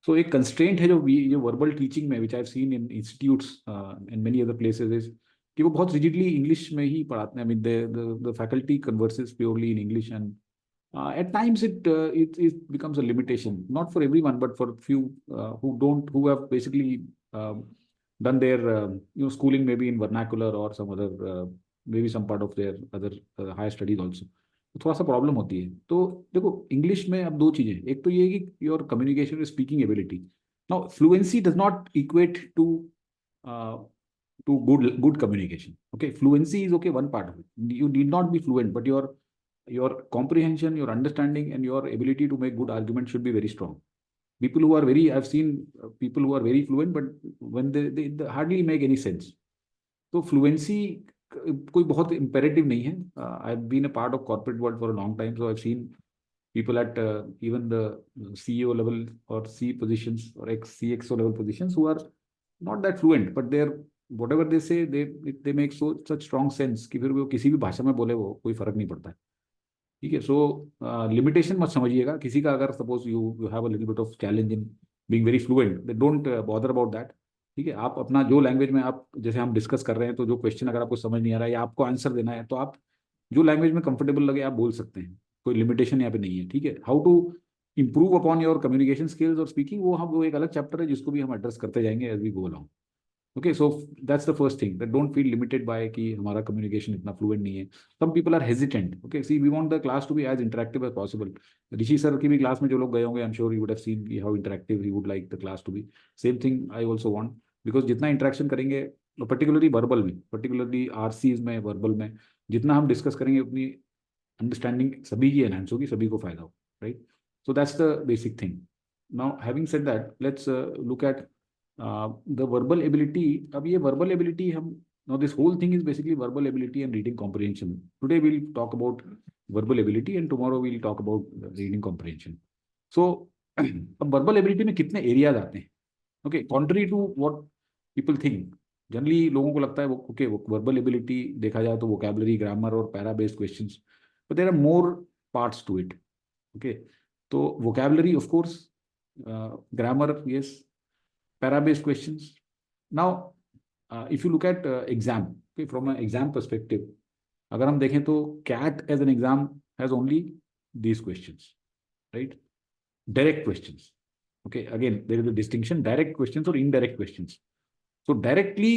सो एक कंस्ट्रेंट है जो वर्बल टीचिंग में, which I have seen in institutes and many other places, is कि वो बहुत रिजिडली इंग्लिश में ही पढ़ाते हैं. I mean the faculty converses purely in English, and at times it becomes a limitation, not for everyone but for few who have basically um, done their schooling maybe in vernacular or some other maybe some part of their other higher studies also. तो थोड़ा सा problem होती है. तो देखो English में अब दो चीजें, एक तो ये है कि your communication speaking ability. Now fluency does not equate to good communication. Okay, fluency is okay, one part of it. You need not be fluent, but your comprehension, your understanding, and your ability to make good arguments should be very strong. People who are very, I've seen people who are very fluent, but when they hardly make any sense. So fluency कोई बहुत imperative नहीं है. I've been a part of corporate world for a long time, so I've seen people at even the CEO level or C positions or CXO level positions who are not that fluent, but they're whatever they say, they make such strong sense कि फिर वो किसी भी भाषा में बोले वो कोई फर्क नहीं पड़ता है. ठीक है. सो लिमिटेशन मत समझिएगा किसी का. अगर suppose you have a little bit of challenge in being very fluent, don't bother about that. ठीक है. आप अपना जो लैंग्वेज में आप, जैसे हम डिस्कस कर रहे हैं, तो जो क्वेश्चन अगर आपको समझ नहीं आ रहा है या आपको आंसर देना है, तो आप जो लैंग्वेज में कंफर्टेबल लगे आप बोल सकते हैं. कोई लिमिटेशन यहाँ पे नहीं है. ठीक है. How to improve upon your communication skills और स्पीकिंग, वो एक अलग चैप्टर है जिसको भी हम एड्रेस करते जाएंगे as we go along. Okay, so that's the first thing, that don't feel limited by कि हमारा communication इतना fluent नहीं है. Some people are hesitant. Okay, see, we want the class to be as interactive as possible. Rishi sir की भी class में जो लोग गए होंगे, I'm sure you would have seen how interactive he would like the class to be. Same thing I also want, because जितना interaction करेंगे, particularly verbal में, particularly RCs में, verbal में, जितना हम discuss करेंगे उतनी understanding सभी की enhance होगी, सभी को फायदा हो, right? So that's the basic thing. Now, having said that, let's look at the verbal ability. अब ये verbal ability हम, now this whole thing is basically verbal ability and reading comprehension. Today we'll talk about verbal ability and tomorrow we'll talk about reading comprehension. So अब verbal ability में कितने areas आते हैं? Okay, contrary to what people think, generally लोगों को लगता है वो ओके, वो वर्बल एबिलिटी देखा जाए तो वोकैबुलरी, ग्रामर और para based questions, but there are more parts to it. Okay, तो vocabulary of course, grammar yes, para-based questions. Now, if you look at exam, okay, from an exam perspective, अगर हम देखें तो CAT as an exam has only these questions, right? Direct questions. Okay, again, there is a distinction, direct questions or indirect questions. So directly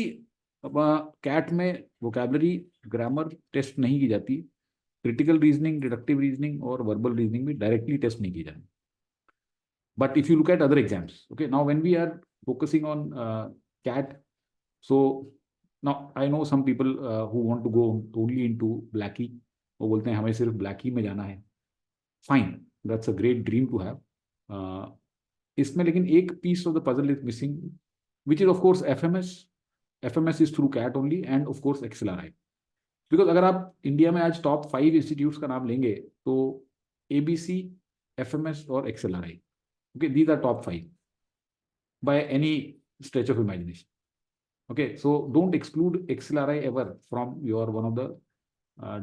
CAT में vocabulary, grammar test नहीं की जाती. Critical reasoning, deductive reasoning और verbal reasoning भी directly test नहीं की जाती. But if you look at other exams, okay, now when we are focusing on CAT, so now I know some people who want to go only into Blackie. वो बोलते हैं हमें सिर्फ Blackie में जाना है. Fine, that's a great dream to have. इसमें लेकिन एक piece of the puzzle is missing, which is of course FMS. FMS is through CAT only, and of course XLRI. Because अगर आप इंडिया में आज टॉप 5 इंस्टीट्यूट्स का नाम लेंगे तो ABC, FMS और XLRI. Okay, these are top 5 by any stretch of imagination. Okay, so don't exclude XLRI ever from your one of the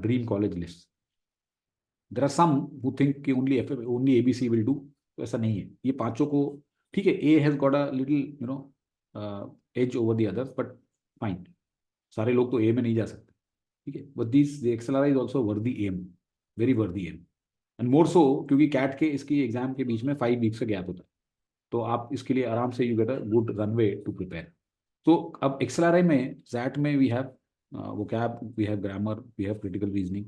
dream college lists. There are some who think कि only ABC will do. तो ऐसा नहीं है. ये पांचों को ठीक है, A has got a little edge over the others, but fine. सारे लोग तो A में नहीं जा सकते. ठीक है, but the XLRI is also worthy aim, very worthy aim. And more so क्योंकि कैट के इसकी एग्जाम के बीच में 5 वीक्स का गैप होता है, तो आप इसके लिए आराम से you get a good runway to prepare. तो अब XLRI में, जैट में we have vocab, we have grammar, we have critical reasoning,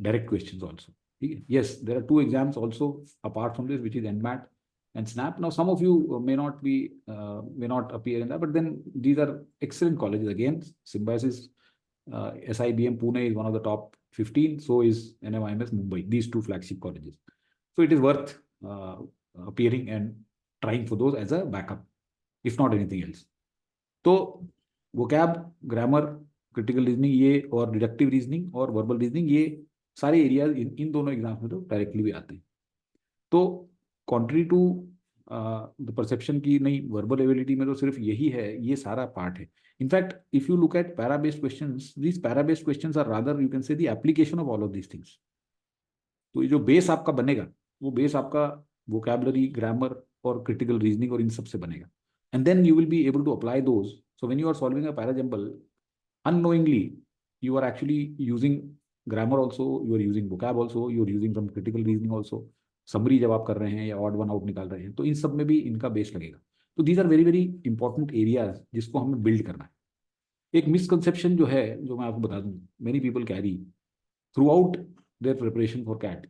direct questions also. ठीक है. Yes, there are 2 exams also apart from this, which is NMAT and SNAP. Now some of you may not appear in that, but then these are excellent colleges. Again, Symbiosis, SIBM Pune is one of the top 15, so is NMIMS Mumbai, these 2 flagship colleges. So it is worth appearing and trying for those as a backup, if not anything else. तो vocab, grammar, critical reasoning ये और deductive reasoning और verbal reasoning, ये सारे areas in दोनों exams में तो directly भी आते हैं. तो कॉन्ट्री टू द परसेप्शन की नहीं, वर्बल एबिलिटी में तो सिर्फ यही है, ये सारा पार्ट है. In fact if you look at para based questions, these para based questions are rather you can say the application of all of these things. तो ये जो बेस आपका बनेगा, वो बेस आपका वोकैबुलरी, ग्रामर और क्रिटिकल रीजनिंग और इन सब से बनेगा. And then you will be able to apply those. So when you are solving a para jumble, unknowingly you are actually using grammar also, you are using vocab also, you are using some critical reasoning also. Summary जब आप कर रहे हैं या odd one out निकाल रहे हैं तो इन सब में भी इनका बेस लगेगा. तो these are very very important areas जिसको हमें बिल्ड करना है. एक मिसकंसेप्शन जो है, जो मैं आपको बता दूं, many people carry throughout their preparation for CAT.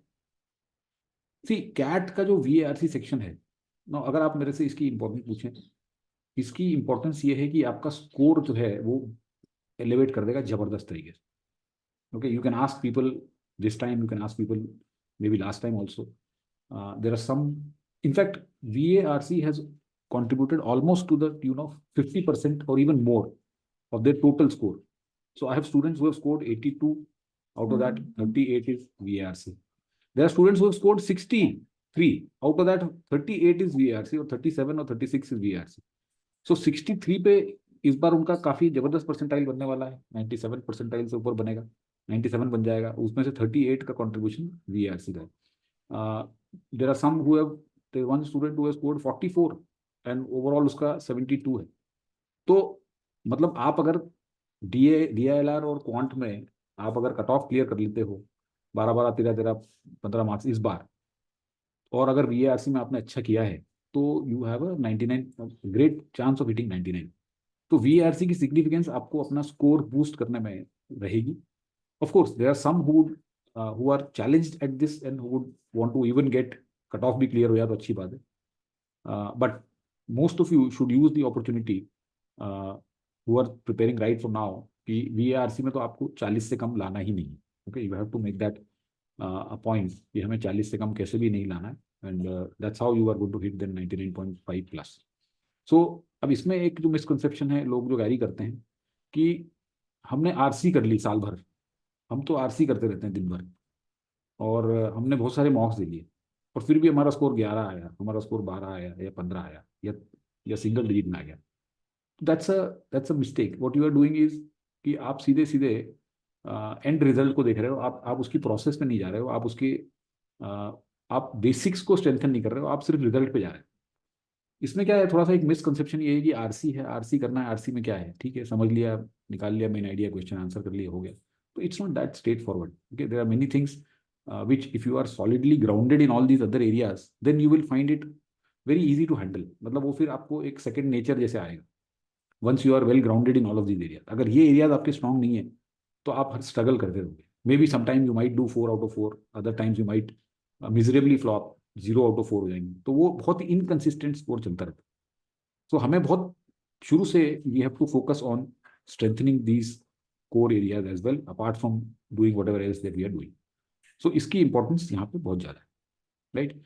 See, CAT का जो VARC सेक्शन है ना, अगर आप मेरे से इसकी इंपॉर्टेंस पूछें, इसकी इंपॉर्टेंस ये है कि आपका स्कोर जो है वो एलिवेट कर देगा जबरदस्त तरीके से. Okay, you can ask people this time, you can ask people maybe last time also. There are some, in fact, VARC has contributed almost to the tune of 50% or even more of their total score. So I have students who have scored 82, out of that 38 is VARC. There are students who have scored 63, out of that 38 is VARC, or 37 or 36 is VARC. So 63 पे इस बार उनका काफी जबरदस्त percentile बनने वाला है. 97 percentile से ऊपर बनेगा, 97 बन जाएगा. उसमें से 38 का कंट्रीब्यूशन VARC का है. There are some who have, there one student who has scored 44 and overall उसका 72 है. तो मतलब आप अगर DILR और क्वांट में आप अगर कट ऑफ क्लियर कर लेते हो 12 13 13 15 मार्क्स इस बार, और अगर VARC में आपने अच्छा किया है, तो you have a 99 great chance of hitting 99. तो VARC की सिग्निफिकेंस आपको अपना स्कोर बूस्ट करने में रहेगी. Of course, there are some who are challenged at this and who would want to even get cut off भी clear हो जाए तो अच्छी बात है. But most of you should use the opportunity who are preparing right from now कि VARC में तो आपको 40 से कम लाना ही नहीं है. Okay, you have to make that a point कि हमें 40 से कम कैसे भी नहीं लाना है. And that's how you are going to hit the 99.5 plus. So अब इसमें एक जो मिसकंसेप्शन है, लोग जो कैरी करते हैं कि हमने RC कर ली साल भर, हम तो RC करते रहते हैं दिन भर, और हमने बहुत सारे मॉक्स दे लिए, और फिर भी हमारा स्कोर 11 आया, हमारा स्कोर 12 आया या 15 आया या सिंगल डिजिट में आ गया. That's a mistake. What you are doing is कि आप सीधे सीधे एंड रिजल्ट को देख रहे हो. आप उसकी प्रोसेस में नहीं जा रहे हो, आप उसके आप बेसिक्स को स्ट्रेंथन नहीं कर रहे हो, आप सिर्फ रिजल्ट पे जा रहे हो. इसमें क्या है, थोड़ा सा एक मिसकंसेप्शन ये है कि RC है, RC करना है, RC में क्या है, ठीक है, समझ लिया, निकाल लिया मेन आइडिया, क्वेश्चन आंसर कर लिया, हो गया. So it's not that straightforward. Okay, there are many things which, if you are solidly grounded in all these other areas, then you will find it very easy to handle. मतलब वो फिर आपको एक second nature जैसे आएगा. Once you are well grounded in all of these areas. अगर ये areas आपके strong नहीं है, तो आप struggle करते रहोगे. Maybe sometime you might do 4 out of 4. Other times you might miserably flop, 0 out of 4 हो जाएंगे. तो वो बहुत inconsistent score चलता रहता है. So हमें बहुत शुरू से we have to focus on strengthening these core areas as well, apart from doing whatever else that we are doing. So इसकी importance यहाँ पे बहुत ज़्यादा है, right?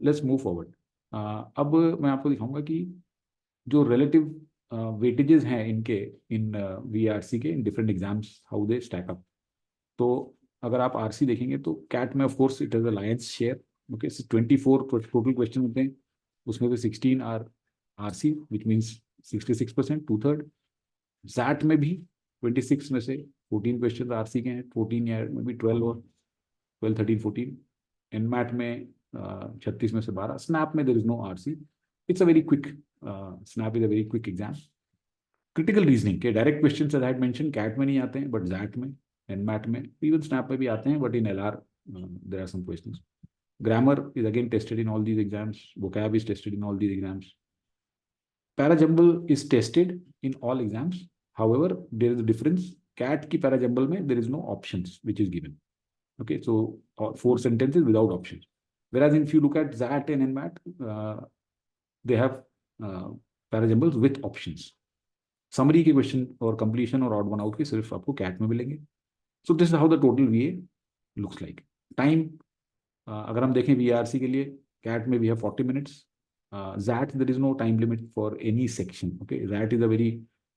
Let's move forward. अब मैं आपको दिखाऊंगा कि जो relative weightages हैं इनके इन VARC के इन different exams, how they stack up. तो अगर आप RC देखेंगे तो CAT में of course it has a lion's share. Okay, so 24 total question होते हैं, उसमें से 16 are RC, which means 66%, 2/3. ZAT में भी 26 में से 14 क्वेश्चन RC के हैं, 14 या मे बी 12 और 12 13 14. NMAT में 36 में से 12. SNAP में there is no RC. It's a very quick, SNAP is a very quick exam. Critical reasoning के direct question as I had mentioned CAT में नहीं आते हैं, but ZAT में, NMAT में, even SNAP में भी आते हैं, but in LR there are some questions. Grammar is again tested in all these exams. Vocab is tested in all these exams. Parajumble is tested in all exams. However, there is a difference. CAT की parajumble में there is no options which is given. Okay, so 4 sentences without options. Whereas if you look at ZAT and NMAT, they have parajumbles with options. Summary के question और completion और odd one out के सिर्फ आपको CAT में मिलेंगे. So this is how the total VA looks like. Time, अगर हम देखें VARC के लिए, CAT में we have 40 minutes. ZAT there is no time limit for any section. Okay, ZAT is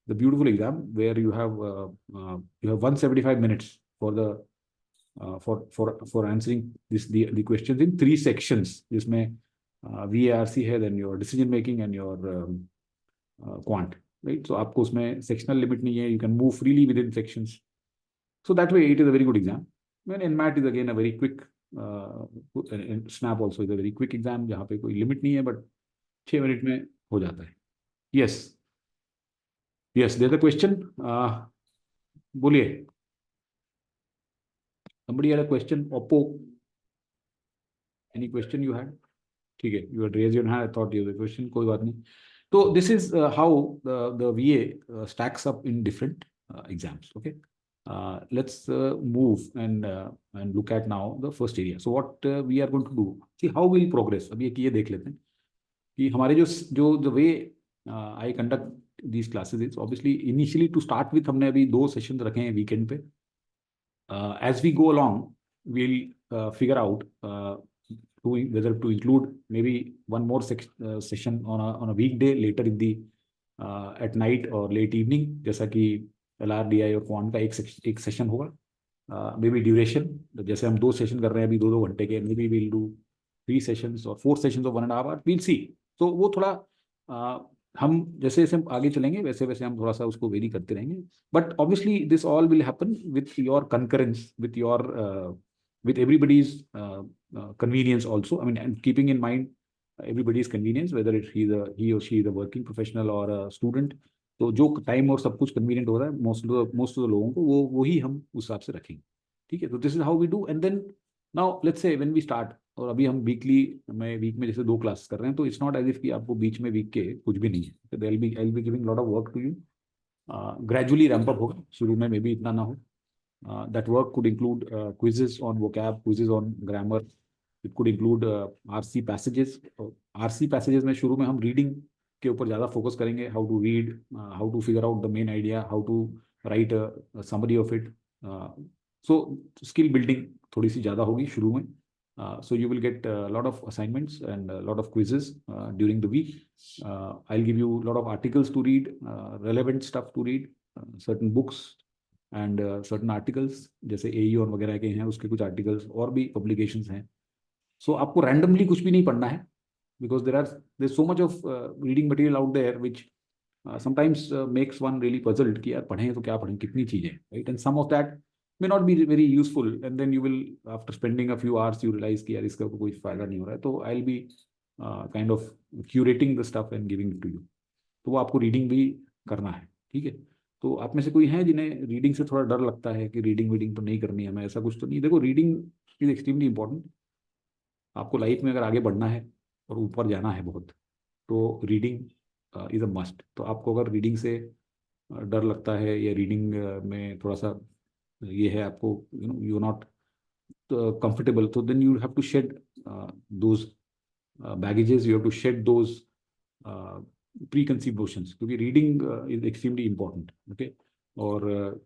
the beautiful exam where you have 175 minutes for the for answering the questions in 3 sections, जिसमें VARC है, then your decision making and your quant, right? So आपको उसमें sectional limit नहीं है, you can move freely within sections. So that way it is a very good exam. When NMAT is again a very quick snap also is a very quick exam, जहाँ पे कोई limit नहीं है, but 6 minute में हो जाता है. Yes, yes, there the question. बोलिए. somebody had a question. Oppo, any question you had? ठीक है, you had raised your hand, I thought you had a question. कोई बात नहीं. तो this is how the VA stacks up in different exams. Okay. Let's move and look at now the first area. So what we are going to do, see how we'll progress. अभी एक ये देख लेते हैं कि हमारे जो जो the way I conduct these classes is obviously initially to start with हमने अभी 2 सेशन रखे हैं वीकेंड पे. As we go along, we'll figure out whether to include maybe one more session on a weekday later in the at night or late evening, जैसा कि LRDI और quant का एक सेशन होगा. Maybe duration, जैसे हम 2 session कर रहे हैं अभी 2-2 घंटे के, maybe we'll do 3 sessions or 4 sessions of 1.5 hours. We'll see. तो वो थोड़ा हम जैसे जैसे हम आगे चलेंगे वैसे वैसे हम थोड़ा सा उसको वेरी करते रहेंगे. But obviously this all will happen with your concurrence, with your with everybody's convenience also. I mean, and keeping in mind everybody's convenience, whether it's he or she is a working professional or a student. तो जो time और सब कुछ convenient हो रहा है most of the लोगों को, वो वही हम उस हिसाब से रखेंगे. ठीक है. तो this is how we do. And then now let's say when we start, और अभी हम वीकली, मैं वीक में जैसे 2 क्लास कर रहे हैं, तो इट्स नॉट एज इफ कि आपको बीच में वीक के कुछ भी नहीं है. I will be giving lot of work to you. Gradually ramp up होगा, शुरू में भी इतना ना हो. That work could include quizzes on vocab, quizzes on grammar. It could include RC passages. RC passages में शुरू में हम reading के ऊपर ज़्यादा फोकस करेंगे. How to read, how to figure out the main idea, how to write a summary of it. So skill building थोड़ी सी ज़्यादा होगी शुरू में. So you will get a lot of assignments and a lot of quizzes during the week. I'll give you a lot of articles to read, relevant stuff to read, certain books and certain articles, जैसे AE और वगैरह के हैं उसके कुछ articles और भी publications हैं. सो आपको रैंडमली कुछ भी नहीं पढ़ना है, because there so much of reading material out there which sometimes makes one really puzzled कि यार पढ़ें तो क्या पढ़ें, कितनी चीज़ें, right. And some of that may not be very useful, and then you will, after spending a few hours, you realize कि यार इसका कोई फायदा नहीं हो रहा है. तो I'll be kind of curating the stuff and giving it to you. तो वो आपको रीडिंग भी करना है. ठीक है. तो आप में से कोई है जिन्हें रीडिंग से थोड़ा डर लगता है कि रीडिंग तो नहीं करनी है हमें, ऐसा कुछ तो नहीं. देखो, रीडिंग इज एक्सट्रीमली इंपॉर्टेंट. आपको लाइफ में अगर आगे बढ़ना है और ऊपर जाना है बहुत, तो रीडिंग इज अ मस्ट. तो आपको अगर रीडिंग से डर लगता है या रीडिंग में थोड़ा सा ये है, आपको यू नॉट कंफर्टेबल, तो then you have to shed those baggages, you have to shed those preconceived notions, क्योंकि reading is extremely important. Okay. और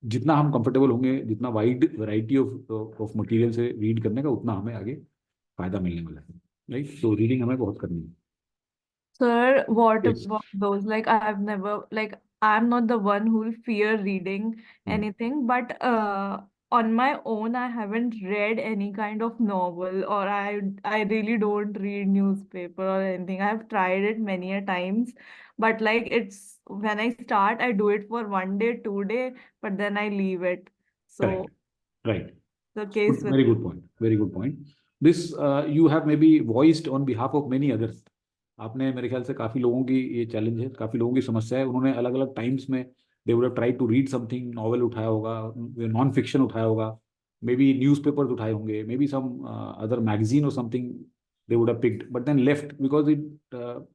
जितना हम कंफर्टेबल होंगे, जितना वाइड वैरायटी ऑफ मटेरियल से रीड करने का, उतना हमें आगे फायदा मिलने वाला है, राइट. तो रीडिंग हमें बहुत करनी है. Sir, what Yes. about those? Like, I've never, like, I'm not the one who will fear reading anything, but on my own, I haven't read any kind of novel, or I really don't read newspaper or anything. I've tried it many a times, but like it's when I start, I do it for 1 day, 2 day, but then I leave it. Correct. So Right. the case with Very good point. Very good point. This you have maybe voiced on behalf of many others. आपने मेरे ख्याल से काफी लोगों की ये challenge है, काफी लोगों की समस्या है. उन्होंने अलग अलग टाइम्स में they would have tried to read something, novel उठाया होगा, नॉन फिक्शन उठाया होगा, मे बी न्यूज़पेपर्स उठाए होंगे, maybe some other magazine और something they would have picked, but then left because it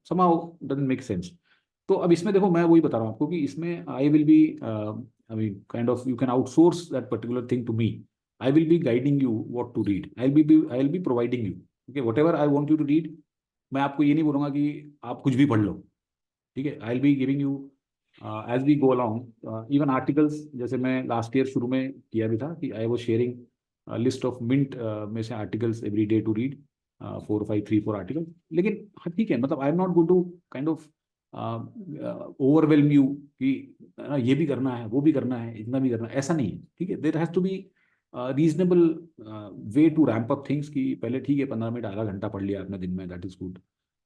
somehow doesn't make sense. तो अब इसमें देखो, मैं वही बता रहा हूँ आपको कि इसमें I will be, I mean kind of you can outsource that particular thing to me. I will be guiding you what to read. I'll be providing you. Okay, whatever I want you to read. मैं आपको ये नहीं बोलूँगा कि आप कुछ भी पढ़ लो. ठीक है. I'll be giving you as we go along. Even articles, जैसे मैं last year शुरू में किया भी था कि I was sharing a list of mint में से articles every day to read, 4 5 3 4 articles. लेकिन हाँ ठीक है, मतलब I'm not going to kind of overwhelm you कि ये भी करना है, वो भी करना है, इतना भी करना है, ऐसा नहीं है. ठीक है. There has to be reasonable way to ramp up things. कि पहले ठीक है 15 मिनट आधा घंटा पढ़ लिया आपने दिन में, that is good,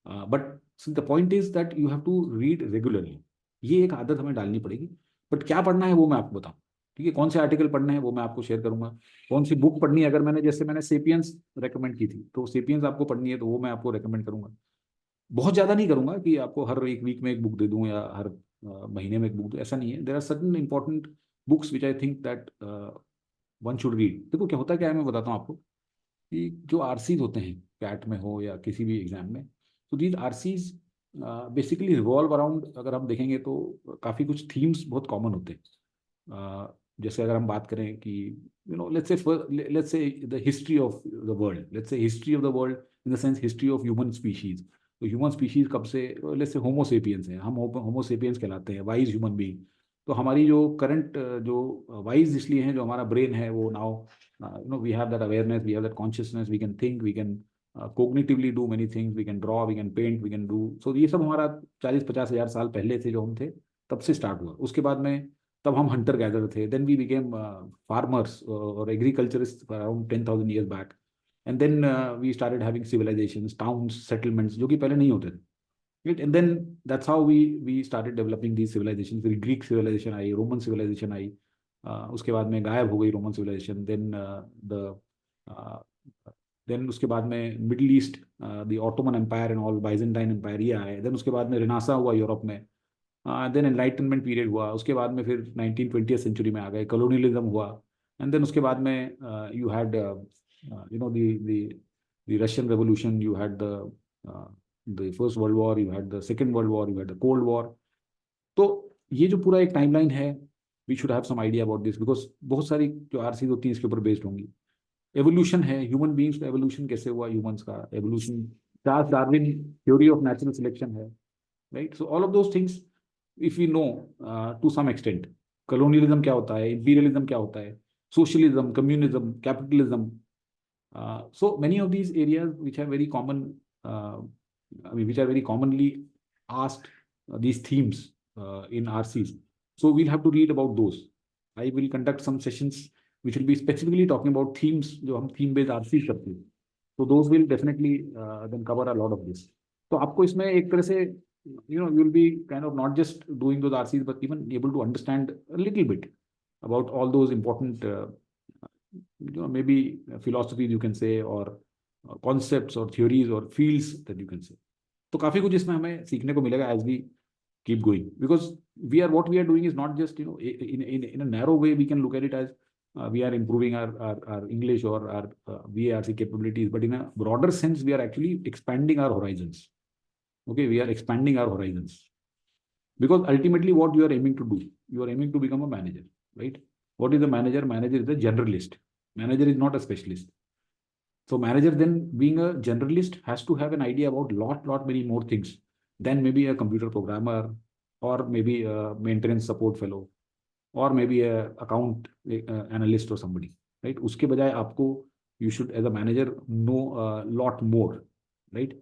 but the point is that you have to read regularly. ये एक आदत हमें डालनी पड़ेगी. बट क्या पढ़ना है वो मैं आपको बताऊं. ठीक है, कौन से आर्टिकल पढ़ने हैं वो मैं आपको शेयर करूंगा, कौन सी बुक पढ़नी है, अगर मैंने जैसे मैंने सेपियंस रेकमेंड की थी, तो सेपियंस आपको पढ़नी है तो वो मैं आपको रेकमेंड करूंगा। बहुत ज्यादा नहीं करूंगा कि आपको हर एक वीक में एक बुक दे दूं या हर महीने में एक बुक दूं, ऐसा नहीं है। There are certain important books which I think that one should read. देखो क्या होता है, क्या है मैं बताता हूँ आपको, कि जो आरसीज होते हैं, कैट में हो या किसी भी एग्जाम में, तो these RCs basically revolve around, अगर हम देखेंगे तो काफ़ी कुछ थीम्स बहुत कॉमन होते हैं। जैसे अगर हम बात करें कि let's say the history of the world, let's say history of the world in the sense history of human species. तो ह्यूमन स्पीशीज कब से, लेट्स से होमोसेपियंस है, हम होमोसेपियंस कहलाते हैं, वाइज ह्यूमन बीइंग। तो हमारी जो करंट जो वाइज इसलिए हैं, जो हमारा ब्रेन है वो now we have that awareness, we have that consciousness, we can think, we can cognitively do many things, we can draw, we can paint, we can do. So ये सब हमारा 40-50 हज़ार साल पहले से जो हम थे तब से स्टार्ट हुआ। उसके बाद में तब हम हंटर गैदर थे, देन वी बिकेम फार्मर्स और agriculturist around 10,000 years back, and then we started having civilisations, towns, settlements, जो कि पहले नहीं होते थे, right? And then that's how we started developing these civilizations। फिर ग्रीक सिविलाइजेशन आई, रोमन सिविलाइजेशन आई, उसके बाद में गायब हो गई रोमन सिविलाइजेशन। देन उसके बाद में Middle East, the Ottoman Empire and all, Byzantine Empire, ये आए। देन उसके बाद में रिनासा हुआ यूरोप में, देन एनलाइटनमेंट पीरियड हुआ, उसके बाद में फिर 19th-20th सेंचुरी में आ गए, कॉलोनियलिज्म हुआ। एंड देन उसके बाद में you had the Russian revolution, you had the First World War, you had the Second World War, you had the Cold War. तो ये जो पूरा एक टाइमलाइन है, we should have some idea about this, because बहुत सारी जो RCs होती हैं इसके ऊपर बेस्ड होंगी। एवोल्यूशन है, ह्यूमन बीइंग्स का एवोल्यूशन कैसे हुआ, ह्यूमंस का evolution, Charles Darwin theory of natural selection है, right? So all of those things if we know to some extent, colonialism क्या होता है, इंपीरियलिज्म क्या होता है, socialism, communism, capitalism, so many of these areas which are very common, which are very commonly asked, these themes in RCs. So we'll have to read about those. I will conduct some sessions which will be specifically talking about themes, जो हम theme based RCs करते हैं. So those will definitely then cover a lot of this. तो आपको इसमें एक तरह से you will be kind of not just doing those RCs but even able to understand a little bit about all those important maybe philosophies you can say, or concepts or theories or fields that you can say. तो काफी कुछ इसमें हमें सीखने को मिलेगा as we keep going, because what we are doing is not just in a narrow way we can look at it as we are improving our English or our VARC capabilities, but in a broader sense we are actually expanding our horizons. Okay, we are expanding our horizons, because ultimately what you are aiming to do, you are aiming to become a manager, right? What is a manager? Manager is a generalist. Manager is not a specialist. So manager then, being a generalist, has to have an idea about lot many more things than maybe a computer programmer, or maybe a maintenance support fellow, or maybe a account analyst or somebody, right? उसके बजाय आपको, you should as a manager know a lot more, right?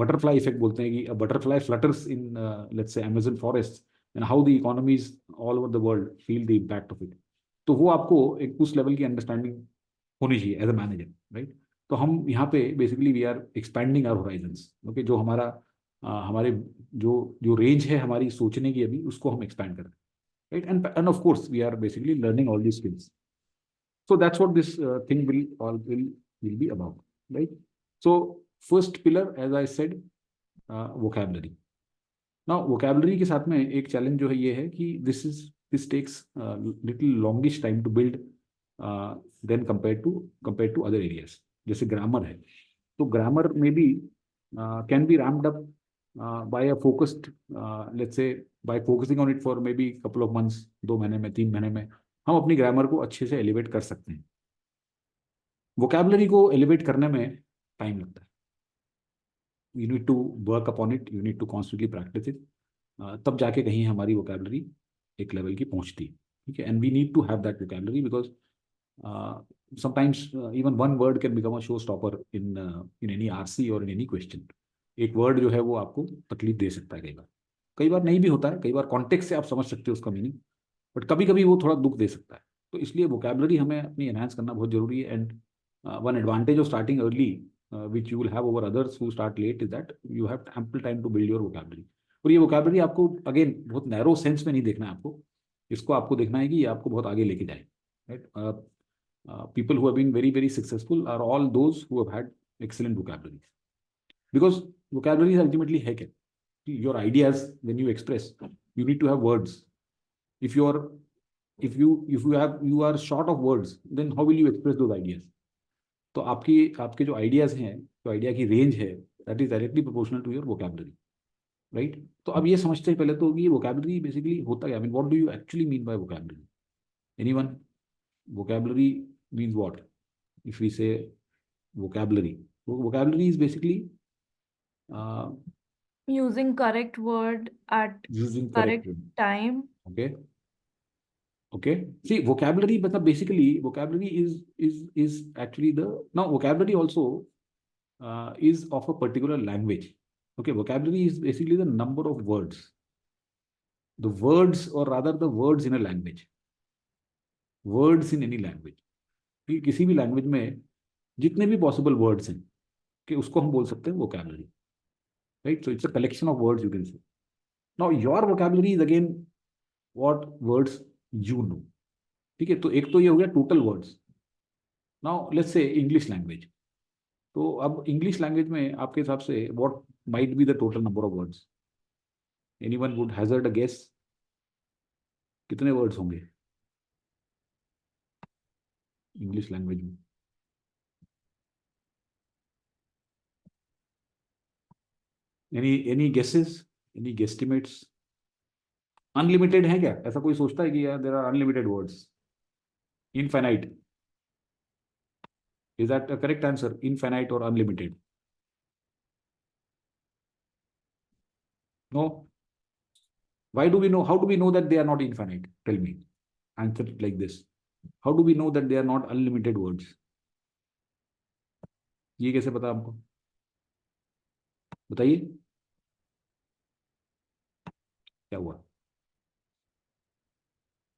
Butterfly effect बोलते हैं कि a butterfly flutters in let's say Amazon forests, and how the economies all over the world feel the impact of it. तो वो आपको एक उस level की understanding होनी चाहिए एज अ मैनेजर, राइट? तो हम यहाँ पे basically we are expanding our horizons. Okay, जो हमारा हमारे जो जो रेंज है हमारी सोचने की, अभी उसको हम एक्सपैंड कर रहे हैं, right? And of course we are basically learning all the skills. So that's what this thing will be about, right? So first pillar, as I said, vocabulary. Now vocabulary के साथ में एक चैलेंज जो है ये है कि this takes little longish time to build than compared to other areas. जैसे ग्रामर है, तो ग्रामर में भी can be ramped up by a focused let's say by focusing on it for maybe couple of months, 2 महीने में, 3 महीने में हम अपनी ग्रामर को अच्छे से एलिवेट कर सकते हैं. वोकैबुलरी को एलिवेट करने में टाइम लगता है. You need to work upon it, you need to constantly practice it, तब जाके कहीं हमारी वोकैबुलरी एक लेवल की पहुंचती है. ठीक है, and we need to have that vocabulary, because sometimes even one word can become a showstopper in any RC or in any question. एक वर्ड जो है वो आपको तकलीफ दे सकता है, कई बार नहीं भी होता है, कई बार कॉन्टेक्स्ट से आप समझ सकते हो उसका मीनिंग, बट कभी कभी वो थोड़ा दुख दे सकता है. तो इसलिए वोकैबुलरी हमें अपनी एनहांस करना बहुत जरूरी है. And one advantage of starting early which you will have over others who start late is that you have ample time to build your vocabulary. और ये वोकैबुलरी आपको अगेन बहुत नैरो सेंस में नहीं देखना है आपको. इसको आपको देखना है कि ये आपको बहुत आगे लेके जाए, right? People who have been very very successful are all those who have had excellent vocabulary, because vocabulary is ultimately है क्या? Your ideas, when you express, you need to have words. If you are you are short of words, then how will you express those ideas? तो आपके जो ideas हैं, जो idea की range है, that is directly proportional to your vocabulary, right? तो अब ये समझते हैं पहले तो कि ये वोकैबुलरी बेसिकली होता क्या, I mean what do you actually mean by vocabulary? Anyone? Vocabulary means what? If we say vocabulary, vocabulary is basically uh, Using correct word at using correct correct word. time. Okay, okay, see, vocabulary, but basically vocabulary is actually the, now vocabulary also is of a particular language. Okay, vocabulary is basically the number of words, the words, or rather the words in a language, words in any language. किसी भी language में जितने भी possible words हैं, कि उसको हम बोल सकते हैं vocabulary, right? So it's a collection of words, you can say. Now your vocabulary is again what words you know. ठीक है, तो एक तो ये हो गया total words. Now let's say English language. तो अब इंग्लिश लैंग्वेज में आपके हिसाब से what might be the total number of words? Anyone would hazard a guess? कितने वर्ड्स होंगे इंग्लिश लैंग्वेज में? Any guesses, any guesstimates? Unlimited है क्या? ऐसा कोई सोचता है कि यार there are unlimited words, infinite? Is that a correct answer, infinite और unlimited? No. Why do we know? How do we know that they are not infinite? Tell me. Answer it like this. How do we know that they are not unlimited words? ये कैसे पता आपको? बताइए क्या हुआ?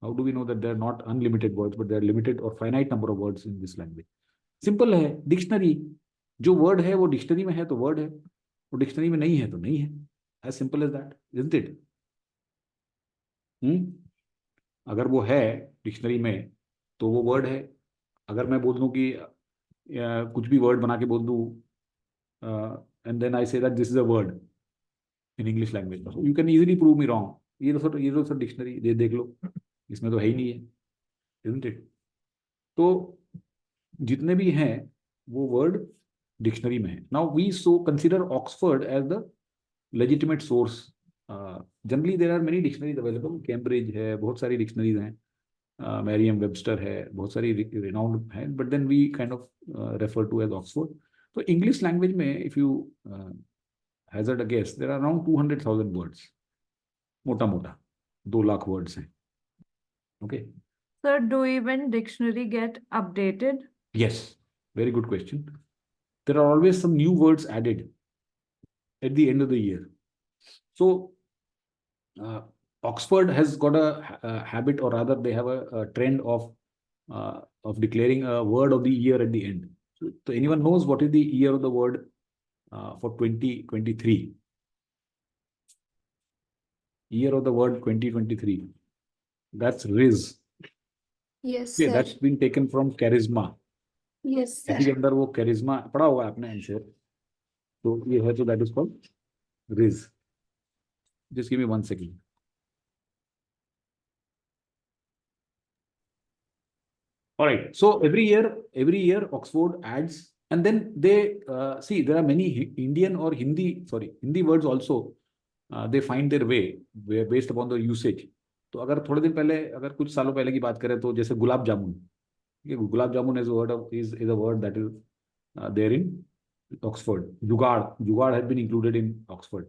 How do we know that they are not unlimited words, but they are limited or finite number of words in this language? Simple है, dictionary. जो word है वो डिक्शनरी में है तो वर्ड है, वो डिक्शनरी में नहीं है तो नहीं है. As simple as that, isn't it? अगर वो है डिक्शनरी में तो वो वर्ड है. अगर मैं बोल दूं कि कुछ भी वर्ड बना के बोल दूं, and then I say that this is a word in English language, you can easily prove me wrong. ये तो सर डिक्शनरी देख लो, इसमें तो है ही नहीं है, इजंट इट? तो जितने भी हैं वो वर्ड डिक्शनरी में है. Now we so consider Oxford as the legitimate source. Generally there are many dictionaries available. Cambridge है, बहुत सारी डिक्शनरीज हैं, मैरियम वेबस्टर है, बहुत सारी रिनाउंड है, but then we kind of refer to as Oxford. तो इंग्लिश लैंग्वेज में if you hazard a guess, there are around 200,000 words. मोटा मोटा 2 लाख वर्ड्स हैं. Okay. Sir, do even dictionary get updated? Yes, very good question. There are always some new words added at the end of the year. So Oxford has got a habit, or rather they have a trend of declaring a word of the year at the end. So anyone knows what is the year of the word for 2023? Year of the word 2023. That's Riz. Yes, Okay, sir. that's been taken from charisma. Yes, sir. इसी के अंदर वो charisma पढ़ा होगा आपने, I'm sure. तो ये है, तो that is called Riz. Just give me 1 second. All right. So every year Oxford adds, and then they see there are many Indian or Hindi words also. They find their way based upon the usage. तो अगर थोड़े दिन पहले, अगर कुछ सालों पहले की बात करें तो जैसे gulab jamun. Gulab jamun is a word that is there in Oxford. जुगाड़ has been included in Oxford.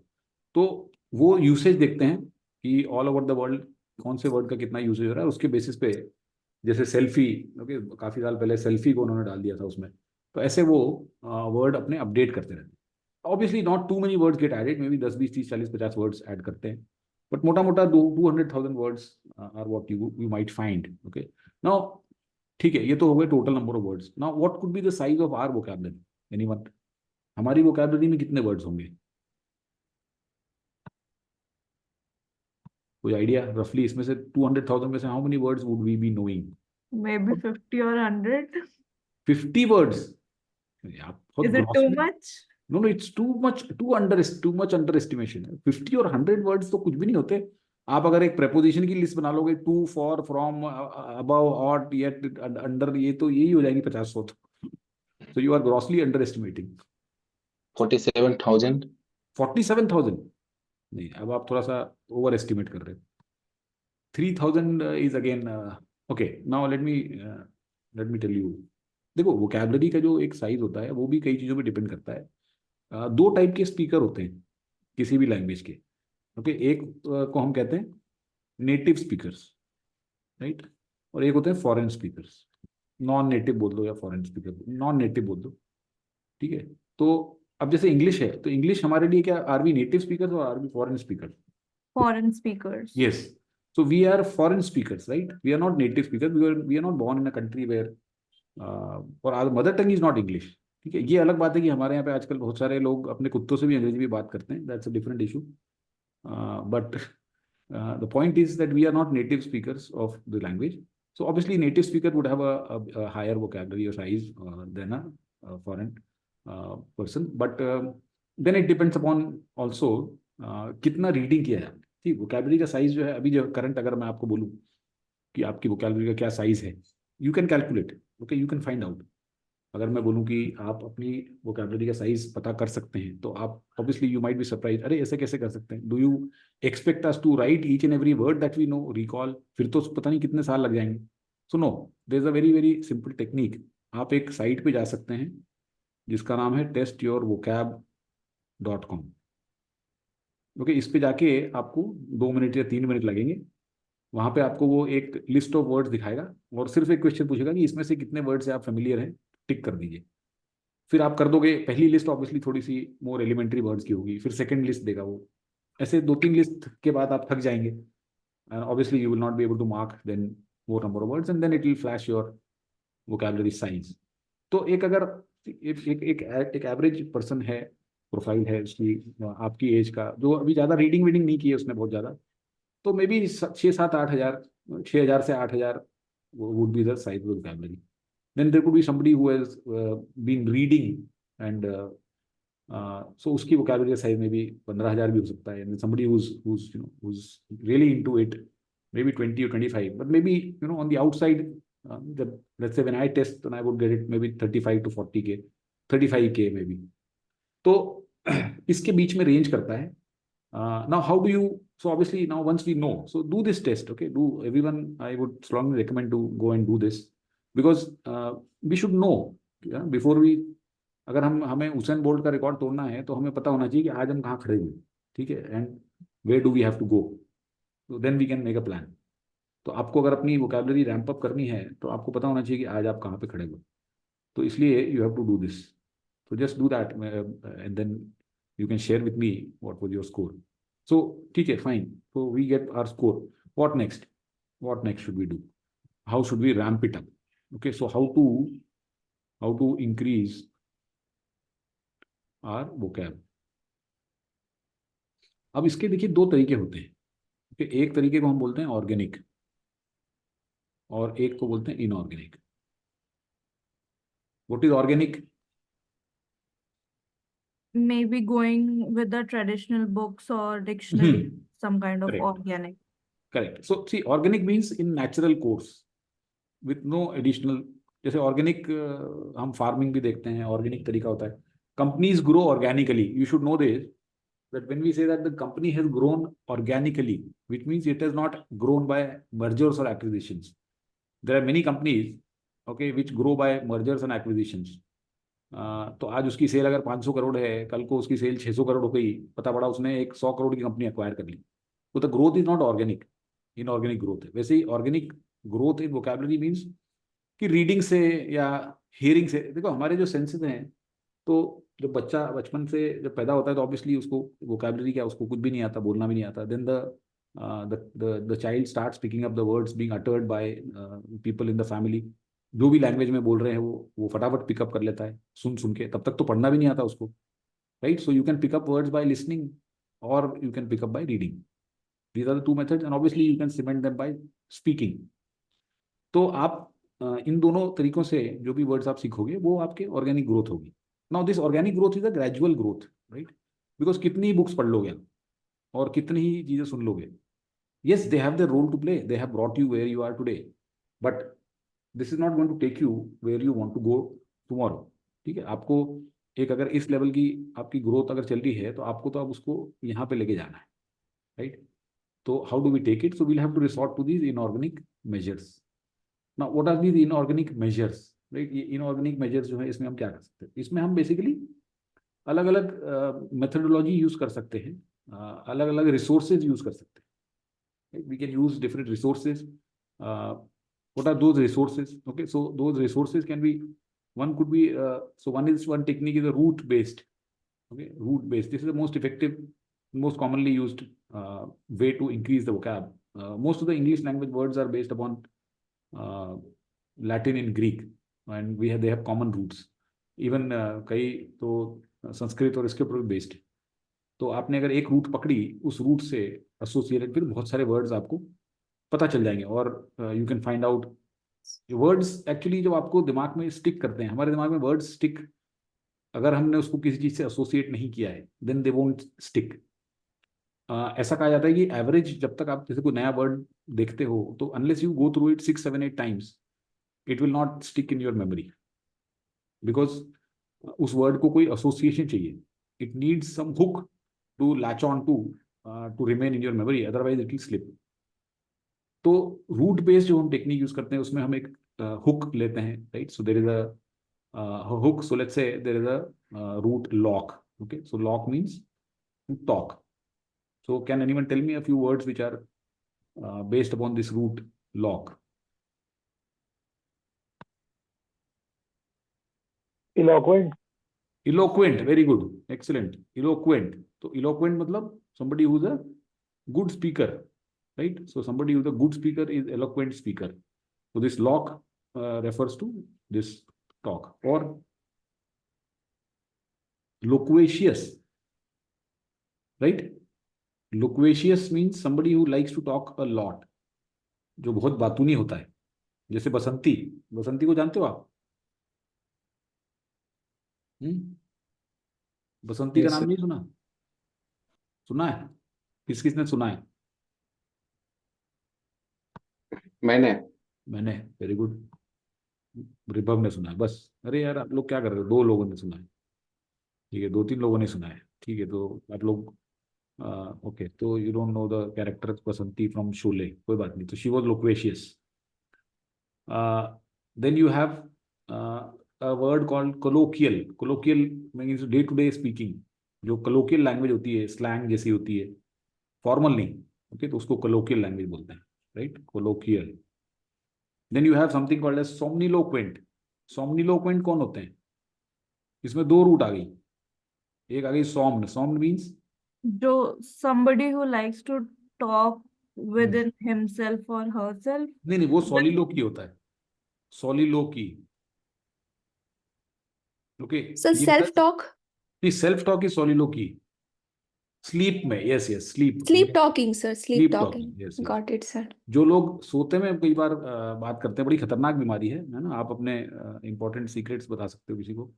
तो वो यूसेज देखते हैं कि ऑल ओवर द वर्ल्ड कौन से वर्ड का कितना यूसेज हो रहा है, उसके बेसिस पे. जैसे सेल्फी, ओके, काफी साल पहले सेल्फी को उन्होंने डाल दिया था उसमें. तो ऐसे वो वर्ड अपने अपडेट करते रहते हैं. Obviously not too many words get added, maybe 10, 20, 30, 40, 50 words add करते हैं, बट मोटा मोटा 200,000 words are what you might find. Okay, now ठीक है, ये तो हो गए total number of words. Now what could be the size of our vocabulary? Anyone? हमारी वोकैबुलरी में कितने वर्ड्स होंगे? कोई आइडिया रफली इसमें से 200,000 में से how many words would we be knowing? Maybe 50 or 100. 50 words? आप बहुत Is it too grossly, much? No no, it's too much underestimation है। 50 और 100 वर्ड्स तो कुछ भी नहीं होते। आप अगर एक प्रेपोजिशन की लिस्ट बना लोगे, to, for, from, above, out, yet, under, ये तो यही हो जाएंगी 50-100। तो you are grossly underestimating. 47,000। 47,000 नहीं, अब आप थोड़ा सा ओवर एस्टिमेट कर रहे हो। 3,000 is again okay. Now let me tell you. देखो, वोकैबलरी का जो एक साइज होता है वो भी कई चीज़ों पे डिपेंड करता है। दो टाइप के स्पीकर होते हैं किसी भी लैंग्वेज के। ओके, एक को हम कहते हैं नेटिव स्पीकर्स, राइट, और एक होते हैं फॉरेन स्पीकर्स। नॉन नेटिव बोल दो या फॉरेन स्पीकर, नॉन नेटिव बोल दो, ठीक है। तो अब जैसे इंग्लिश है, तो इंग्लिश हमारे लिए क्या, आर वी नेटिव स्पीकर्स और are we foreign speakers? Foreign speakers. Yes. So we are foreign speakers, right? We are not native speakers. We are not born in a country where और our mother tongue is not English. ठीक है, ये अलग बात है कि हमारे यहाँ पे आजकल बहुत सारे लोग अपने कुत्तों से भी अंग्रेजी में बात करते हैं। That's a different issue. But the point is that we are not native speakers of the language. So obviously, native speaker would have a higher vocabulary or size than a foreign person. But then it depends upon also कितना reading किया है। ठीक, vocabulary का size जो है अभी जो current, अगर मैं आपको बोलूँ कि आपकी वोकैबलरी का क्या साइज है, you can calculate, okay, you can find out. अगर मैं बोलूँ कि आप अपनी वोकैबलरी का साइज पता कर सकते हैं, तो आप obviously you might be surprise, अरे ऐसे कैसे कर सकते हैं? Do you expect us to write each and every word that we know, recall? फिर तो पता नहीं कितने साल लग जाएंगे। So no, there is a very very simple technique. आप एक साइट पे जा सकते हैं जिसका नाम है testyourvocab.com। ओके, इस पे जाके आपको 2 मिनट या 3 मिनट लगेंगे। वहां पे आपको वो एक लिस्ट ऑफ वर्ड्स दिखाएगा और सिर्फ एक क्वेश्चन पूछेगा कि इसमें से कितने वर्ड से आप फेमिलियर हैं, टिक कर दीजिए। फिर आप कर दोगे। पहली लिस्ट ऑब्वियसली थोड़ी सी मोर एलिमेंट्री वर्ड्स की होगी, फिर सेकंड लिस्ट देगा वो। ऐसे 2-3 लिस्ट के बाद आप थक जाएंगे, and obviously you will not be able to mark then more number of words, and then it will flash your vocabulary size. तो एक अगर एक एवरेज पर्सन है, प्रोफाइल है उसकी, आपकी एज का, जो अभी ज़्यादा रीडिंग वीडिंग नहीं की है उसने बहुत ज़्यादा, तो मे बी 6-7-8 हज़ार, 6,000 से 8,000 would be the size of vocabulary. Then there could be somebody who has been reading and so उसकी वोकैबुलरी साइज में भी 15,000 भी हो सकता है। Somebody who's really into it, maybe 20 or 25, but maybe on the outside, let's say when I test, then I would get it maybe 35 to 40K, 35K maybe। तो इसके बीच में रेंज करता है। Now how do you, so obviously now once we know, so do this test, okay, do everyone, I would strongly recommend to go and do this, because we should know, before we, अगर हमें Usain bolt का record तोड़ना है तो हमें पता होना चाहिए कि आज हम कहाँ खड़े हुए, ठीक है, and where do we have to go, तो then we can make a plan. तो आपको अगर अपनी वोकैबुलरी रैंप अप करनी है तो आपको पता होना चाहिए कि आज आप कहाँ पे खड़े हुए। तो इसलिए you have to do this. So just do that, and then you can share with me what was your score. So, okay, fine. So we get our score. What next? What next should we do? How should we ramp it up? Okay, so how to increase our vocab? अब इसके देखिए 2 तरीके होते हैं। Okay, एक तरीके को हम बोलते हैं ऑर्गेनिक और एक को बोलते हैं inorganic. What is organic? Maybe going with the traditional books or dictionary, some kind of Correct. organic. Correct. So see, organic means in natural course with no additional, जैसे ऑर्गेनिक हम फार्मिंग भी देखते हैं, ऑर्गेनिक तरीका होता है। Companies grow organically. You should know this, that when we say that the company has grown organically, which means it has not grown by mergers or acquisitions. There are many companies, okay, which grow by mergers and acquisitions. तो आज उसकी cell अगर 500 करोड़ है, कल को उसकी cell 600 crore हो गई, पता पड़ा उसने एक 100 करोड़ की कंपनी एक्वायर कर ली। तो the growth is not organic, inorganic growth है। वैसे ही organic growth in vocabulary means कि रीडिंग से या हियरिंग से। देखो हमारे जो सेंसेस हैं, तो जब बच्चा बचपन से जब पैदा होता है तो ऑब्वियसली उसको वोकैबुलरी क्या, उसको कुछ भी नहीं आता, बोलना भी नहीं आता। Then the child starts picking up the words being uttered by people in the family. जो भी लैंग्वेज में बोल रहे हैं वो फटाफट पिकअप कर लेता है सुन के। तब तक तो पढ़ना भी नहीं आता उसको, right? So you can pick up words by listening और you can pick up by reading. These are the two methods, and obviously you can cement them by speaking. तो आप इन दोनों तरीकों से जो भी वर्ड्स आप सीखोगे वो आपके ऑर्गेनिक ग्रोथ होगी. Now this organic growth is a gradual growth, right? Because कितनी ही बुक्स पढ़ लोगे आप और कितनी ही चीजें सुन लोगे. Yes, they have their role to play. They have brought you where you are today, but this is not going to take you where you want to go tomorrow. ठीक है, आपको एक अगर इस लेवल की आपकी ग्रोथ अगर चल रही है तो आपको तो अब उसको यहाँ पे लेके जाना है, राइट? तो how do we take it? So we'll have to resort to these inorganic measures. Now what are these inorganic measures, right? ये इनऑर्गेनिक मेजर्स जो है इसमें हम क्या कर सकते हैं? इसमें हम बेसिकली अलग अलग मेथडोलॉजी यूज कर सकते हैं, अलग अलग रिसोर्सेज यूज कर सकते हैं. We can use different resources. What are those resources? Okay, so those resources can be, one could be, so one technique is a root based. Okay, root based. This is the most effective, most commonly used way to increase the vocab. Most of the English language words are based upon Latin and Greek, and they have common roots. Even कई तो संस्कृत और इसके ऊपर based. तो आपने अगर एक root पकड़ी, उस रूट से एसोसिएटेड फिर बहुत सारे वर्ड्स आपको पता चल जाएंगे. और you can find out words actually जो आपको दिमाग में स्टिक करते हैं. हमारे दिमाग में वर्ड्स स्टिक, अगर हमने उसको किसी चीज से एसोसिएट नहीं किया है, देन दे वोंट स्टिक. ऐसा कहा जाता है कि एवरेज जब तक आप जैसे कोई नया वर्ड देखते हो तो unless you go through it 6, 7, 8 times, it will not stick in your memory. Because उस वर्ड को कोई एसोसिएशन चाहिए. It needs some hook to latch on to remain in your memory, otherwise it will slip. तो root based जो हम technique use करते हैं उसमें हम एक हुक लेते हैं, right? So there is a hook. So let's say there is a root lock. Okay, so lock means to talk. So can anyone tell me a few words which are based upon this root lock? Eloquent. Eloquent, very good, excellent. Eloquent. So eloquent मतलब somebody who's a good speaker, right? So somebody who's a good speaker is eloquent speaker. So this lock refers to this talk. Or loquacious, right? Loquacious means somebody who likes to talk a lot, जो बहुत बातूनी होता है. जैसे बसंती. बसंती को जानते हो आप? बसंती का नाम नहीं सुना? सुना है? किस किसने सुना है? मैंने. Very good. रिपब ने सुना है. बस. अरे यार आप लोग क्या कर रहे हो? 2 लोगों ने सुना है. ठीक है, 2-3 लोगों ने सुना है. ठीक है, तो आप लोग ओके. तो you don't know the character Basanti from Sholay. कोई बात नहीं. तो she was loquacious. Then you have a word called colloquial. Colloquial means day to day speaking. जो colloquial language होती है, slang जैसी होती है, formal नहीं. Okay, तो उसको colloquial language बोलते हैं, right? Colloquial. Then you have something called as somniloquent. Somniloquent कौन होते हैं? इसमें 2 रूट आ गई. एक आ गई somn. Somn means जो somebody who likes to talk within himself or herself. नहीं, वो soliloquy होता है. Soliloquy. ओके. So self-talk, नहीं, self talk is soliloquy. Sleep में. Yes yes, sleep. sleep talking, sir, sleep Sleep talking. talking, yes, yes. Got it, sir. जो लोग सोते में कई बार बात करते हैं, बड़ी खतरनाक बीमारी है ना? आप अपने इंपॉर्टेंट सीक्रेट्स बता सकते हो किसी को,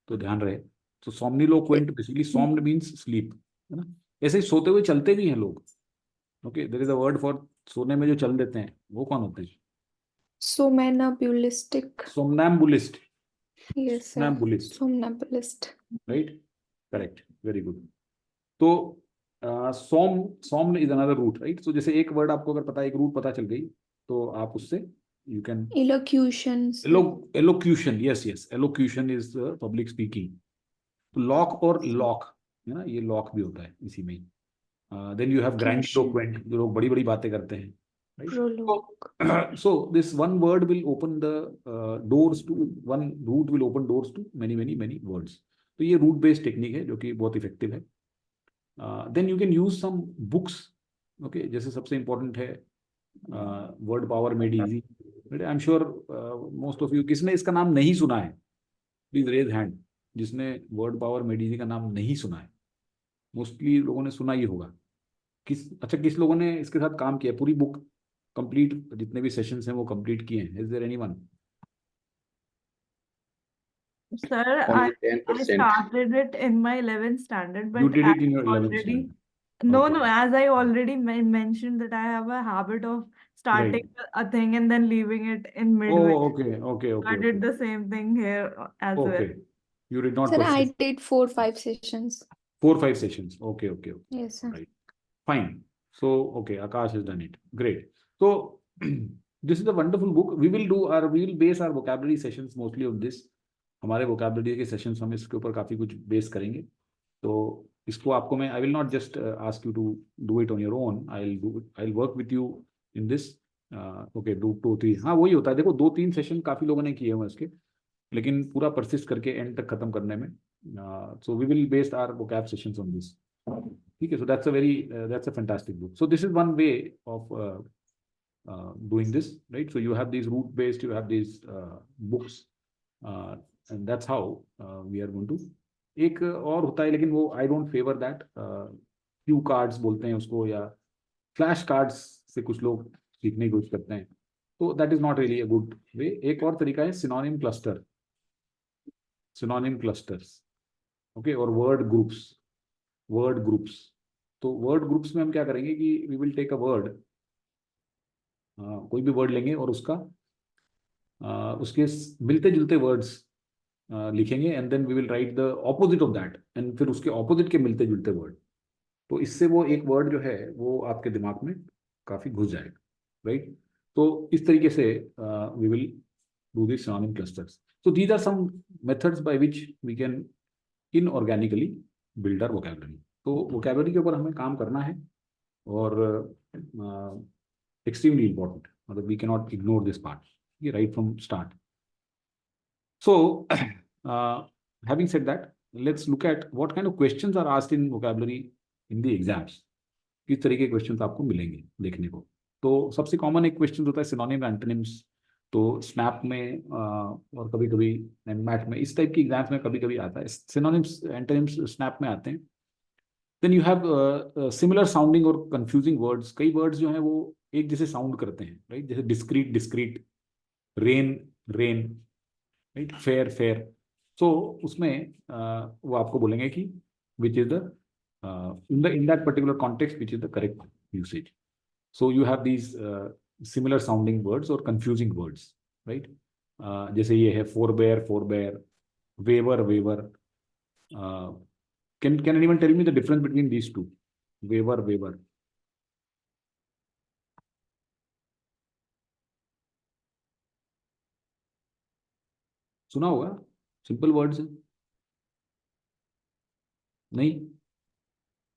तो ध्यान रहे. तो somniloquent basically somn means sleep, है ना? ऐसे ही सोते हुए चलते भी हैं लोग. Okay, there is a word for सोने में जो चल देते हैं, वो कौन होते हैं? Somnambulistic. Somnambulist. Yes, sir. Somnambulist. Somnambulist. Right, correct, very good. तो सोम इज अनदर रूट, राइट? सो जैसे एक वर्ड आपको अगर पता है, एक रूट पता चल गई, तो आप उससे you can. Elocution. sir. Elocution. Yes yes, elocution is public speaking. तो लॉक और लॉक है ना, ये लॉक भी होता है इसी में. देन यू हैव ग्रैंडिलोक्वेंट, जो लोग बड़ी बड़ी बातें करते हैं, right? Prologue. So this one word will open the doors to, one root will open doors to many words. तो ये root based technique है जो कि बहुत effective है. Then you can use some books. Okay, जैसे सबसे important है word power made easy. I'm sure most of you, किसने इसका नाम नहीं सुना है? Please raise hand. जिसने word power made easy का नाम नहीं सुना है. मोस्टली लोगों ने सुना ही होगा. किस लोगों ने इसके साथ काम किया, पूरी बुक कंप्लीट, जितने भी सेशंस हैं वो कंप्लीट किए हैं? Is there anyone? Sir, Only I 10%. started it in my 11th standard, You but did I it in your 11th already standard. no, Okay. no, as I already mentioned that I have a habit of starting Right. a thing and then leaving it in Oh, midway. okay. I did the same thing here as well. Okay. You did not Sir, I persist. did 4-5 sessions. 4-5 sessions. Okay. Yes, sir. Right. Fine. So, okay, Akash has done it. Great. So, this is a wonderful book. We will base our vocabulary sessions mostly on this. हमारे vocabulary के sessions हम इसके ऊपर काफी कुछ base करेंगे. तो इसको आपको मैं, I will not just ask you to do it on your own. I'll work with you in this. Okay, 2-3. हाँ, वही होता है. देखो 2-3 सेशन काफी लोगों ने किए हुए इसके, लेकिन पूरा परसिस्ट करके एंड तक खत्म करने में. So we will base our vocab sessions on this. ठीक है. So that's a fantastic book. So this is one way of doing this, right? So you have these root based, you have these books, and that's how we are going to. एक और होता है, लेकिन वो I don't favor that. Cue cards बोलते हैं उसको, या फ्लैश कार्ड्स से कुछ लोग सीखने की कोशिश करते हैं, तो that is not really a good way. एक और तरीका है सिनोनिम क्लस्टर्स. ओके, और वर्ड ग्रुप्स. तो वर्ड ग्रुप्स में हम क्या करेंगे कि we will take a word, कोई भी वर्ड लेंगे और उसके मिलते जुलते वर्ड्स लिखेंगे, and then we will write the opposite of that, and फिर उसके ऑपोजिट के मिलते जुलते वर्ड. तो इससे वो एक वर्ड जो है वो आपके दिमाग में काफी घुस जाएगा, राइट? तो इस तरीके से we will do this synonym clusters. So these are some methods by which we can inorganically build our vocabulary. तो vocabulary के ऊपर हमें काम करना है, और extremely important. मतलब we cannot ignore this part, right from start. So having said that, let's look at what kind of questions are asked in vocabulary in the exams. किस तरीके के questions आपको मिलेंगे देखने को. तो सबसे कॉमन एक क्वेश्चन होता है सिनोनिम एंटोनिम्स. तो स्नैप में और कभी कभी मैट में, इस टाइप की एग्जाम्स में कभी कभी आता है. सिनोनिम्स एंटोनिम्स स्नैप में आते हैं. Then you have similar sounding और कंफ्यूजिंग वर्ड्स. कई वर्ड्स जो हैं वो एक जैसे साउंड करते हैं, राइट? जैसे डिस्क्रीट, रेन, राइट, फेयर. सो उसमें वो आपको बोलेंगे कि विच is the in that particular context which is the correct usage. So you have these similar sounding words or confusing words, right? जैसे ये है forbear, waiver. Can anyone tell me the difference between these two? Waiver. सुना होगा, simple words है. नहीं?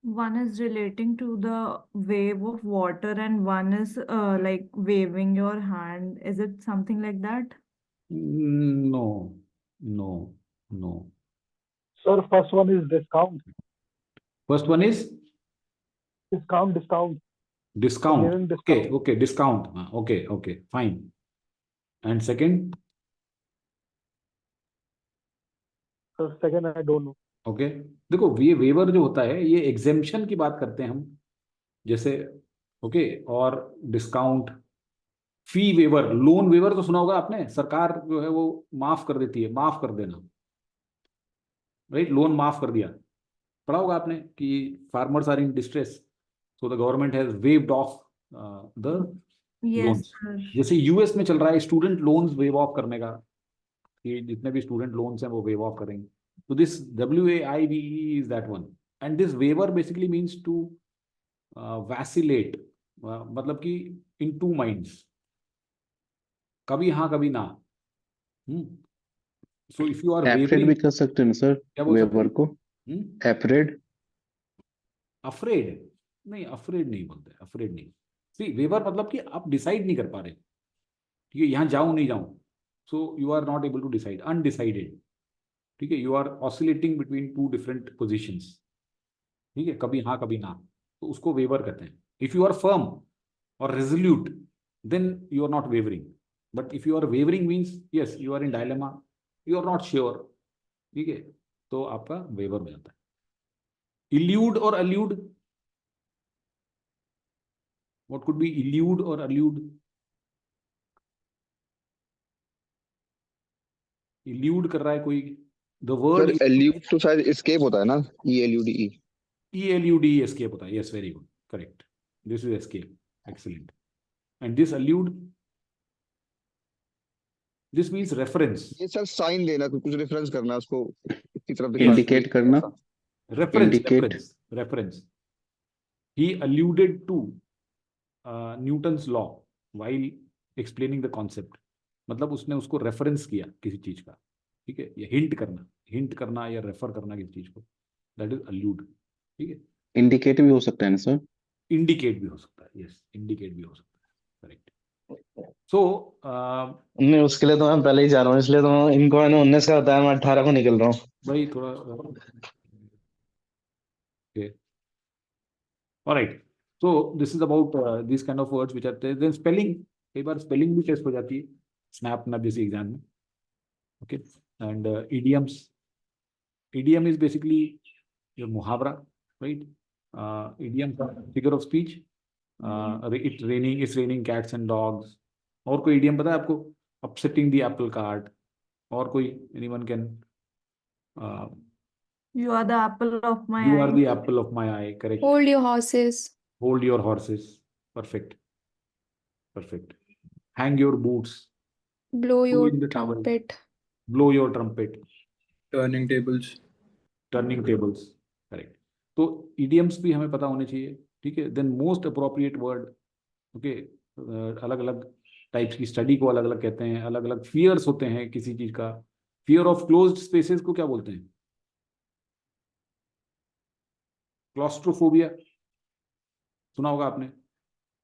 One is relating to the wave of water and one is like waving your hand. Is it something like that? No. Sir, first one is discount. First one is Discount. discount. Giving discount. Okay, discount. Okay, fine. And second? Sir, second I don't know. Okay. देखो, ये waiver जो होता है ये exemption की बात करते हैं हम, जैसे ओके. और discount, fee waiver, loan waiver तो सुना होगा आपने. सरकार जो है वो माफ कर देती है, माफ कर देना, राइट? लोन माफ कर दिया, पढ़ा होगा आपने कि farmers are in distress, so the government has waived off the Yes, loans. sir. जैसे यूएस में चल रहा है स्टूडेंट लोन्स वेव ऑफ करने का, कि जितने भी स्टूडेंट लोन्स हैं वो वेव ऑफ करेंगे. So this WAIVE is that one, and this waiver basically means to vacillate, मतलब कि in two minds, कभी हाँ कभी ना. So if you are Afraid wavering, भी कर सकते हैं सर क्या बोल सकते वेवर हैं? को. Afraid. Afraid नहीं बोलते. Afraid नहीं. See, waiver मतलब कि आप डिसाइड नहीं कर पा रहे, ठीक है, यहाँ जाऊं नहीं जाऊं. So you are not able to decide, undecided. ठीक है, you are oscillating between two different positions, ठीक है, कभी हाँ कभी ना, तो उसको वेवर कहते हैं. इफ यू आर फर्म और resolute then you are not wavering, but if you are wavering means yes you are in dilemma, you are not sure, ठीक है, तो आपका वेवर हो जाता है. इल्यूड और allude, What could be elude or allude? Elude कर रहा है कोई. The word सर एल्यूड तो शायद एस्केप होता है ना, ELUDE. ELUDE escape होता है. Yes, very good. Correct. This is escape. Excellent. And this allude, this means reference. ये सर साइन देना, कुछ रेफरेंस करना उसको इसकी तरफ दिखाना. इंडिकेट करना. Reference, Indicate. reference. He alluded to Newton's law while explaining the concept. मतलब उसने उसको रेफरेंस किया किसी चीज का. ठीक है. या हिंट करना या रेफर करना किसी चीज को. That is allude. ठीक है. इंडिकेट भी हो सकता है ना सर. इंडिकेट भी हो सकता है. यस, इंडिकेट भी हो सकता है. करेक्ट. सो नहीं, उसके लिए तो मैं पहले ही जा रहा हूँ, इसलिए तो इनको मैंने 19 का बताया, मैं 18 को निकल रहा हूँ. भाई थोड़ा alright. So this is about this kind of words which are there. Then spelling, कई बार स्पेलिंग भी टेस्ट हो जाती है स्नैप ना जैसे एग्जाम में. Okay. And idioms. Idiom is basically your muhavra, right? Idiom figure of speech. It's raining cats and dogs. और कोई idiom पता है आपको? Upsetting the apple cart. और कोई? Anyone can? You are the apple of my You eye. are the apple of my eye. Correct. Hold your horses. Hold your horses. Perfect. Perfect. Hang your boots. Blow your in the towel. trumpet. Blow your trumpet. Turning tables. Turning tables. Correct. तो idioms भी हमें पता होने चाहिए. ठीक है. Then most appropriate word. Okay. अलग अलग टाइप्स की स्टडी को अलग अलग कहते हैं. अलग अलग फियर्स होते हैं किसी चीज का. फियर ऑफ क्लोज्ड स्पेसेस को क्या बोलते हैं? क्लॉस्ट्रोफोबिया सुना होगा आपने.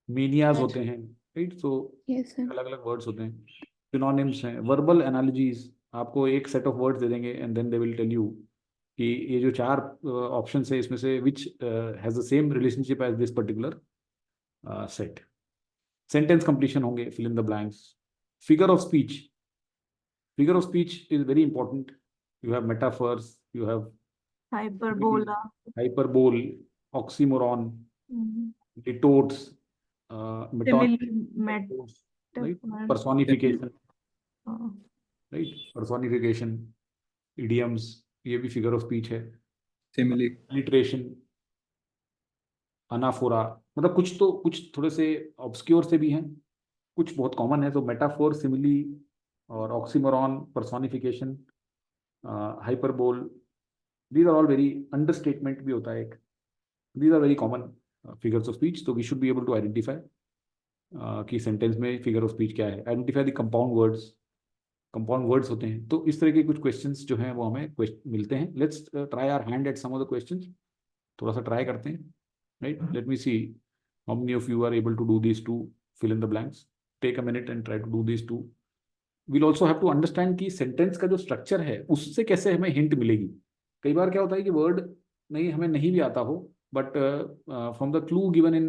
मीनियाज Yes. होते हैं. राइट. So Yes, sir. अलग अलग वर्ड्स होते हैं. सिनोनिम्स हैं. Verbal analogies. आपको एक सेट ऑफ वर्ड्स दे देंगे and then they will tell you कि ये जो 4 ऑप्शंस है इसमें से which has the same relationship as this particular set. Sentence completion होंगे. Fill in the blanks. Figure of speech. Figure of speech is very important. You have metaphors. You have Hyperbola. hyperbole, oxymoron, litotes, Simile, metaphors, right? metaphor. Personification, Uh, right? Personification, idioms, ये भी figure of speech है. Simile. Alliteration, anaphora, मतलब कुछ थोड़े से obscure से भी हैं, कुछ बहुत common है. तो metaphor, simile और oxymoron, personification, hyperbole, these are all very understatement भी होता है एक. These are very common figures of speech. So we should be able to identify कि sentence में figure of speech क्या है. Identify the compound words. Compound words होते हैं. तो इस तरह के कुछ questions जो हैं वो हमें मिलते हैं. Let's try our hand at some of the questions. थोड़ा सा try करते हैं. Right? Let me see how many of you are able to do these two fill in the blanks. Take a minute and try to do these two. We'll also have to understand कि sentence का जो structure है उससे कैसे हमें hint मिलेगी. कई बार क्या होता है कि वर्ड नहीं हमें नहीं भी आता हो, but from the clue given in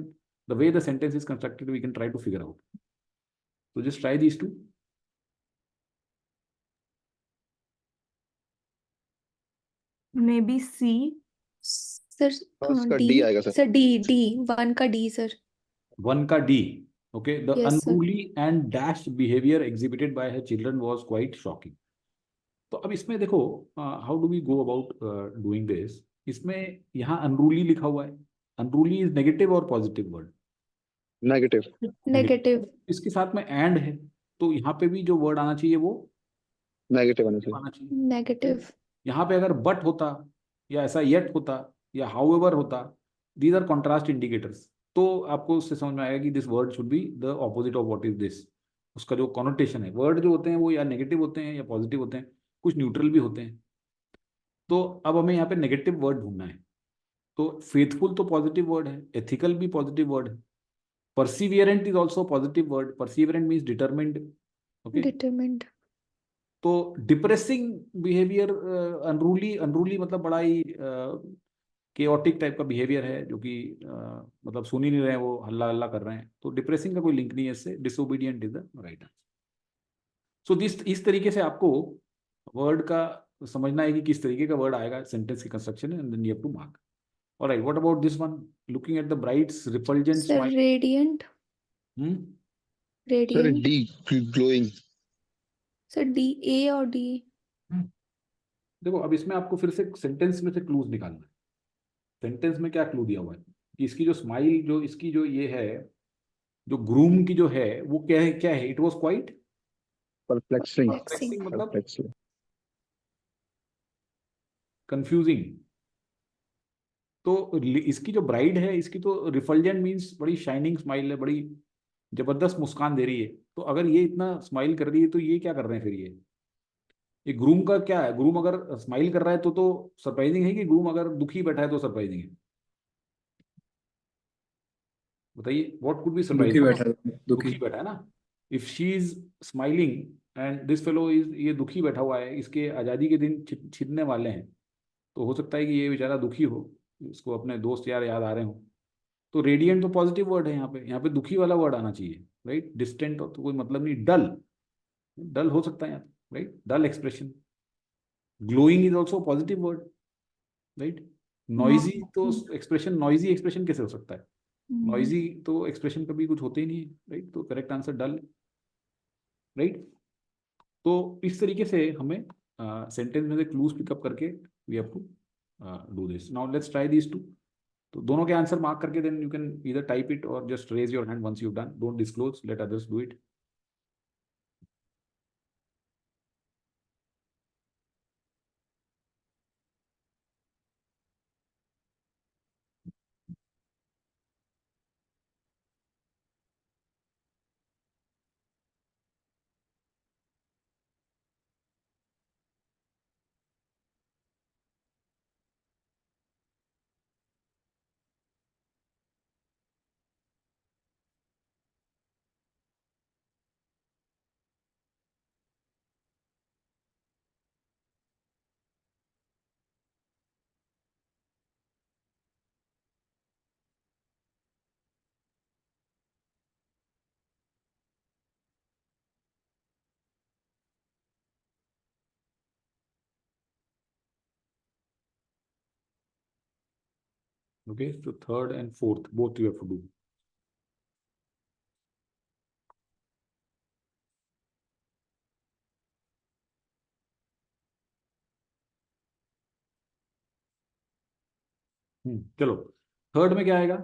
the way the sentence is constructed we can try to figure out. So just try these two. maybe C. Sir, first का D. D आएगा सर. Sir, D. One का D, sir. One का D. Okay. The Yes, sir. unruly and dashed behavior exhibited by her children was quite shocking. तो अब इसमें देखो how do we go about doing this. इसमें यहाँ unruly लिखा हुआ है. Unruly is negative और positive word. नेगेटिव. Negative. इसके साथ में and है, तो यहाँ पे भी जो word आना चाहिए वो नेगेटिव आना चाहिए. आना चाहिए. Negative. यहाँ पे अगर बट होता या ऐसा येट होता या हाउएवर होता, दीज आर कॉन्ट्रास्ट इंडिकेटर्स. तो आपको उससे समझ में आएगा कि this word should be the opposite of what is this. उसका जो कॉनोटेशन है, वर्ड जो होते हैं वो या नेगेटिव होते हैं या पॉजिटिव होते हैं, कुछ न्यूट्रल भी होते हैं. तो अब हमें यहाँ पे नेगेटिव वर्ड ढूंढना है. तो फेथफुल तो पॉजिटिव वर्ड है, एथिकल भी पॉजिटिव वर्ड है, perseverant is also positive word. Perseverant means determined. Okay. Determined. तो डिप्रेसिंग बिहेवियर, अनरूली मतलब बड़ा ही केओटिक टाइप का बिहेवियर है जो कि मतलब सुन ही नहीं रहे हैं, वो हल्ला हल्ला कर रहे हैं. तो डिप्रेसिंग का कोई लिंक नहीं है इससे. Disobedient is the right answer. So इस तरीके से आपको वर्ड का समझना है कि किस तरीके का वर्ड आएगा सेंटेंस की construction and then you have to mark. All right, what about this one? Looking at the bright's refulgent Sir, smile. radiant. Hmm? Sir Radiant. D glowing Sir, D, A or D? देखो, अब इसमें आपको फिर से sentence में से clues निकालना है। सेंटेंस में क्या क्लू दिया हुआ है कि इसकी जो स्माइल, जो इसकी जो ये है, जो ग्रूम की जो है, वो क्या है? It was quite perplexing Flexing. मतलब परप्लेक्सिंग कंफ्यूजिंग। तो इसकी जो ब्राइड है, इसकी तो रिफल्जेंट मीन्स बड़ी शाइनिंग स्माइल है, बड़ी जबरदस्त मुस्कान दे रही है। तो अगर ये इतना स्माइल कर रही है तो ये क्या कर रहे हैं फिर? ये ग्रूम का क्या है? ग्रूम अगर स्माइल कर रहा है तो सरप्राइजिंग है, कि ग्रूम अगर दुखी बैठा है तो सरप्राइजिंग है? बताइए, व्हाट कुड बी दुखी सरप्राइजिंग? बैठा है, दुखी। दुखी बैठा है ना। If she is smiling and this fellow is, ये दुखी बैठा हुआ है, इसके आजादी के दिन छिपने वाले हैं, तो हो सकता है कि ये बेचारा दुखी हो, इसको अपने दोस्त यार याद आ रहे हो। तो रेडियंट तो पॉजिटिव वर्ड है, यहाँ पे दुखी वाला वर्ड आना चाहिए, राइट। डिस्टेंट तो कोई मतलब नहीं। डल, डल हो सकता है यहाँ पे, right, dull expression. Glowing is also positive word, right. Noisy तो एक्सप्रेशन, नॉइजी एक्सप्रेशन कैसे हो सकता है? नॉइजी तो एक्सप्रेशन कभी कुछ होते ही नहीं है, राइट। तो करेक्ट आंसर डल, राइट। तो इस तरीके से हमें सेंटेंस में से क्लूज पिकअप करके we have to do this. Now let's try this too. तो दोनों के आंसर मार्क करके then you can either type it और just raise your hand once you done. Don't disclose, let others do it. Okay, so third and fourth, both you have to do. चलो, third में क्या आएगा?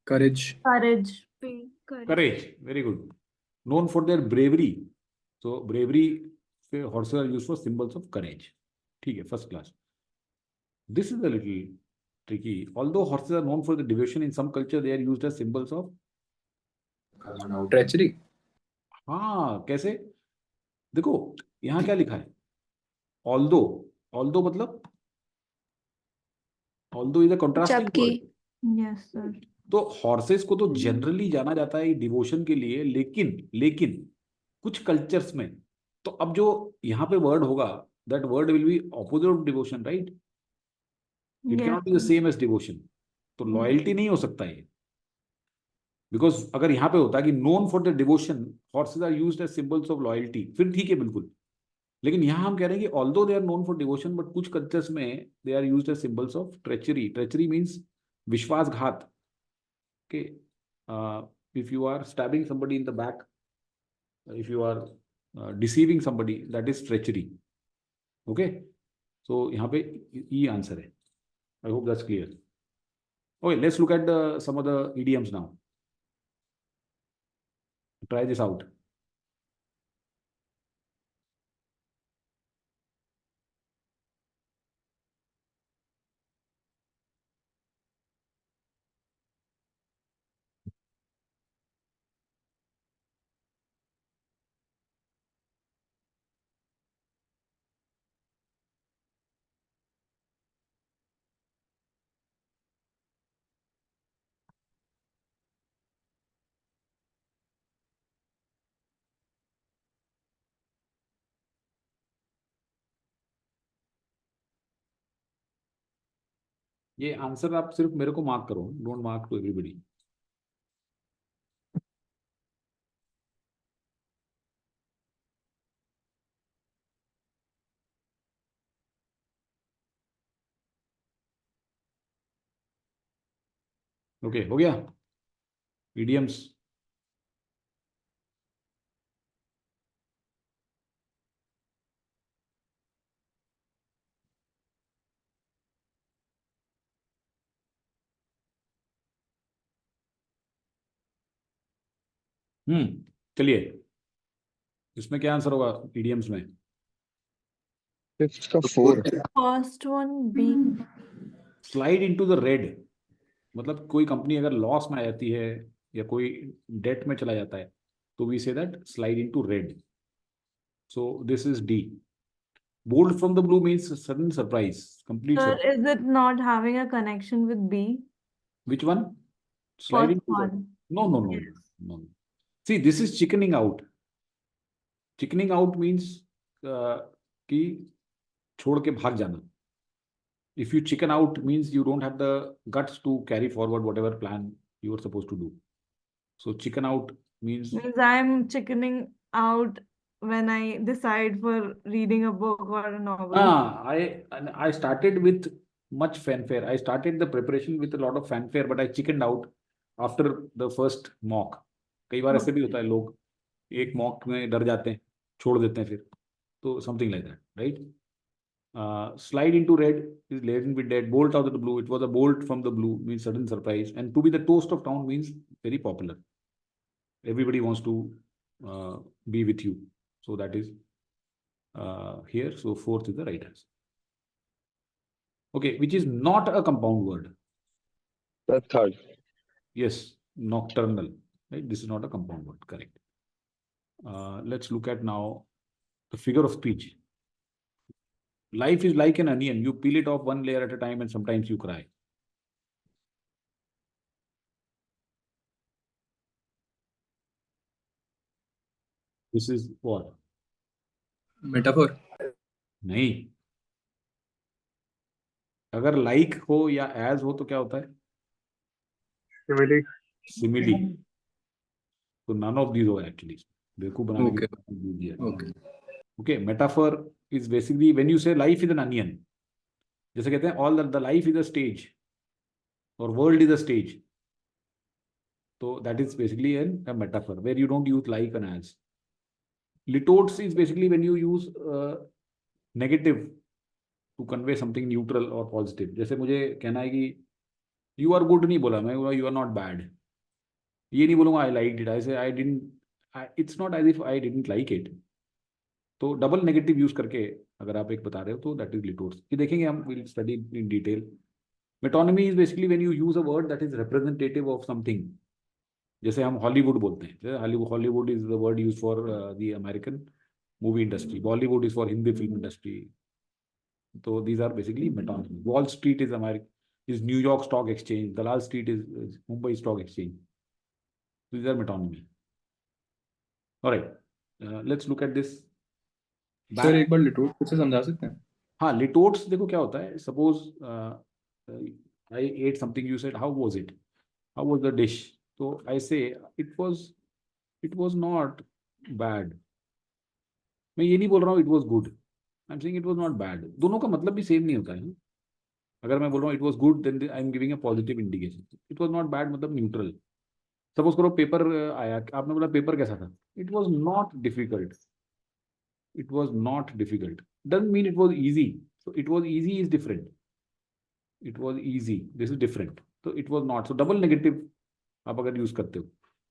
करेज। Courage. Courage, very good. Known for their bravery, so bravery पे horses are used for symbols of courage. ठीक है, first class. This is a little tricky. Although horses are known for the devotion, in some culture they are used as symbols of, treachery. हाँ कैसे? देखो यहाँ क्या लिखा है? Although, although मतलब, ऑल्दो इज अ कंट्रास्टिंग जबकि वर्ड। Yes, sir. तो हॉर्सेस को तो जनरली जाना जाता है डिवोशन के लिए, लेकिन लेकिन कुछ कल्चर्स में, तो अब जो यहाँ पे वर्ड होगा, that word will be opposite of devotion, right. It Yes, cannot be the same as devotion. तो लॉयल्टी नहीं हो सकता है, बिकॉज अगर यहाँ पे होता कि known for the devotion, horses are used as symbols of loyalty, फिर ठीक है बिल्कुल। लेकिन यहाँ हम कह रहे हैं कि although they are known for devotion, but कुछ कल्चर्स में they are used as symbols of treachery. Treachery means विश्वासघात। Okay, if you are stabbing somebody in the back, if you are deceiving somebody, that is treachery. Okay, so यहाँ पे E answer है. I hope that's clear. Okay, let's look at some of the idioms now. Try this out. ये answer आप सिर्फ मेरे को mark करो, don't mark to everybody. Okay हो गया idioms. चलिए इसमें क्या आंसर होगा idioms में? फिफ्थ का 4। First one, B. Slide into the red, मतलब कोई कंपनी अगर लॉस में आ जाती है या कोई डेट में चला जाता है तो we say that slide into red. So this is D. Bold from the blue means sudden surprise, complete Sir, surprise. is it not having a connection with B? Which one? Slide First into the... one. No, no, no, Yes. no, no. See, this is chickening out. Chickening out means कि छोड़ के भाग जाना. If you chicken out means you don't have the guts to carry forward whatever plan you were supposed to do. So chicken out means Means I'm chickening out when I decide for reading a book or a novel. I started with much fanfare. I started the preparation with a lot of fanfare, but I chickened out after the first mock. कई बार ऐसे भी होता है, लोग एक mock में डर जाते हैं, छोड़ देते हैं फिर. तो something like that, right? Slide into red is laden with dead. Bolt out of the blue. It was a bolt from the blue means sudden surprise. And to be the toast of town means very popular. Everybody wants to be with you. So that is here. So fourth is the right answer. Okay, which is not a compound word. The third. Yes, nocturnal. Right? This is not a compound word. Correct. Let's look at now the figure of speech. Life is like an onion. You peel it off one layer at a time and sometimes you cry. This is what? Metaphor. नहीं. अगर like हो या as हो तो क्या होता है? Simile. Simile. So none of these हो actually. बेवकूफ बनाने की Okay. कोशिश कीजिए. Okay. Okay, metaphor is basically when you say life is an onion. जैसे कहते हैं all the life is a stage or world is a stage. So that is basically a metaphor where you don't use like and as. Litotes is basically when you use negative to convey something neutral or positive. जैसे मुझे कहना है कि you are good नहीं बोला मैं, you are not bad. ये नहीं बोलूँगा I liked it. I say I didn't. It's not as if I didn't like it. तो डबल नेगेटिव यूज करके अगर आप एक बता रहे हो तो दैट इज लिटोर्स. ये देखेंगे हम, will study in detail. Metonymy is basically when you use a word that is representative of something. जैसे हम हॉलीवुड बोलते हैं, Hollywood is the word use for the American movie industry. Bollywood is for Hindi film industry. तो these are basically metonymy. Wall Street is America, is New York Stock Exchange. Dalal Street is Mumbai Stock Exchange. These are metonymy. All right, let's look at this. Sir एक बार लिटोट से समझा सकते हैं? हाँ, लिटोट्स देखो क्या होता है. Suppose I ate something, you said how was it, how was the dish? So I say it was not bad. मैं ये नहीं बोल रहा हूँ it was good. I'm saying it was not bad. दोनों का मतलब भी सेम नहीं होता है. अगर मैं बोल रहा हूँ it was good, then I am giving a positive indication. It was not bad मतलब न्यूट्रल. सपोज करो पेपर आया, आपने बोला पेपर कैसा था. It was not difficult. It was not difficult. Doesn't mean it was easy. So it was easy is different. It was easy. This is different. So it was not. So double negative आप अगर use करते हो,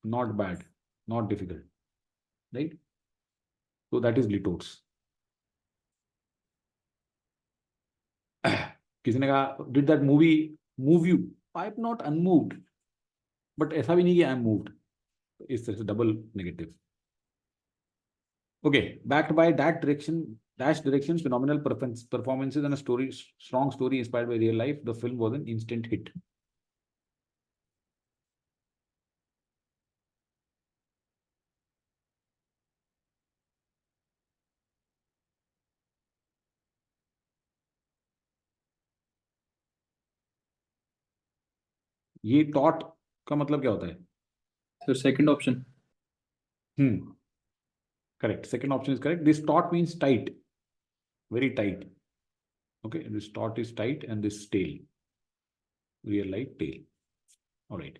not bad, not difficult, right? So that is litotes. किसी ने कहा did that movie move you? I'm not unmoved, but ऐसा भी नहीं कि I'm moved. इस तरह से double negative. Okay, backed by dash directions, phenomenal performances and a strong story inspired by real life, the film was an instant hit. ये taught का मतलब क्या होता है? Sir second option. Correct. Second option is correct. This taut means tight, very tight. Okay, this taut is tight and this tail, real life tail. All right.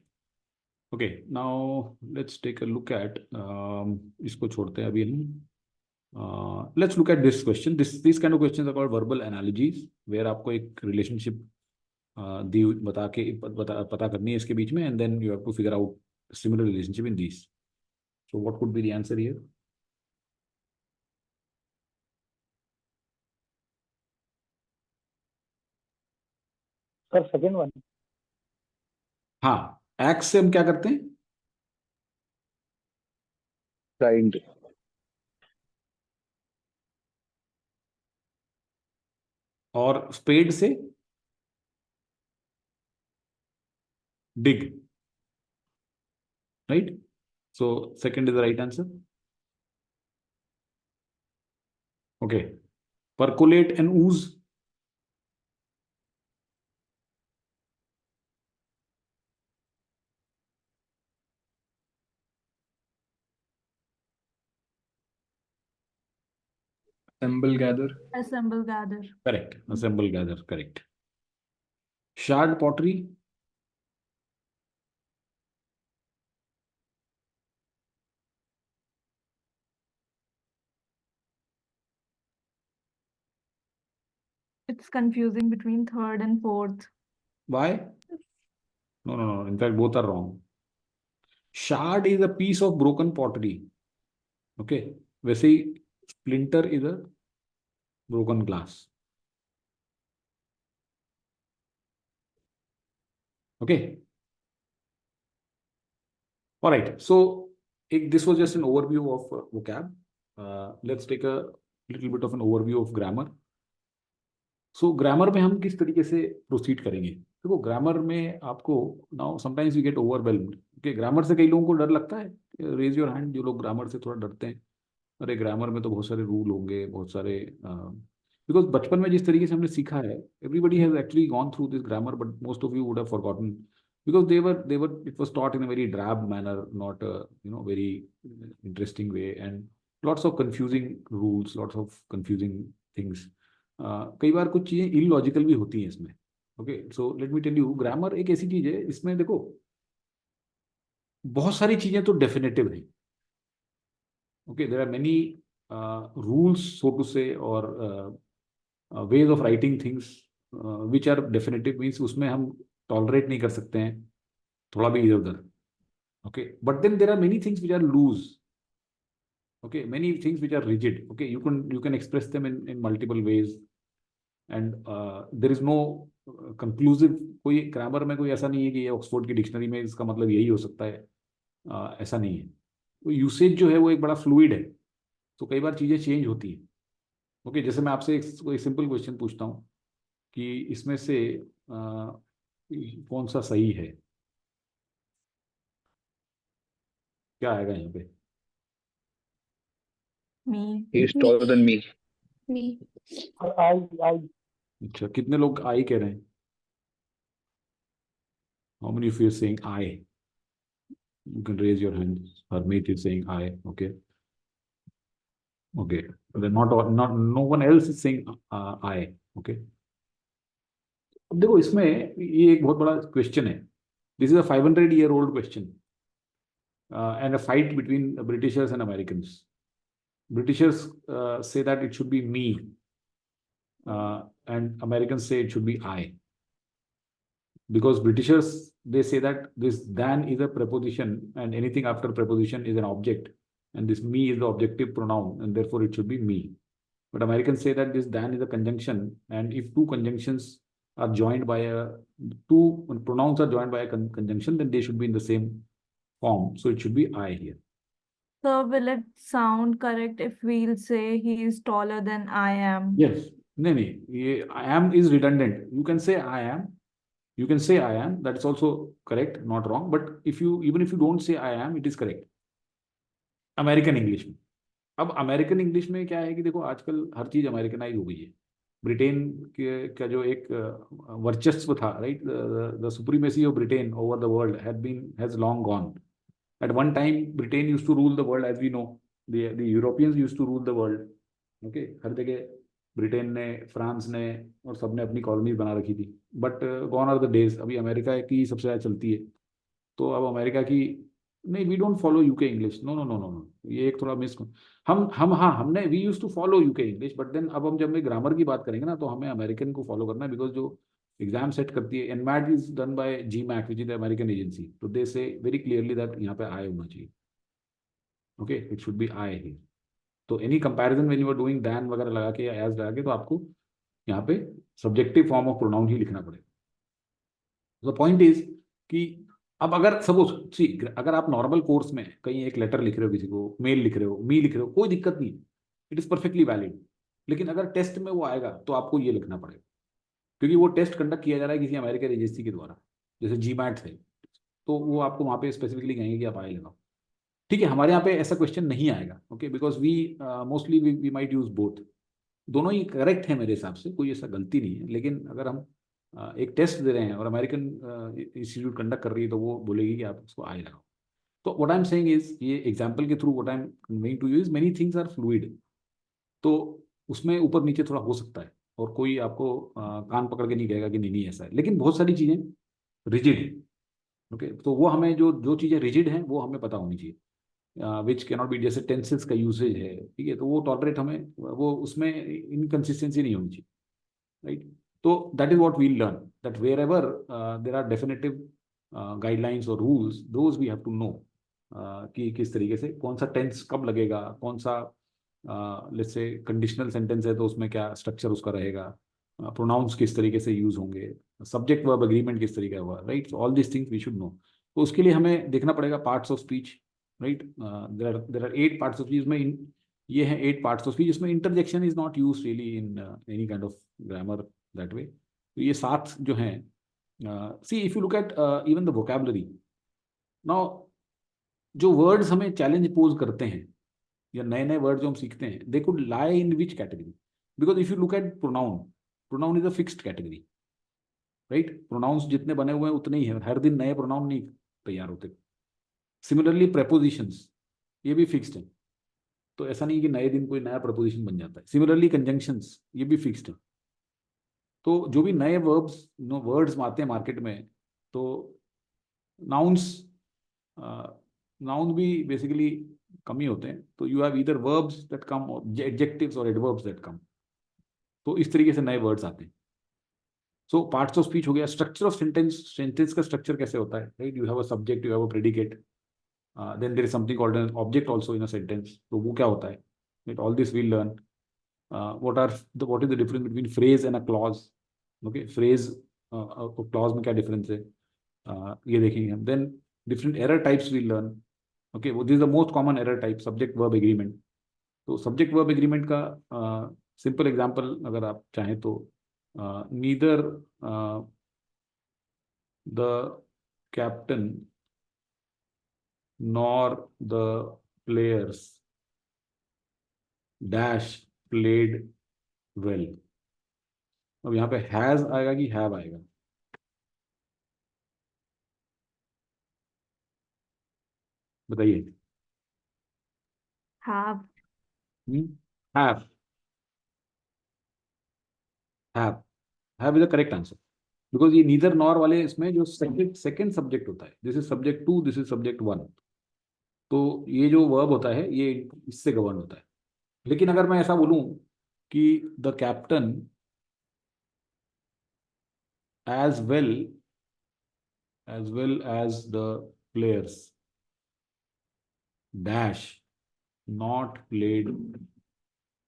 Okay, now let's take a look at इसको छोड़ते हैं अभी हम. Let's look at this question. These kind of questions are called verbal analogies, where आपको एक relationship दी पता करनी है इसके बीच में, and then you have to figure out similar relationship in these. So what could be the answer here? Sir second one. हाँ, x से हम क्या करते हैं? ग्राइंड. और स्पेड से dig, right? So second is the right answer. Okay, percolate and ooze. Assemble, gather. Assemble, gather. Correct. Assemble, gather. Correct. Shard pottery. It's confusing between third and fourth. Why? No. In fact, both are wrong. Shard is a piece of broken pottery. Okay. वैसे ही splinter is a broken glass. Okay. All right. So this was just an overview of vocab. Let's take a little bit of an overview of grammar. So grammar में हम किस तरीके से proceed करेंगे? देखो grammar में आपको now sometimes we get overwhelmed. Okay, grammar से कई लोगों को डर लगता है. रेज योर हैंड जो लोग ग्रामर से थोड़ा डरते हैं. अरे ग्रामर में तो बहुत सारे रूल होंगे, बहुत सारे, बिकॉज बचपन में जिस तरीके से हमने सीखा है, everybody has actually gone through this grammar, but most of you would have forgotten because they were it was taught in a very drab manner, not a very interesting way, and lots of confusing rules, lots of confusing things. कई बार कुछ चीजें illogical भी होती हैं इसमें. Okay, so let me tell you, grammar एक ऐसी चीज है, इसमें देखो बहुत सारी चीजें तो डेफिनेटिव हैं. Okay, there are many rules so to say, और ways of writing things which are definitive, means उसमें हम टॉलरेट नहीं कर सकते हैं थोड़ा भी इधर उधर. Okay, but then there are many things which are loose. Okay, many things which are rigid. Okay, you can express them in multiple ways, and there is no conclusive. कोई ग्रामर में कोई ऐसा नहीं है कि ये ऑक्सफोर्ड की dictionary में इसका मतलब यही हो सकता है, ऐसा नहीं है. तो यूसेज जो है वो एक बड़ा फ्लूइड है, तो कई बार चीज़ें चेंज होती हैं. ओके, जैसे मैं आपसे एक सिंपल क्वेश्चन पूछता हूँ कि इसमें से कौन सा सही है, क्या आएगा यहाँ पे? Me. He is taller than me. Me. आई. अच्छा, कितने लोग आई कह रहे हैं? How many of you are saying I? You can raise your hand. Harmeet is saying I. Okay. Okay. Then no one else is saying I. Okay. अब देखो इसमें ये एक बहुत बड़ा क्वेश्चन है. This is a 500-year-old question, and a fight between Britishers and Americans. Britishers say that it should be me, and Americans say it should be I. Because Britishers, they say that this than is a preposition, and anything after preposition is an object, and this me is the objective pronoun, and therefore it should be me. But Americans say that this than is a conjunction, and if two conjunctions are joined by two pronouns are joined by a conjunction, then they should be in the same form. So it should be I here. So will it sound correct if we'll say he is taller than I am? Yes. No. I am is redundant. You can say I am. You can say I am. That is also correct, not wrong. But even if you don't say I am, it is correct. American English में. अब American English में क्या है कि देखो आजकल हर चीज Americanise हो गई है. ब्रिटेन का जो एक वर्चस्व था, right, the supremacy of Britain over the world has long gone. At one time Britain used to rule the world, as we know. The Europeans used to rule the world. Okay, हर जगह Britain ने, France ने और सबने अपनी colonies बना रखी थी. But gone are the days. अभी अमेरिका की सबसे ज़्यादा चलती है. तो अब अमेरिका की नहीं, we don't follow UK English, no no no no no, ये एक थोड़ा मिस, हम हाँ हमने we use to follow UK English, but then अब हम जब मैं ग्रामर की बात करेंगे ना तो हमें अमेरिकन को फॉलो करना है, बिकॉज जो एग्जाम सेट करती है NMAT is done by GMAT which is the American agency, तो दे से वेरी क्लियरली दैट यहाँ पे आई होना चाहिए, okay, it should be I here. तो any comparison when you are doing than वगैरह लगा के या एज लगा के, तो आपको यहाँ पे सब्जेक्टिव फॉर्म ऑफ प्रोनाउन ही लिखना पड़ेगा। द पॉइंट इज कि अब अगर सपोज सी, अगर आप नॉर्मल कोर्स में कहीं एक लेटर लिख रहे हो, किसी को मेल लिख रहे हो, मी लिख रहे हो, कोई दिक्कत नहीं, इट इज परफेक्टली वैलिड। लेकिन अगर टेस्ट में वो आएगा तो आपको ये लिखना पड़ेगा, क्योंकि वो टेस्ट कंडक्ट किया जा रहा है किसी अमेरिकन एजेंसी के द्वारा, जैसे जी मैट है, तो वो आपको वहाँ पे स्पेसिफिकली कहेंगे कि आप आई लगाओ। ठीक है, हमारे यहाँ पे ऐसा क्वेश्चन नहीं आएगा, okay, because we mostly we might use both, दोनों ही करेक्ट है मेरे हिसाब से, कोई ऐसा गलती नहीं है। लेकिन अगर हम एक टेस्ट दे रहे हैं और अमेरिकन इंस्टीट्यूट कंडक्ट कर रही है, तो वो बोलेगी कि आप उसको आई लगाओ। तो what I am saying is, ये एग्जांपल के through what I am conveying to you is many things are fluid, तो उसमें ऊपर नीचे थोड़ा हो सकता है, और कोई आपको कान पकड़ के नहीं कहेगा कि नहीं नहीं ऐसा है, लेकिन बहुत सारी चीज़ें रिजिड है, ओके, तो वो हमें जो जो चीज़ें रिजिड हैं वो हमें पता होनी चाहिए, विच कैन नॉट बी, जैसे टेंसेस का यूसेज है, ठीक है, तो वो टॉलरेट हमें, वो उसमें इनकन्सिस्टेंसी नहीं होनी चाहिए, राइट। तो that is what we learn, that wherever there are definitive guidelines और rules, those we have to know कि किस तरीके से कौन सा टेंस कब लगेगा, कौन सा लेट्स से कंडीशनल सेंटेंस है तो उसमें क्या स्ट्रक्चर उसका रहेगा, प्रोनाउंस किस तरीके से यूज होंगे, सब्जेक्ट वर्ब एग्रीमेंट किस तरीके का हुआ, right, all this things we should know. तो उसके लिए हमें देखना पड़ेगा parts of speech, right, there are 8 parts of speech में, ये है 8 पार्ट्स ऑफ स्पीच, जिसमें interjection is not use really in any kind of grammar that way. तो ये 7 जो हैं, see if you look at even the vocabulary, now जो words हमें चैलेंज पोज करते हैं या नए नए वर्ड जो हम सीखते हैं, they could lie in which category, because if you look at pronoun, pronoun is a fixed category, right, pronouns जितने बने हुए हैं उतने ही है, हर दिन नए प्रोनाउन नहीं तैयार होते। सिमिलरली प्रेपोजिशंस, ये भी फिक्स्ड है, तो ऐसा नहीं कि नए दिन कोई नया प्रपोजिशन बन जाता है। सिमिलरली कंजंक्शंस, ये भी फिक्स्ड है। तो जो भी नए वर्ब्स वर्ड्स आते हैं मार्केट में, तो नाउन्स नाउन भी बेसिकली कम ही होते हैं, तो you have either verbs that come और एडजेक्टिव्स और एडवर्ब्स दैट कम, तो इस तरीके से नए वर्ड्स आते हैं। सो पार्ट्स ऑफ स्पीच हो गया, स्ट्रक्चर ऑफ सेंटेंस, सेंटेंस का स्ट्रक्चर कैसे होता है, right, you have a subject, you have a predicate, then there is something called an object also in a sentence, तो वो क्या होता है, right, all this we'll learn. what is the difference between phrase and a clause, okay, phrase और clause में क्या difference है, ये देखेंगे हम। then different error types we learn, okay, वो this is the most common error type, subject verb agreement। तो subject verb agreement का simple example अगर आप चाहें तो, neither the captain nor the players dash played well। अब यहाँ पे हैज आएगा कि हैव आएगा, बताइए। Have. Have, have is the correct answer, because ये नीदर नॉर वाले इसमें जो सेकंड सब्जेक्ट होता है, this is subject 2, this is subject 1, तो ये जो वर्ब होता है ये इससे गवर्न होता है। लेकिन अगर मैं ऐसा बोलूं कि the captain as well as the players dash not played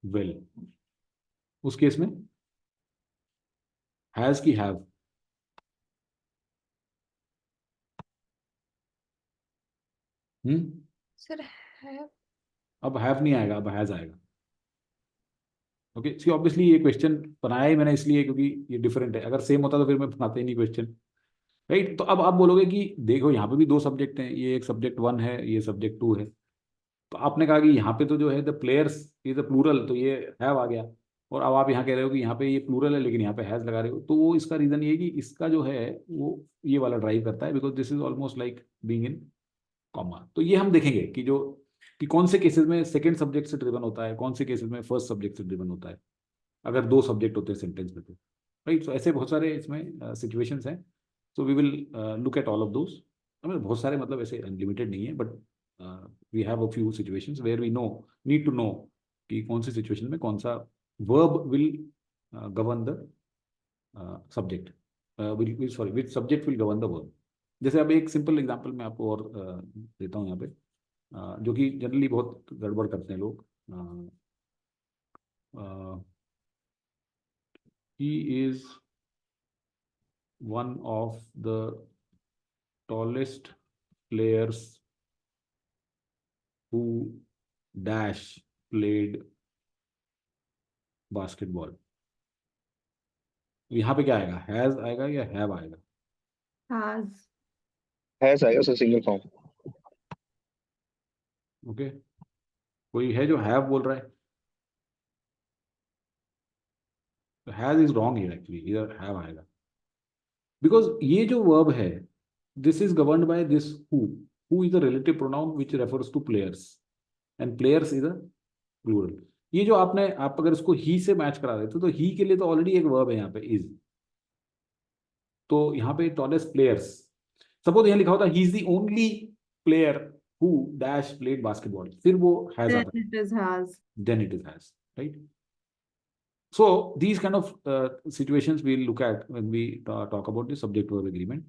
well, उस केस में हैज की हैव, सर है अब हैव नहीं आएगा, अब हैज आएगा, ओके। सी ऑब्वियसली ये क्वेश्चन बनाया ही मैंने इसलिए क्योंकि ये डिफरेंट है, अगर सेम होता तो फिर मैं बनाता ही नहीं क्वेश्चन, राइट। तो अब आप बोलोगे कि देखो यहाँ पे भी 2 सब्जेक्ट हैं, ये एक सब्जेक्ट 1 है, ये सब्जेक्ट 2 है, तो आपने कहा कि यहाँ पे तो जो है the players is a plural, तो ये हैव आ गया, और अब आप यहाँ कह रहे हो कि यहाँ पे ये प्लूरल है लेकिन यहाँ पे हैज लगा रहे हो, तो वो इसका रीजन ये है कि इसका जो है वो ये वाला ड्राइव करता है, because this is almost like being in comma. तो ये हम देखेंगे कि जो कि कौन से केसेस में सेकंड सब्जेक्ट से ड्रिवन होता है, कौन से केसेस में फर्स्ट सब्जेक्ट से ड्रिवन होता है, अगर 2 सब्जेक्ट होते हैं सेंटेंस में, तो राइट। तो ऐसे बहुत सारे इसमें सिचुएशंस हैं, so we will look at all of those. बहुत सारे मतलब ऐसे अनलिमिटेड नहीं है, but we have a few situations where we need to know कि कौन सी सिचुएशन में कौन सा verb will govern the subject, sorry which subject will govern the verb. जैसे अब एक सिंपल एग्जांपल मैं आपको और देता हूँ यहाँ पे, जो कि जनरली बहुत गड़बड़ करते हैं लोग। He is one of the tallest players who dash played basketball। यहाँ पे क्या आएगा, हैज आएगा या हैव आएगा? Has. हैज आएगा सर, सिंगल फॉर्म। ओके, कोई है जो हैव बोल रहा है? Has is wrong here actually, इधर हैव आएगा, बिकॉज ये जो वर्ब है this is governed by this who is a relative pronoun which refers to players and players is a plural. ये जो आप अगर इसको ही से मैच करा देते तो ही के लिए तो ऑलरेडी एक वर्ब है यहाँ पे इज, तो यहाँ पे टॉलेस्ट प्लेयर्स, सपोज यहाँ लिखा होता he is the only player who dash played basketball, फिर वो हैज Then आता, it is has. then it is has, right? So these kind of situations we'll look at when we talk about the subject verb agreement.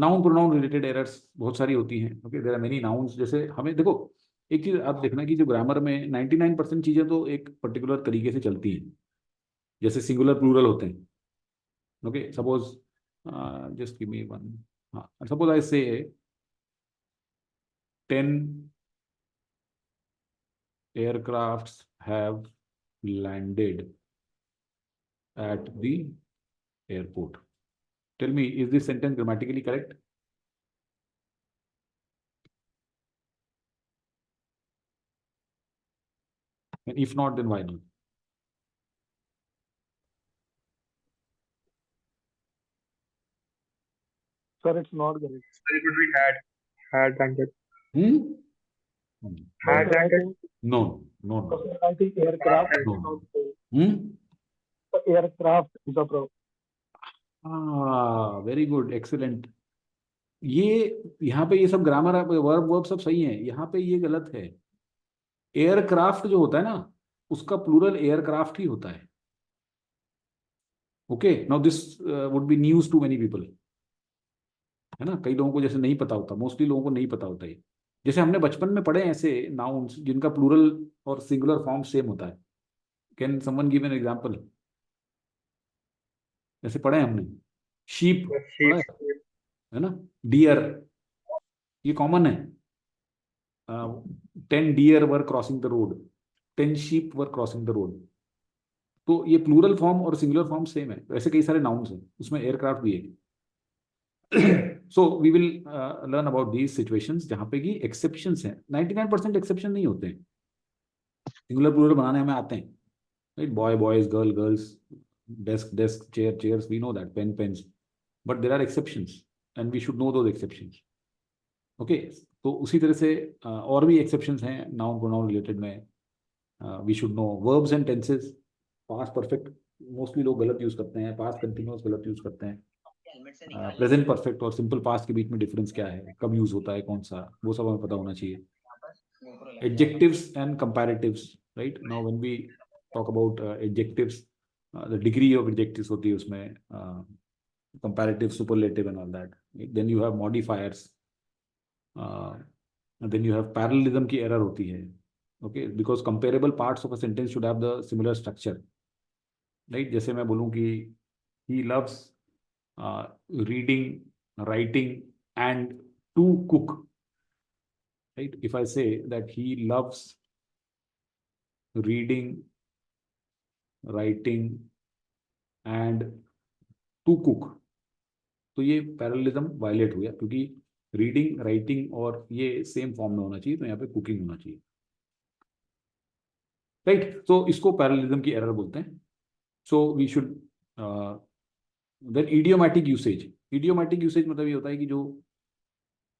Noun pronoun related errors बहुत सारी होती हैं। Okay, there are many nouns। जैसे हमें देखो एक चीज आप देखना कि जो ग्रामर में 99% चीजें तो एक पर्टिकुलर तरीके से चलती हैं, जैसे सिंगुलर प्लूरल होते हैं। Okay, suppose just give me one, हाँ सपोज आई से 10 aircrafts have landed at the airport। Tell me, is this sentence grammatically correct? And if not, then why not? Sir, it's not correct. It would be had landed. Hmm? Had I landed. think, No, no, no. sir, I think aircraft is No. not Hmm? aircraft is a pro. Very good, excellent. ये यहाँ पे ये सब grammar verb verb सब सही है, यहाँ पे ये गलत है। एयरक्राफ्ट जो होता है ना उसका प्लूरल एयरक्राफ्ट ही होता है। Okay, now this would be news to many people, है ना? कई लोगों को जैसे नहीं पता होता, मोस्टली लोगों को नहीं पता होता है। जैसे हमने बचपन में पढ़े ऐसे नाउन्स जिनका प्लूरल और सिंगुलर फॉर्म सेम होता है। Can someone give an example? ऐसे पढ़े हमने, शीप पढ़ा है ना, डियर, ये कॉमन है। 10 deer were crossing the road, 10 sheep were crossing the road. तो ये प्लूरल फॉर्म और सिंगुलर फॉर्म सेम है। ऐसे कई सारे नाउन्स हैं, उसमें एयरक्राफ्ट भी है। So we will learn about these situations जहां पे कि एक्सेप्शंस हैं। 99% एक्सेप्शन नहीं होते हैं, सिंगुलर प्लूरल बनाने हमें आते हैं, right? Boy boys, girl girls, desk desk, chair chairs, we know that, pen pens, but there are exceptions and we should know those exceptions. Okay, तो उसी तरह से और भी एक्सेप्शंस हैं नाउन प्रोनाउन रिलेटेड में। We should know verbs and tenses. Past perfect mostly लोग गलत यूज करते हैं, पास्ट कंटिन्यूअस गलत यूज करते हैं। प्रेजेंट परफेक्ट और सिंपल पास्ट के बीच में डिफरेंस क्या है, कब यूज होता है, कौन सा, वो सब हमें पता होना चाहिए। Adjectives and comparatives, right? Now when we talk about adjectives, the degree of adjectives होती है उसमें, comparative, superlative and all that। then you have modifiers, then you have parallelism की error होती है। okay, because comparable parts of a sentence should have the similar structure, right? जैसे मैं बोलूँ कि he loves reading, writing and to cook, right? if I say that he loves reading, writing and to cook, तो ये parallelism violet हो गया, क्योंकि reading, writing और ये सेम फॉर्म में होना चाहिए, तो यहाँ पे कुकिंग होना चाहिए, राइट? तो इसको पैरेललिज्म की एरर बोलते हैं। So we should then idiomatic usage. Idiomatic usage मतलब ये होता है कि जो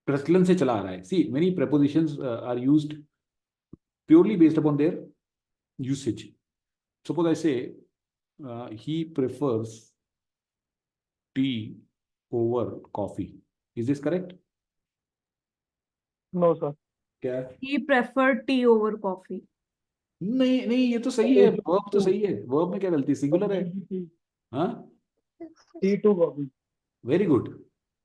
प्रचलन से चला आ रहा है। See many prepositions are used purely based upon their usage. Suppose I say he prefers tea over coffee, is this correct? No, sir. क्या है? He preferred tea over coffee. नहीं नहीं, ये तो सही है, वर्ब तो सही है, वर्ब में क्या गलती, सिंगुलर है। हाँ, Tea to coffee. Very good.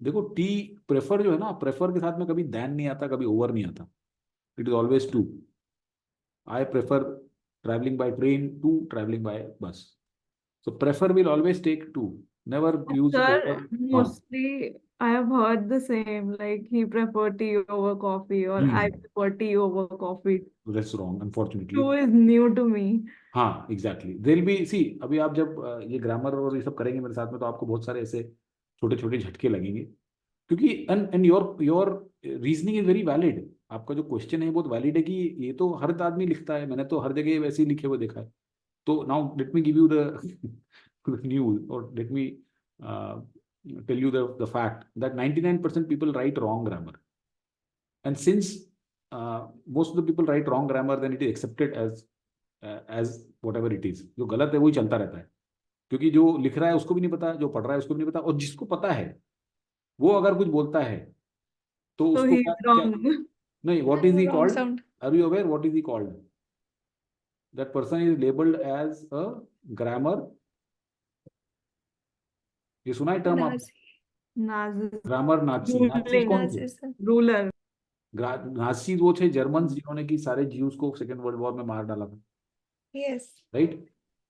देखो टी प्रेफर जो है ना, प्रेफर के साथ में कभी देन नहीं आता, कभी ओवर नहीं आता, it is always to. I prefer travelling by train to travelling by bus, so prefer will always take to, never use over. Sir, mostly I have heard the same, like he preferred tea over coffee, or I prefer tea over coffee. That's wrong unfortunately. Two is new to me. हाँ exactly, there B C, अभी आप जब ये grammar और ये सब करेंगे मेरे साथ में, तो आपको बहुत सारे ऐसे छोटे छोटे झटके लगेंगे, क्योंकि and your reasoning is very valid. आपका जो क्वेश्चन है बहुत वैलिड है कि ये तो हर आदमी लिखता है, मैंने तो हर जगह वैसे ही लिखे हुए देखा है। तो now let me give you the news, और let me tell you the fact that 99% people write wrong grammar, and since most of the people write wrong grammar, then it is accepted as whatever it is। जो गलत है वही चलता रहता है, क्योंकि जो लिख रहा है उसको भी नहीं पता, जो पढ़ रहा है उसको भी नहीं पता, और जिसको पता है वो अगर कुछ बोलता है तो So उसको he's क्या क्या wrong. नहीं, what is he Wrong called, sound. Are you aware what is he called? That person is labelled as a grammar. ये सुना है टर्म आप? Nazi. Nazi. ग्रामर नाची। नाची Ruling. कौन थे? Nazi, sir. Ruler. नाची वो थे जर्मन जिन्होंने कि सारे ज्यूज को सेकेंड वर्ल्ड वॉर में मार डाला था, Yes. राइट?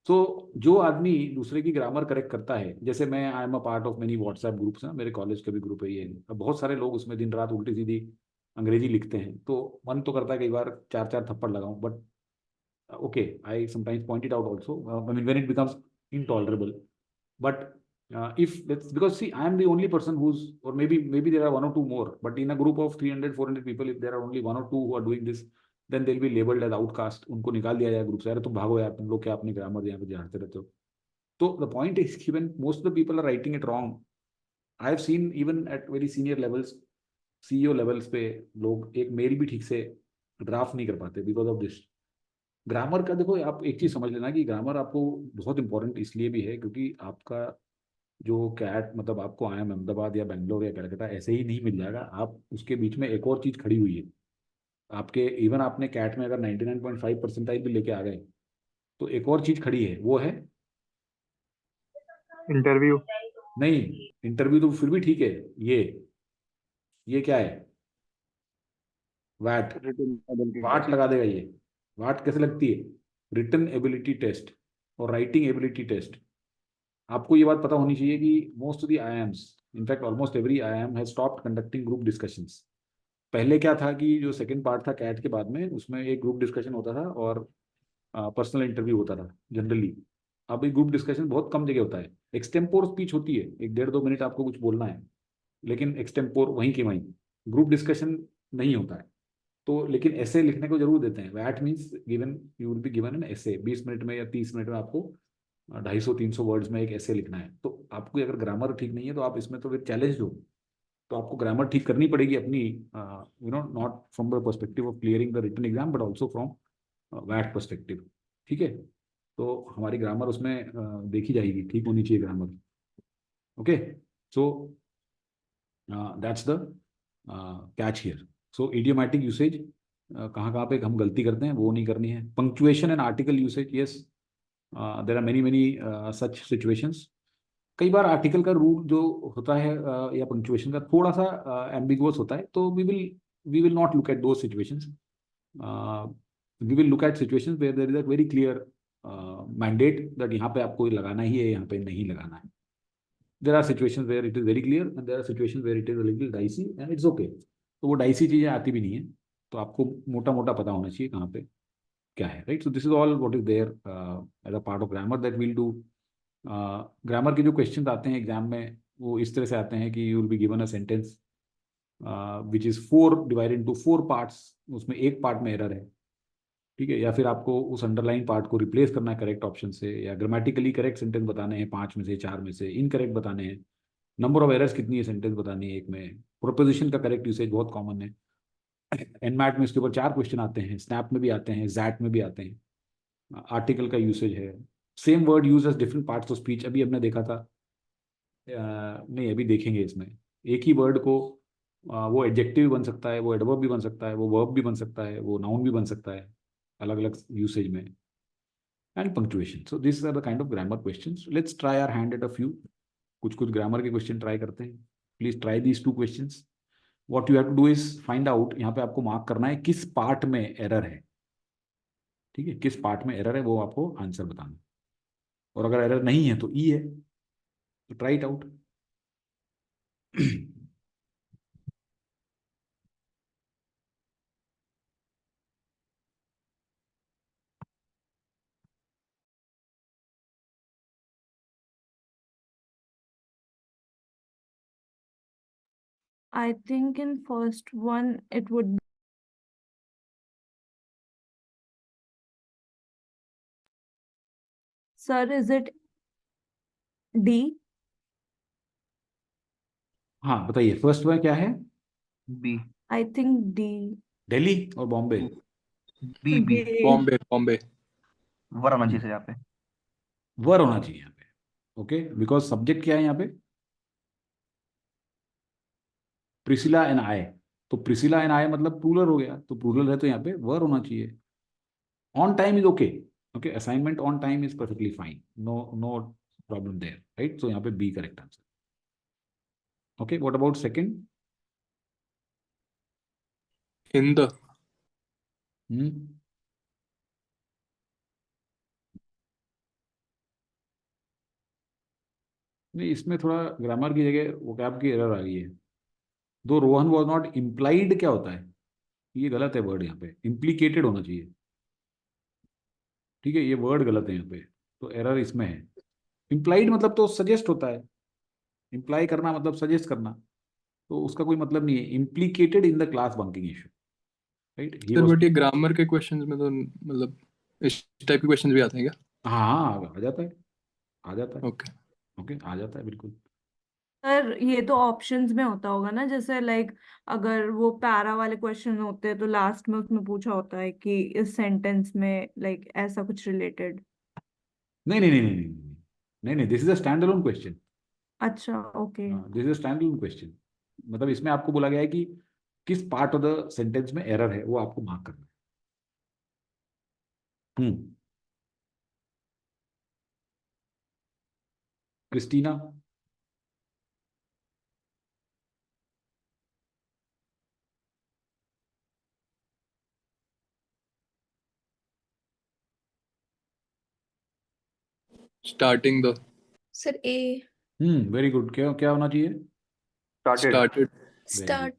सो जो आदमी दूसरे की ग्रामर करेक्ट करता है, जैसे मैं I am a part of many WhatsApp groups ना, मेरे कॉलेज का भी ग्रुप है ये, अब बहुत सारे लोग उसमें दिन रात उल्टी सीधी अंग्रेजी लिखते हैं, तो मन तो करता है कई बार चार चार थप्पड़ लगाऊं, but okay, I sometimes point it out also, I mean when it becomes intolerable, but if that's because see I am the only person who's, or maybe there are one or two more, but in a group of 300-400 people, if there are only one or two who are doing this, then they'll be labeled as outcast, उनको निकाल दिया जाएगा group से, अरे तुम भागो यार, तुम लोग क्या अपनी ग्रामर यहाँ पे झाड़ते रहते हो। तो the point is given, most of the people are writing it wrong। I have seen even at very senior levels, CEO levels पे लोग एक मेल भी ठीक से ड्राफ्ट नहीं कर पाते because of this। ग्रामर का देखो, आप एक चीज समझ लेना कि ग्रामर आपको बहुत इंपॉर्टेंट इसलिए भी है क्योंकि आपका जो कैट, मतलब आपको आया अहमदाबाद या बेंगलोर या कलकत्ता ऐसे ही नहीं मिल जाएगा, आप उसके बीच में एक और चीज खड़ी हुई है आपके, इवन आपने कैट में अगर 99.5 परसेंटाइल भी लेके आ गए, तो एक और चीज खड़ी है, वो है Interview. नहीं, इंटरव्यू तो फिर भी ठीक है, ये क्या है? वैट, वाट लगा देगा ये। वाट कैसे लगती है? रिटन एबिलिटी टेस्ट और राइटिंग एबिलिटी टेस्ट। आपको ये बात पता होनी चाहिए कि most of the IIMs, in fact almost every IIM has stopped conducting group discussions. पहले क्या था कि जो सेकंड पार्ट था कैट के बाद में, उसमें एक ग्रुप डिस्कशन होता था और पर्सनल इंटरव्यू होता था जनरली। अब ये ग्रुप डिस्कशन बहुत कम जगह होता है, एक्सटेम्पोर स्पीच होती है, 1-1.5 मिनट आपको कुछ बोलना है, लेकिन एक्सटेम्पोर वहीं के वहीं, ग्रुप डिस्कशन नहीं होता है। तो लेकिन ऐसे लिखने को जरूर देते हैं, what means given, you will be given an essay, 20 minute में या 30 मिनट में आपको 250-300 वर्ड्स में एक ऐसे लिखना है। तो आपको अगर ग्रामर ठीक नहीं है तो आप इसमें तो फिर चैलेंज हो, तो आपको ग्रामर ठीक करनी पड़ेगी अपनी, you know, not from the perspective of clearing the written exam but also from what perspective. ठीक है, तो हमारी ग्रामर उसमें देखी जाएगी, ठीक होनी चाहिए grammar. Okay, so that's the catch here. So idiomatic usage, कहाँ कहाँ पे हम गलती करते हैं वो नहीं करनी है। Punctuation and article usage, yes there are many such situations. कई बार आर्टिकल का रूल जो होता है या पंक्चुएशन का थोड़ा सा एम्बिगुअस होता है, तो we will not look at those situations. We will look at situations where there is a very clear mandate that यहाँ पे आपको लगाना ही है, यहाँ पे नहीं लगाना है। There are situations where it is very clear and there are situations where it is a little dicey and it's okay। तो वो डाइसी चीजें आती भी नहीं है, तो आपको मोटा मोटा पता होना चाहिए कहाँ पे क्या है, right? So this is all what is there as a part of grammar that will do. Grammar के जो क्वेश्चंस आते हैं एग्जाम में वो इस तरह से आते हैं कि you will be given a sentence which is 4 divided into 4 parts, उसमें एक पार्ट में एरर है, ठीक है, या फिर आपको उस अंडरलाइन पार्ट को रिप्लेस करना है करेक्ट ऑप्शन से, या ग्रामेटिकली करेक्ट सेंटेंस बताने हैं 5 में से, 4 में से इनकरेक्ट बताने हैं, नंबर ऑफ एरर्स कितनी है सेंटेंस बतानी है एक में, प्रोपोजिशन का करेक्ट यूसेज बहुत कॉमन है। एनमैट में इसके ऊपर 4 क्वेश्चन आते हैं, स्नैप में भी आते हैं, जैट में भी आते हैं। आर्टिकल का यूसेज है, same word use as different parts of speech, अभी हमने देखा था, नहीं अभी देखेंगे इसमें, एक ही वर्ड को वो एडजेक्टिव भी बन सकता है, वो एडवर्ब भी बन सकता है, वो वर्ब भी बन सकता है, वो नाउन भी बन सकता है, अलग अलग यूसेज में. And punctuation. So this are the kind of grammar questions. Let's try our hand at a few. कुछ कुछ ग्रामर के क्वेश्चन ट्राई करते हैं. Please try these two questions. What you have to do is find out. यहाँ पे आपको mark करना है किस पार्ट में एरर है. ठीक है, किस पार्ट में एरर है वो आपको आंसर बताना. और अगर एरर नहीं है तो ई है. तो try it out. I think in first one it would. Sir, is it D? हाँ बताइए, फर्स्ट में क्या है? B I think D. Delhi और Bombay? B B D. Bombay Bombay. Were होना चाहिए सर यहाँ पे. वर होना चाहिए यहाँ पे. ओके, बिकॉज सब्जेक्ट क्या है यहाँ पे? Priscilla and I. तो प्रिसिला एंड आई मतलब प्लूरल हो गया, तो प्लूरल है तो यहाँ पे वर होना चाहिए. On time is okay. Okay, assignment on time is perfectly fine. No no problem there, right? So यहाँ पे B correct answer. Okay, what about second? In the. नहीं, इसमें थोड़ा ग्रामर की जगह वोकैब की एरर आ गई है. दो रोहन वॉज नॉट इम्प्लाइड क्या होता है? ये गलत है वर्ड. यहाँ पे इम्प्लीकेटेड होना चाहिए. ठीक है, ये वर्ड गलत है यहाँ पे. तो एरर इसमें है. इम्प्लाइड मतलब तो सजेस्ट होता है. इम्प्लाई करना मतलब सजेस्ट करना. तो उसका कोई मतलब नहीं है. Implicated in the class bunking issue, right? He sir was. But ये ग्रामर के क्वेश्चंस में तो मतलब इस टाइप के क्वेश्चंस भी आते हैं क्या? हाँ हाँ, आ जाता है. आ जाता है. ओके. ओके, आ जाता है बिल्कुल. सर ये तो ऑप्शंस में होता होगा ना, जैसे लाइक अगर वो पैरा वाले क्वेश्चन होते हैं तो लास्ट में उसमें पूछा होता है कि इस सेंटेंस में लाइक ऐसा कुछ रिलेटेड. नहीं नहीं नहीं नहीं नहीं नहीं नहीं नहीं, this is a stand alone question. अच्छा, okay. This is a stand alone question. मतलब इसमें आपको बोला गया है कि किस पार्ट ऑफ द सेंटेंस में एरर है, वो आपको मार्क करना है. Christina? Starting the. Sir A. Very good. क्या क्या होना चाहिए? Started. Started. Very good. Start.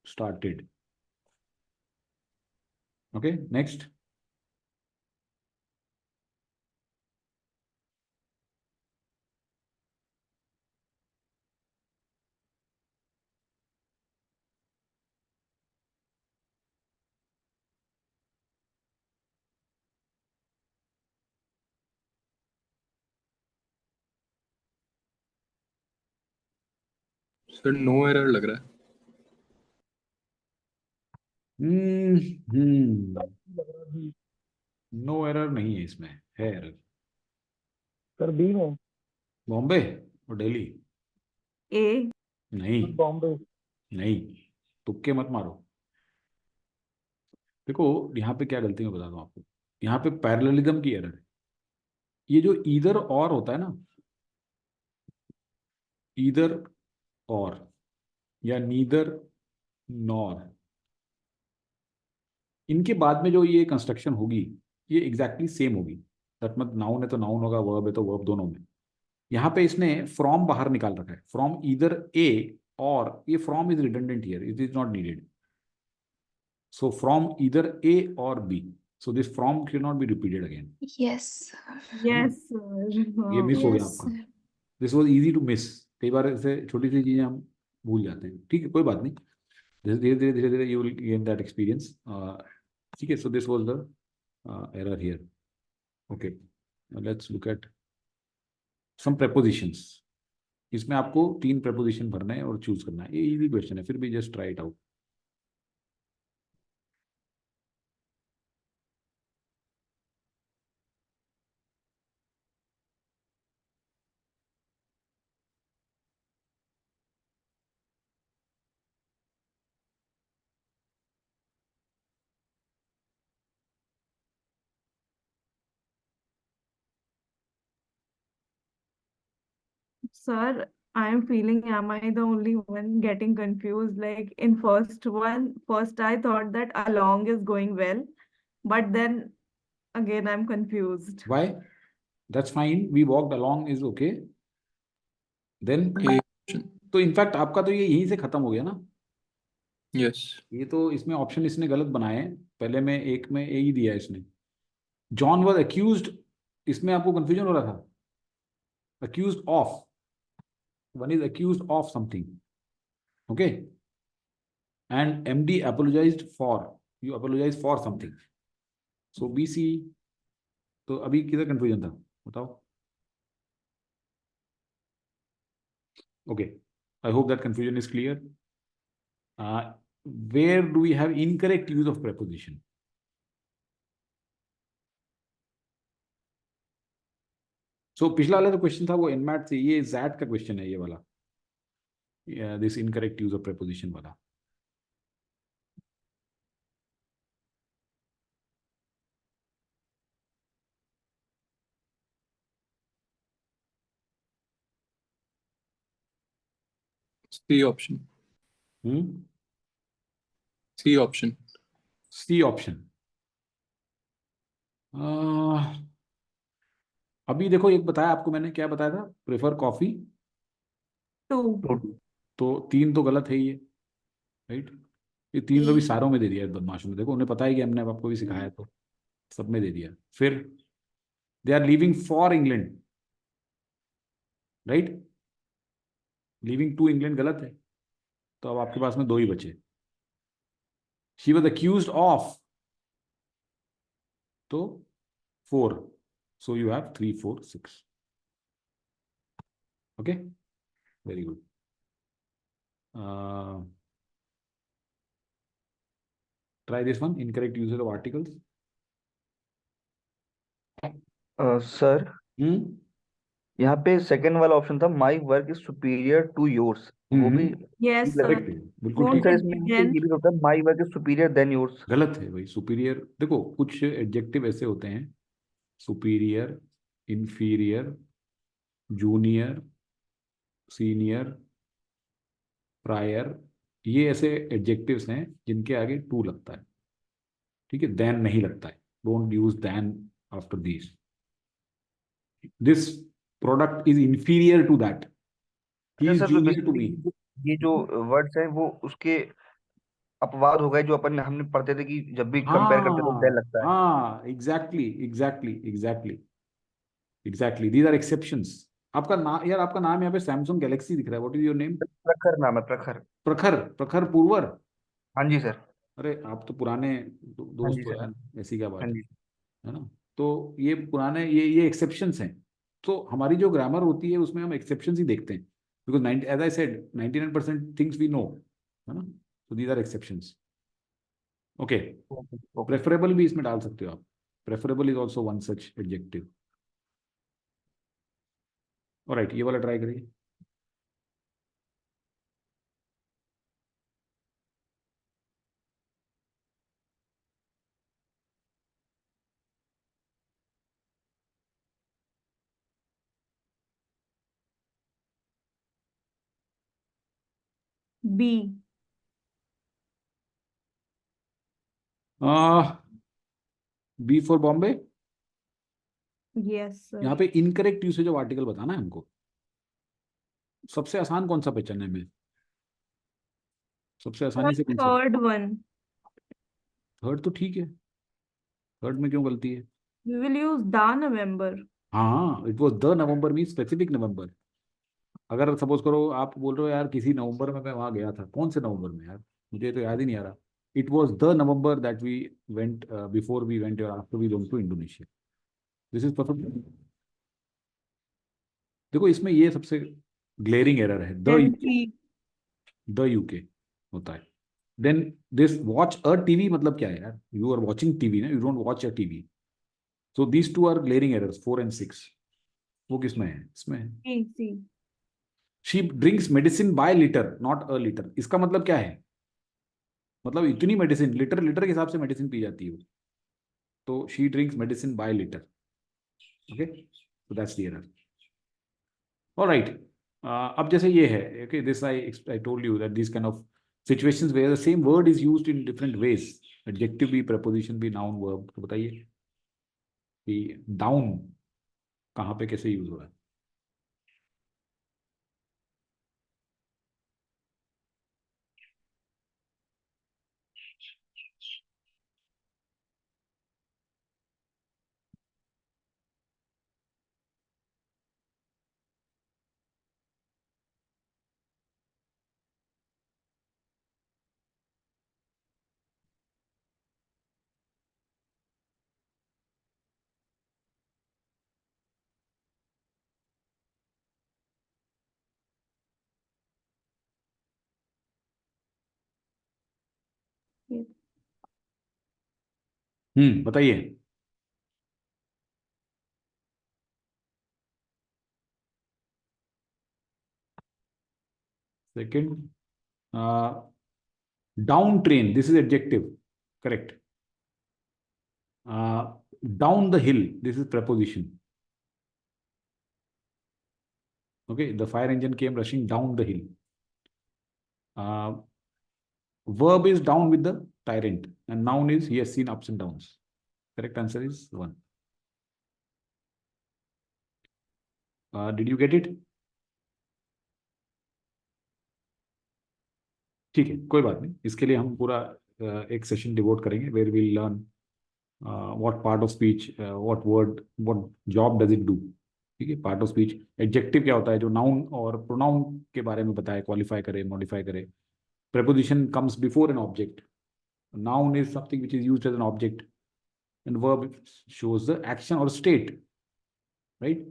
Started. Okay, next. Sir no error लग रहा है. बी. नो एरर नहीं है इसमें, है एरर. सर बी में. बॉम्बे और दिल्ली? ए. नहीं. बॉम्बे. नहीं, तुक्के मत मारो. देखो यहाँ पे क्या गलती मैं बता दूं आपको. यहाँ पे पैरेललिज्म की एरर है. ये जो ईदर और होता है ना, ईदर और या नीदर नॉर, इनके बाद में जो ये कंस्ट्रक्शन होगी ये एग्जैक्टली सेम होगी. दैट मतलब नाउन है तो नाउन होगा, वर्ब है तो वर्ब, दोनों में. यहाँ पे इसने फ्रॉम बाहर निकाल रखा है. फ्रॉम ईदर ए और, ये from is redundant here, it is not needed. So from either A और B. So this from can not be repeated again. Yes. Yes sir. ये मिस हो गया यस आपका. Sir. This was easy to miss. कई बार ऐसे छोटी सी चीजें हम भूल जाते हैं. ठीक है, कोई बात नहीं. धीरे धीरे धीरे धीरे you will gain that experience. ठीक है, so this was the error here. Okay, let's look at some prepositions. इसमें आपको 3 preposition भरना है और चूज करना है. ये इजी क्वेश्चन है, फिर भी just try it out. Sir, I'm feeling, am I the only one getting confused? Like in first I thought that along is going well, but then again I'm confused. Why? That's fine. We walked along is okay. Then A option. तो in fact आपका तो ये यहीं से खत्म हो गया ना. Yes. ये तो इसमें ऑप्शन इसने गलत बनाए हैं. पहले में एक में ए ही दिया है इसने. जॉन वॉज अक्यूज्ड, इसमें आपको कंफ्यूजन हो रहा था. Accused of, one is accused of something. Okay. And MD apologised for, you apologise for something. So BC. तो अभी किधर कंफ्यूजन था बताओ. Okay, I hope that confusion is clear. Where do we have incorrect use of preposition? So पिछला वाला जो question था वो इनमैट से, ये ज़ैट का क्वेश्चन है ये वाला. This incorrect use of preposition वाला. C option. C option. C option. अभी देखो, एक बताया आपको मैंने, क्या बताया था? Prefer coffee. 2. तो 3 तो गलत है ये, राइट. ये 3 तो भी सारों में दे दिया है बदमाशों में. देखो उन्हें पता है कि हमने आपको भी सिखाया, तो सब में दे दिया. फिर they are living for England, right. Living to England गलत है. तो अब आपके पास में 2 ही बचे. शी वॉज अक्यूज्ड ऑफ, तो 4. So you have 3, 4, 6. Okay, very good. Try this one, incorrect usage of articles. Sir यहाँ पे सेकंड वाला ऑप्शन था my work is superior to yours, वो भी Yes, sir. करेक्ट है, बिल्कुल Won't ठीक सर है. it इसमें be ये then? भी होता है my work is superior then yours. गलत है भाई. सुपीरियर, देखो कुछ एडजेक्टिव ऐसे होते हैं, superior, inferior, junior, senior, prior, ये ऐसे एडजेक्टिव्स हैं जिनके आगे टू लगता है. ठीक है, देन नहीं लगता है. Don't use then after this. This product is inferior to that. He is sir तो जूनियर टू मी. बेसिकली ये जो वर्ड्स हैं वो उसके अपवाद हो गए जो अपन हमने पढ़ते थे कि जब भी कंपेयर करते तो देन लगता है. हाँ, exactly exactly exactly exactly. These are exceptions. आपका नाम यार, आपका नाम यहाँ पे सैमसंग गैलेक्सी दिख रहा है. What is your name? प्रखर नाम है, प्रखर. प्रखर. प्रखर पुरवर. हाँ जी सर. अरे आप तो पुराने हाँ दोस्त जी हो सर. यार, ऐसी क्या बात हाँ है. जी. है ना. तो ये पुराने, ये एक्सेप्शंस हैं. तो हमारी जो ग्रामर होती है उसमें हम एक्सेप्शंस ही देखते हैं, because as I said 99% things we know, है ना. तो these are exceptions. Okay. Preferable भी इसमें डाल सकते हो आप. Preferable is also one such adjective. Alright, ये वाला ट्राई करिए. B. B for Bombay. Yes, sir. यहाँ पे इनकरेक्ट यूसेज ऑफ आर्टिकल बताना है हमको. सबसे आसान कौन सा पहचानने में? सबसे आसानी से कौन सा? Third one. थर्ड तो ठीक है. थर्ड में क्यों गलती है? We will use the November. हाँ, it was the November mean specific November. अगर सपोज करो आप बोल रहे हो यार किसी नवंबर में मैं वहां गया था, कौन से नवंबर में यार, मुझे तो याद ही नहीं आ रहा. It was the November that we went, before we went और after we went to Indonesia. This is perfect. देखो इसमें ये सबसे ग्लेरिंग एरर है. Then C. द यूके होता है. Then this watch a TV मतलब क्या है यार? यू आर वॉचिंग टीवी ना, you don't watch a TV. So these two are glaring errors, 4 and 6. वो किसमें है? इसमें है. C. She drinks medicine bye litre not a litre. इसका मतलब क्या है? मतलब इतनी मेडिसिन, लीटर लीटर के हिसाब से मेडिसिन पी जाती है वो. तो she drinks medicine bye litre. Okay, so that's the error. Alright, अब जैसे ये है, okay, this I told you that these kind of situations where the same word is used in different ways, adjective भी, preposition भी, noun verb, तो बताइए कि down कहाँ पे कैसे यूज हो रहा है? बताइए. Second, down train. This is adjective, correct. Down the hill. This is preposition. Okay, the fire engine came rushing down the hill. Verb is down with the tyrant, and noun is he has seen ups and downs. Correct answer is 1. Did you get it? ठीक है, कोई बात नहीं. इसके लिए हम पूरा एक सेशन डिवोट करेंगे where we learn what part of speech, what word, what job does it do. ठीक है, पार्ट ऑफ स्पीच. एडजेक्टिव क्या होता है? जो नाउन और प्रोनाउन के बारे में बताए, क्वालिफाई करे, मॉडिफाई करे. preposition comes before an object. Noun is something which is used as an object, and verb shows the action or state, right?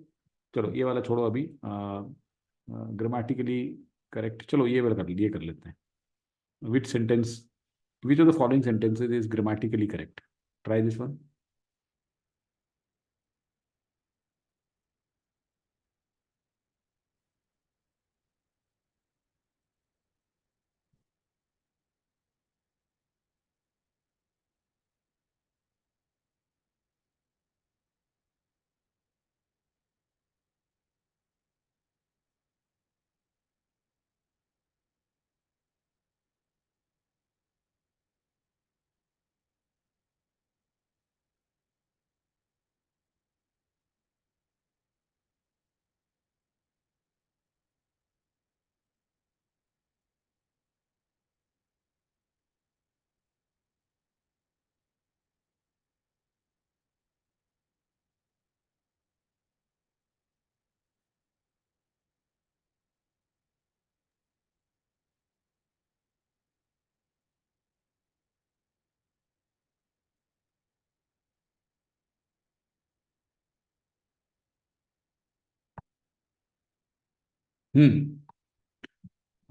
चलो ये वाला छोड़ो अभी. ग्रामेटिकली करेक्ट, चलो ये वाला कर लेते हैं. Which sentence, which of the following sentences is grammatically correct? Try this one.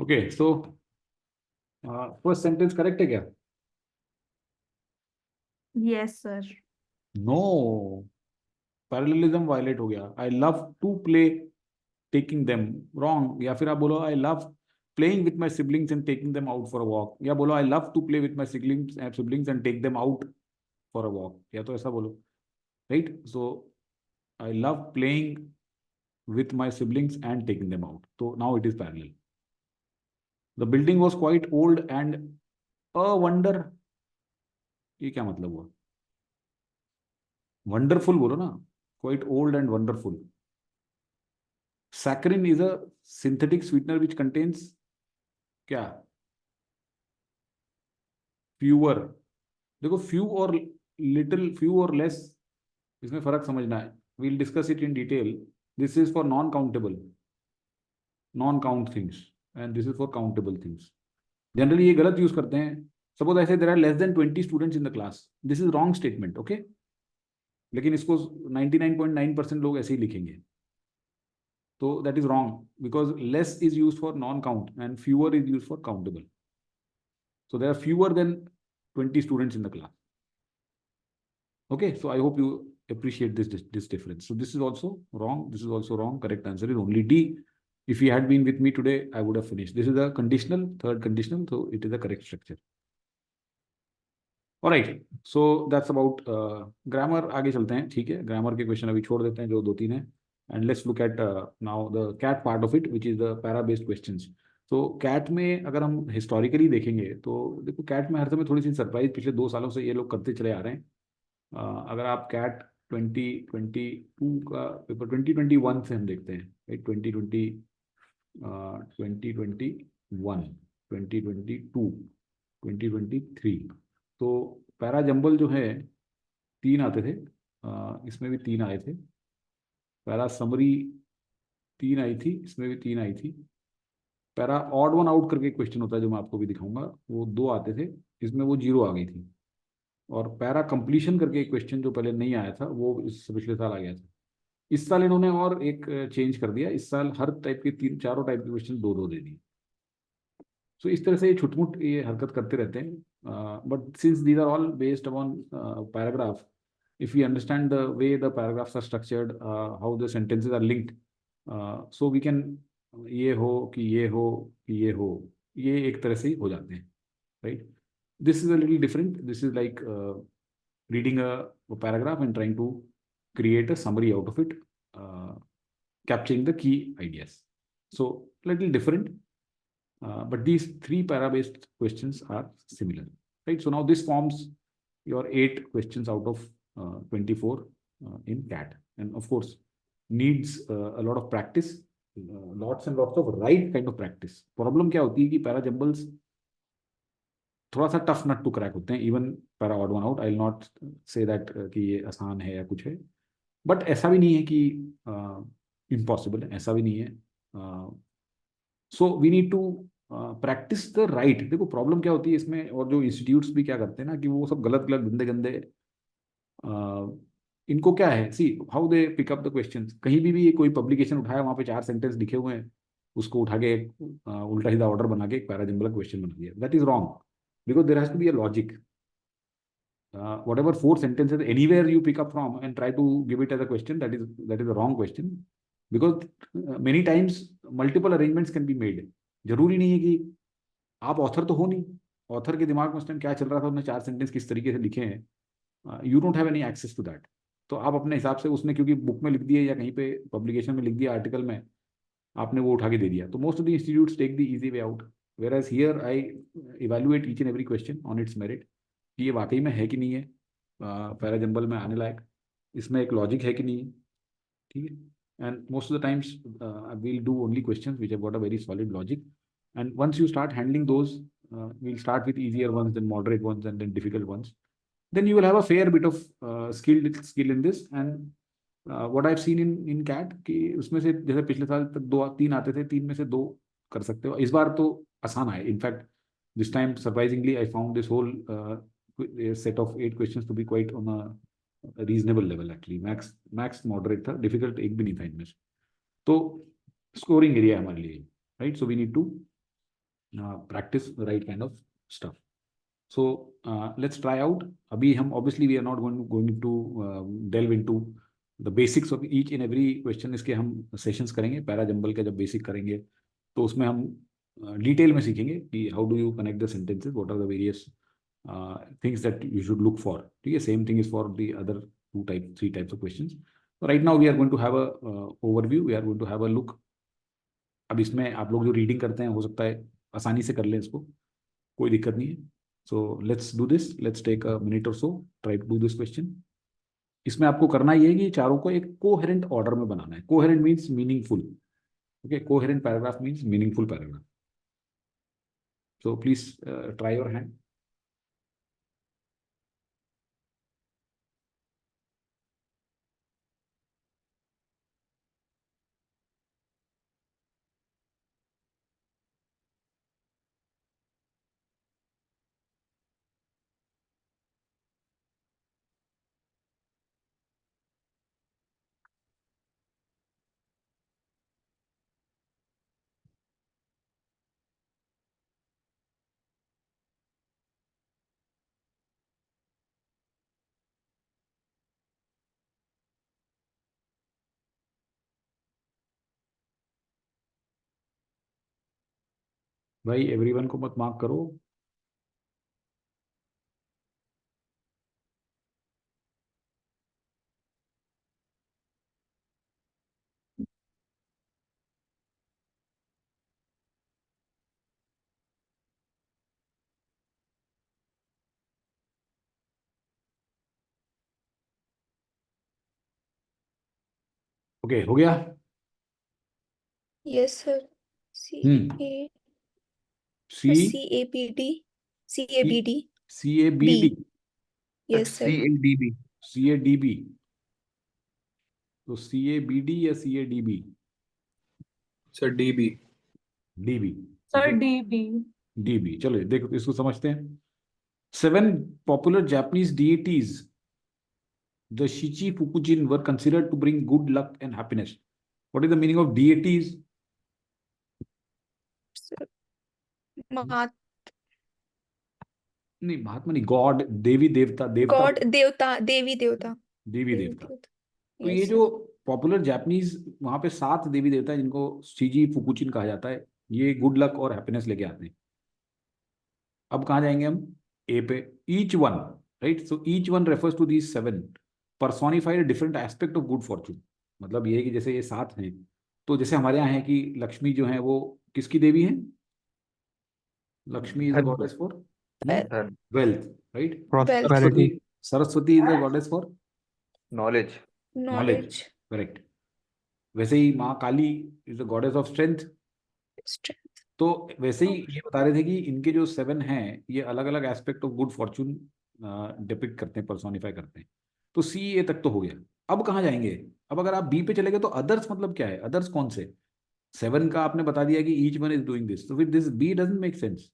Okay, so first sentence correct है क्या? Yes, sir. No, parallelism violate हो गया. I love to play taking them. Wrong. या फिर आप बोलो I love playing with my siblings and taking them out for a walk. या बोलो I love to play with my siblings and take them out for a walk. या तो ऐसा बोलो, right? So I love playing with my siblings and taking them out. So now it is parallel. The building was quite old and a wonder. ये क्या मतलब हुआ? Wonderful बोलो ना. Quite old and wonderful. Saccharin is a synthetic sweetener which contains क्या? Fewer. देखो few और little, few और less, इसमें फर्क समझना है. We'll discuss it in detail. This is for non-countable, non-count things, and this is for countable things. Generally ये गलत यूज करते हैं. Suppose I say there are less than 20 students in the class. This is wrong statement, okay? लेकिन इसको 99.9% लोग ऐसे ही लिखेंगे. So that is wrong because less is used for non-count and fewer is used for countable. So there are fewer than 20 students in the class. Okay, so I hope you appreciate this difference. So this is also wrong. This is also wrong. Correct answer is only D. If you had been with me today, I would have finished. This is a conditional, third conditional, so it is a correct structure. All right, so that's about grammar. आगे चलते हैं. ठीक है, grammar के question अभी छोड़ देते हैं जो 2-3 हैं. and let's look at now the CAT part of it, which is the para based questions. तो कैट में अगर हम हिस्टोरिकली देखेंगे तो देखो कैट में हर समय थोड़ी सी सरप्राइज पिछले 2 सालों से ये लोग करते चले आ रहे हैं। अगर आप कैट 2022 का पेपर 2021 से हम देखते हैं, राइट, 2021, 2022, 2023, तो पैरा जंबल जो है 3 आते थे, इसमें भी 3 आए थे। पैरा समरी 3 आई थी, इसमें भी 3 आई थी। पैरा ऑड वन आउट करके क्वेश्चन होता है जो मैं आपको भी दिखाऊंगा, वो 2 आते थे, इसमें वो 0 आ गई थी। और पैरा कंप्लीशन करके एक क्वेश्चन जो पहले नहीं आया था वो इस पिछले साल आ गया था। इस साल इन्होंने और एक चेंज कर दिया, इस साल हर टाइप के 3-4 टाइप के क्वेश्चन 2-2 दे दिए। सो इस तरह से ये छुटमुट ये हरकत करते रहते हैं, but since these are all based upon paragraph, if we understand the way the paragraphs are structured, how the sentences are linked, so we can ये हो कि ये हो कि ये हो, ये एक तरह से ही हो जाते हैं, right? This is a little different. This is like reading a paragraph and trying to create a summary out of it, capturing the key ideas. So little different, but these 3 para-based questions are similar, right? So now this forms your 8 questions out of 24 in CAT, and of course needs a lot of practice, lots and lots of right kind of practice. Problem क्या होती है कि para jumbles थोड़ा सा tough nut to crack होते हैं, even para odd one out. I will not say that कि ये आसान है या कुछ है, बट ऐसा भी नहीं है कि इम्पॉसिबल है, ऐसा भी नहीं है। So we need to practise the right. देखो प्रॉब्लम क्या होती है इसमें, और जो इंस्टीट्यूट्स भी क्या करते हैं ना कि वो सब गलत गलत गंदे गंदे, इनको क्या है, see how they pick up the questions. कहीं भी ये कोई पब्लिकेशन उठाया, वहां पे 4 सेंटेंस लिखे हुए हैं, उसको उठा के एक उल्टा सीधा ऑर्डर बना के एक पैराजंबल क्वेश्चन बना दिया। That is wrong, because there has to be a logic. Whatever 4 sentences anywhere you pick up from and try to give it as a question, that is a wrong question, because many times multiple arrangements can be made. जरूरी नहीं है कि आप author तो हो नहीं, author के दिमाग में उस टाइम क्या चल रहा था, उसने 4 सेंटेंस किस तरीके से लिखे हैं, you don't have any access to that. तो आप अपने हिसाब से, उसने क्योंकि बुक में लिख दिया या कहीं पे पब्लिकेशन में लिख दिया, आर्टिकल में, आपने वो उठा के दे दिया। तो most of the institutes take the easy way out, whereas here I evaluate each and every question on its merit कि ये वाकई में है कि नहीं है पैरा जंबल में आने लायक, इसमें एक लॉजिक है कि नहीं है, ठीक है। And most of the times we'll do only questions which have got a very solid logic, and once you start handling those, we'll start with easier ones, then moderate ones, and then difficult ones. Then you will have a fair bit of skill in this. And what I've seen in CAT कि उसमें से जैसे पिछले साल तक 2-3 आते थे, 3 में से 2 कर सकते हो। इस बार तो आसान आए। In fact this time surprisingly I found this whole set of 8 questions to be quite on a reasonable level actually. max moderate था, difficult एक भी नहीं था इनमें से। तो स्कोरिंग एरिया हमारे लिए, right? So we need to practice the right kind of stuff. So let's try out. Abhi hum obviously we are not going to delve into the basics of each and every question. इसके हम sessions करेंगे। Para jumble का जब basic करेंगे तो उसमें हम detail में सीखेंगे कि how do you connect the sentences, what are the various things that you should look for, ठीक है। same thing is for the other 3 types of questions. So right now we are going to have a overview, we are going to have a look. अब इसमें आप लोग जो reading करते हैं हो सकता है आसानी से कर लें इसको, कोई दिक्कत नहीं है। So let's do this, let's take a minute और so, try to do this question. इसमें आपको करना ये है कि चारों को एक कोहेरेंट ऑर्डर में बनाना है। Coherent means meaningful, okay. Coherent paragraph means meaningful paragraph. So please try your hand. भाई एवरीवन को मत मार्क करो। ओके हो गया। Yes, sir. C hmm A C CAPD CABD CABD B. Yes, sir. CADB. CADB। तो CABD या CADB? Sir DB। DB। Sir, DB. DB। चलो देखो इसको समझते हैं। 7 popular Japanese deities, the Shichi Fukujin, were considered to bring good luck and happiness. What is the meaning of deities? Sir, Mahat नहीं, महात्मा नहीं, God, देवी देवता, देवता, God देवता देवी देवता देवी देवी देवता। देवता। तो ये Yes, जो sir. पॉपुलर जापानीज, वहां पे 7 देवी देवता है जिनको शिजी फुकुचिन कहा जाता है, ये गुड लक और हैप्पीनेस लेके आते हैं। अब कहाँ जाएंगे हम? ए पे। Each one, right, so each one refers to these 7 personified different aspect of good fortune. मतलब ये है कि जैसे ये 7 हैं, तो जैसे हमारे यहाँ है कि लक्ष्मी जो है वो किसकी देवी है? Lakshmi is the goddess for धन, wealth, right. Wealth, Saraswati, Saraswati is the goddess for knowledge, knowledge, knowledge, correct. वैसे ही माँ Kali is the goddess of strength. strength. तो वैसे ही ये बता रहे थे कि इनके जो 7 हैं ये अलग अलग aspect of good Fortune depict करते हैं, पर्सोनिफाई करते हैं। तो सी ए तक तो हो गया। अब कहाँ जाएंगे? अब अगर आप बी पे चले गए तो अदर्स मतलब क्या है? अदर्स कौन से? 7 का आपने बता दिया कि each one is doing this, तो फिर this B doesn't make sense.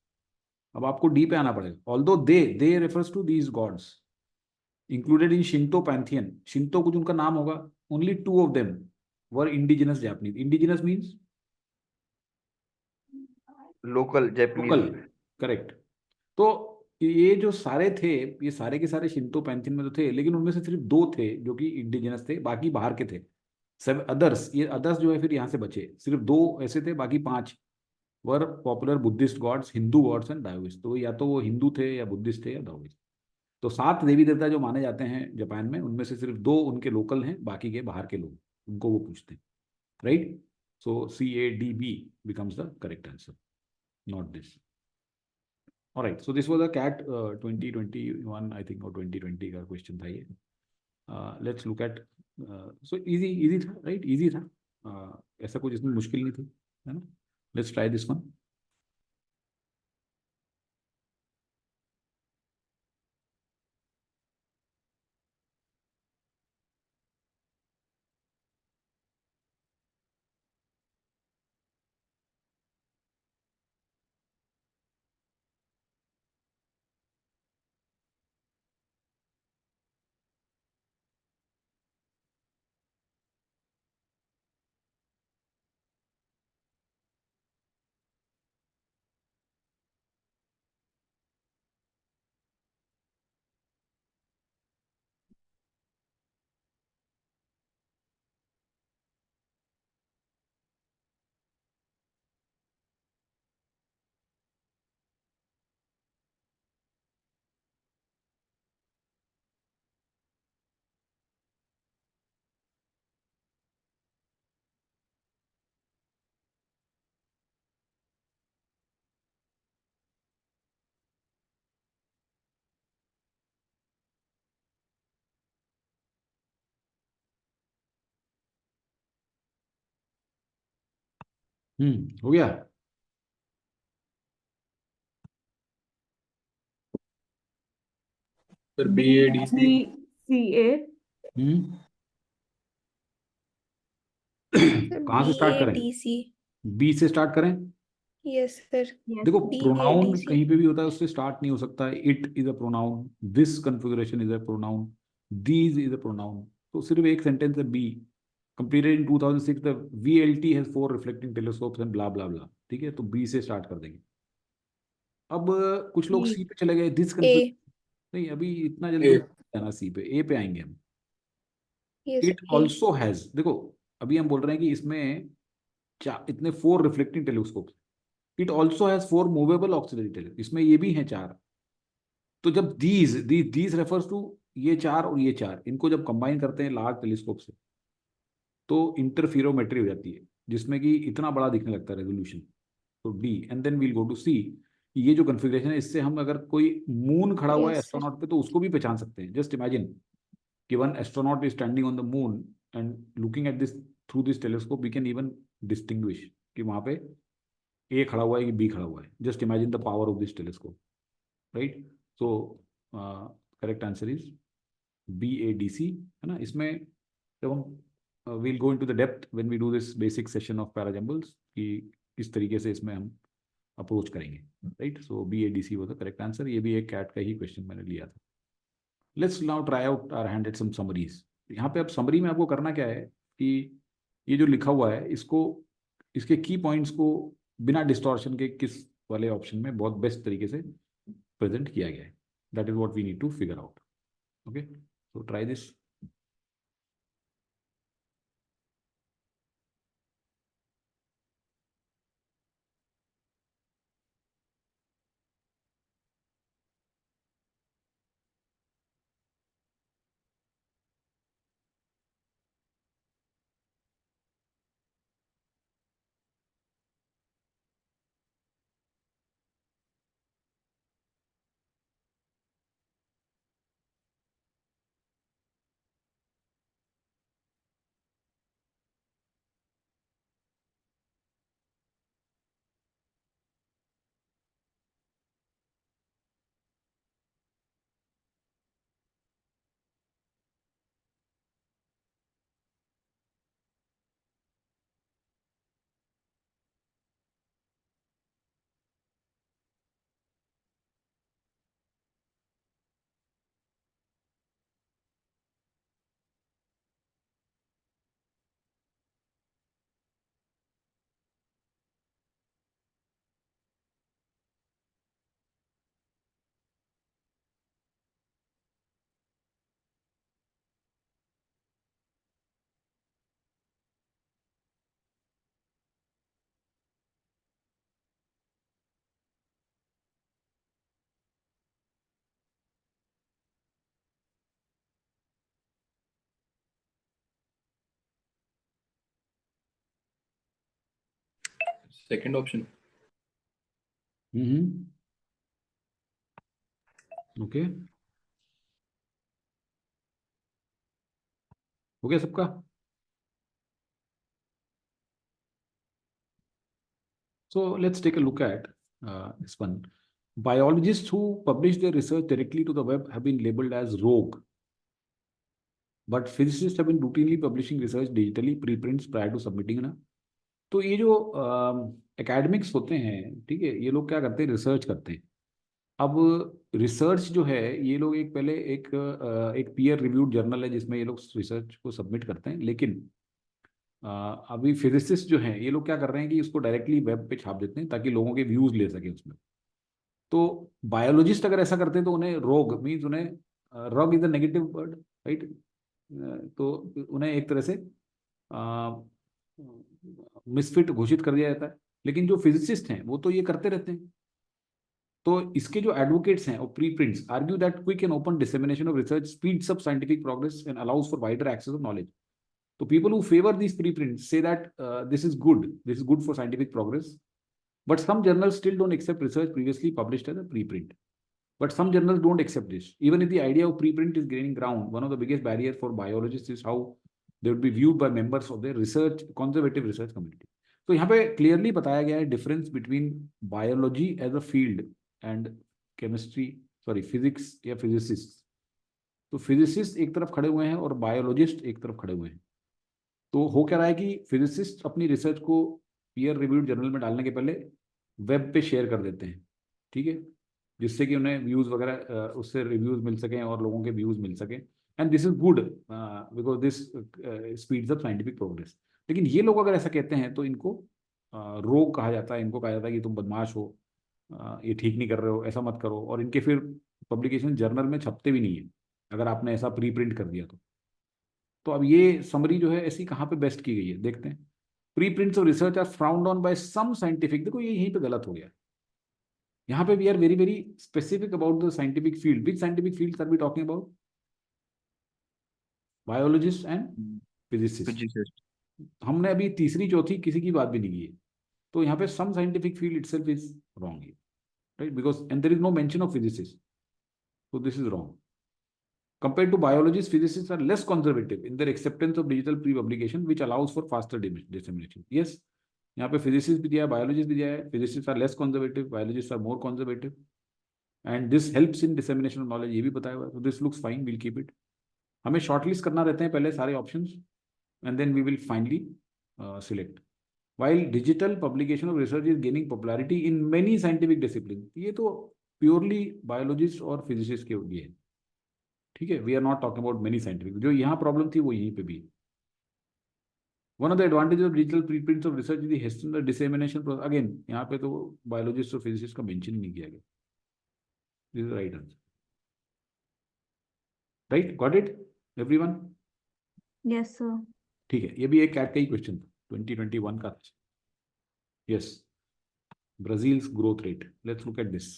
अब आपको डी पे आना पड़ेगा। Although they refers to these gods included in Shinto pantheon. Shinto कुछ उनका नाम होगा, only 2 of them were indigenous Japanese. Indigenous means local Japanese. Local, correct. तो ये जो सारे थे, ये सारे के सारे शिंतो पैंथियन में तो थे, लेकिन उनमें से सिर्फ 2 थे जो कि इंडिजिनस थे, बाकी बाहर के थे। सब अदर्स, ये अदर्स जो है फिर यहाँ से बचे, सिर्फ 2 ऐसे थे, बाकी 5 were popular Buddhist gods, Hindu gods and Daoist. तो या तो वो हिंदू थे या बुद्धिस्ट थे या दाओइस्ट। तो 7 देवी देवता जो माने जाते हैं जापान में, उनमें से सिर्फ 2 उनके लोकल हैं, बाकी के बाहर के लोग, उनको वो पूछते हैं, right. So CADB becomes the correct answer, not this. All right, so this was a CAT 2021 I think, or 2020 का क्वेश्चन था ये। Let's look eight, so easy था, राइट, इजी था। ऐसा कुछ इसमें मुश्किल नहीं थी, है ना। Let's try this one. हो गया। Sir BADC। BCA. हम्म Sir, कहाँ से स्टार्ट करें? BADC. बी से स्टार्ट करें। Yes, sir. Yes. देखो प्रोनाउन BADC. कहीं पे भी होता है उससे स्टार्ट नहीं हो सकता है। It is a pronoun, this configuration is a pronoun, these is a pronoun. तो सिर्फ एक सेंटेंस है B, completed in 2006, the VLT has 4 reflecting telescopes and blah blah blah। ठीक है, तो बी से स्टार्ट कर देंगे। अब कुछ लोग B. सी पे चले गए, दिस A. नहीं, अभी इतना जल्दी A। जाना सी पे, ए पे आएंगे हम। Yes, it A. Also has, देखो अभी हम बोल रहे हैं कि इसमें इतने 4 reflecting telescope. It also has 4 movable auxiliary telescope, इसमें ये भी हैं 4। तो जब दीज रेफर्स टू ये 4 और ये 4, इनको जब कंबाइन करते हैं लार्ज टेलीस्कोप से, तो इंटरफिरोमेट्री हो जाती है, जिसमें कि इतना बड़ा दिखने लगता है रेजोल्यूशन। तो D, and then we'll go to C. ये जो कन्फिग्रेशन है, इससे हम अगर कोई मून खड़ा हुआ है Yes, sir. एस्ट्रोनॉट पे, तो उसको भी पहचान सकते हैं। जस्ट इमेजिन कि one astronaut is standing on the moon and looking at this through this telescope we can even distinguish कि वहाँ पे A खड़ा हुआ है कि B खड़ा हुआ है. Just imagine the power of this telescope, right? So correct answer is BADC, है ना. इसमें जब हम we'll go into the depth when we do this basic session of parajumbles कि किस तरीके से इसमें हम अप्रोच करेंगे, right. So BADC was the correct answer. ये भी एक कैट का ही क्वेश्चन मैंने लिया था. Let's now try out our hand at some summaries. यहाँ पे अब समरी में आपको करना क्या है कि ये जो लिखा हुआ है इसको, इसके की पॉइंट्स को बिना डिस्टॉर्शन के किस वाले ऑप्शन में बहुत बेस्ट तरीके से प्रेजेंट किया गया है. That is what we need to figure out. Okay, so try this. Second option. Okay, हो गया सबका. So let's take a look at this one. Biologists who publish their research directly to the web have been labeled as rogue, but physicists have been routinely publishing research digitally, preprints prior to submitting ना. तो ये जो academics होते हैं, ठीक है, ये लोग क्या करते हैं, रिसर्च करते हैं. अब रिसर्च जो है ये लोग एक पहले एक पीयर रिव्यूड जर्नल है जिसमें ये लोग रिसर्च को सबमिट करते हैं. लेकिन अभी फिजिसिस्ट जो हैं ये लोग क्या कर रहे हैं कि उसको डायरेक्टली वेब पे छाप देते हैं ताकि लोगों के व्यूज ले सके उसमें. तो बायोलॉजिस्ट अगर ऐसा करते हैं तो उन्हें रोग मीन्स, उन्हें रोग is the negative word, right. तो उन्हें एक तरह से मिसफिट घोषित कर दिया जाता है. लेकिन जो फिजिसिस्ट हैं वो तो ये करते रहते हैं. तो इसके जो एडवोकेट्स हैं और preprints argue that quick and open dissemination of research speeds up scientific progress and allows for wider access of knowledge. So people who favor these preprints say that this is good for scientific progress. But some journals still don't accept research previously published as a preprint. But some journals don't accept this. Even if the idea of preprint is gaining ground, one of the biggest barriers for biologists is how they would be viewed by members of the conservative research community. So यहाँ पे clearly बताया गया है difference between biology as a field and physics या physicists. तो physicists एक तरफ खड़े हुए हैं और biologists एक तरफ खड़े हुए हैं. तो हो क्या रहा है कि फिजिसिस्ट अपनी रिसर्च को पीयर रिव्यूड जर्नल में डालने के पहले वेब पे शेयर कर देते हैं, ठीक है, जिससे कि उन्हें व्यूज वगैरह उससे रिव्यूज मिल सकें और लोगों के व्यूज मिल सकें. And this is good because this speeds up scientific progress. लेकिन ये लोग अगर ऐसा कहते हैं तो इनको रोग कहा जाता है. इनको कहा जाता है कि तुम बदमाश हो, ये ठीक नहीं कर रहे हो, ऐसा मत करो. और इनके फिर पब्लिकेशन जर्नल में छपते भी नहीं है अगर आपने ऐसा प्री प्रिंट कर दिया तो अब ये समरी जो है ऐसी कहाँ पे बेस्ट की गई है देखते हैं. Preprints of research are frowned on by some scientific. देखो ये यहीं पे गलत हो गया. यहाँ पे we are very very specific about the scientific field. Which scientific fields are we talking about? Biologist and physicist. हमने अभी तीसरी चौथी किसी की बात भी नहीं की है. तो यहाँ पे some scientific field itself is wrong, right, because and there is no mention of physicist. So this is wrong. Compared to biologists, physicists are less conservative in their acceptance of digital pre-publication, which allows for faster dissemination. Yes, यहाँ पे physicists भी दिया है, biologists भी दिया है. Physicists are less conservative, biologists are more conservative, and this helps in dissemination of knowledge. ये भी बताया हुआ है. So this looks fine. We'll keep it. हमें shortlist करना रहते हैं पहले सारे options, and then we will finally select. While digital publication of research is gaining popularity in many scientific disciplines, ये तो purely biologist और physicist के लिए है. ठीक है, we are not talking about many scientific. जो यहाँ प्रॉब्लम थी वो यहीं पे भी. One of the advantages of digital preprints of research is the hasten dissemination. Again यहाँ पे तो बायोलॉजिस्ट और फिजिसिस्ट का मेंशन नहीं किया गया. This is right answer. Right, got it everyone? Yes, sir. ठीक है, ये भी एक कैट का ही क्वेश्चन था 2021 का. Yes, Brazil's growth rate. Let's look at this.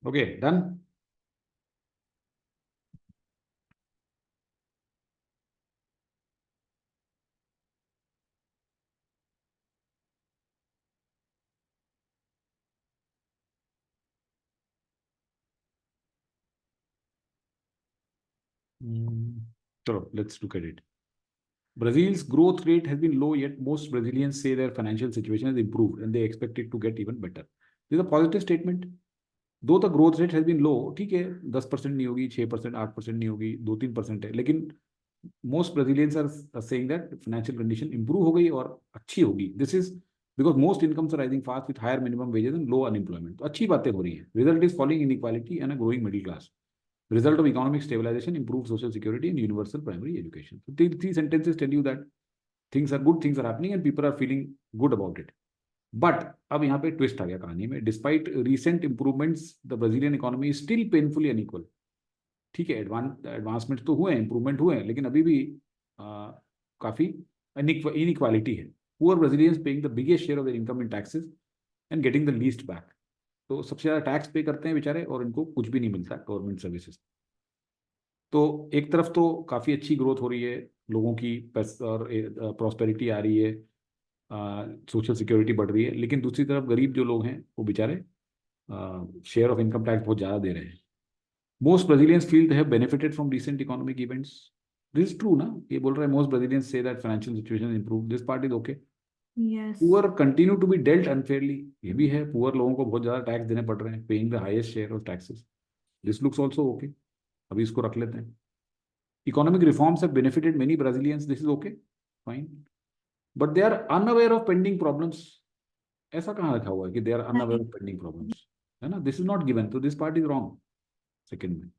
Okay, done. So let's look at it. Brazil's growth rate has been low, yet most Brazilians say their financial situation has improved and they expect it to get even better. This is a positive statement. Though the growth rate has been low, ठीक है, 10% नहीं होगी, 6%, 8% नहीं होगी, 2-3% है, लेकिन most Brazilians are saying that financial condition improve हो गई और अच्छी होगी. This is because most incomes are rising fast with higher minimum wages and low unemployment. तो अच्छी बातें हो रही हैं. Result is falling inequality and a growing middle class. Result of economic stabilization, improved social security and universal primary education. So three sentences tell you that things are good, things are happening and people are feeling good about it. But अब यहाँ पे twist आ गया कहानी में. Despite recent improvements, the Brazilian economy is still painfully unequal. ठीक है, advancement तो हुए हैं, इंप्रूवमेंट हुए हैं, लेकिन अभी भी काफी इनइक्वालिटी है. Poor Brazilians paying the biggest share of their income in taxes and getting the least back. तो सबसे ज्यादा टैक्स पे करते हैं बेचारे और इनको कुछ भी नहीं मिलता गवर्नमेंट सर्विसेज. तो एक तरफ तो काफी अच्छी ग्रोथ हो रही है, लोगों की और प्रॉस्पेरिटी आ रही है, सोशल सिक्योरिटी बढ़ रही है, लेकिन दूसरी तरफ गरीब जो लोग हैं वो बेचारे शेयर ऑफ इनकम टैक्स बहुत ज्यादा दे रहे हैं. Most Brazilians feel they have benefited from recent economic events. This is true, ना? ये बोल रहा है most Brazilians say that financial situation has improved. This part is okay. Yes. Poor continue to be dealt unfairly. ये भी है, poor लोगों को बहुत ज़्यादा टैक्स देने पड़ रहे हैं, paying the highest share of taxes. This looks also okay. अभी इसको रख लेते हैं. Economic reforms have benefited many Brazilians. This is okay, fine. But they are unaware of pending problems. ऐसा कहाँ लिखा हुआ है कि they are unaware of pending problems? है ना? This is not given. So this part is wrong. Second में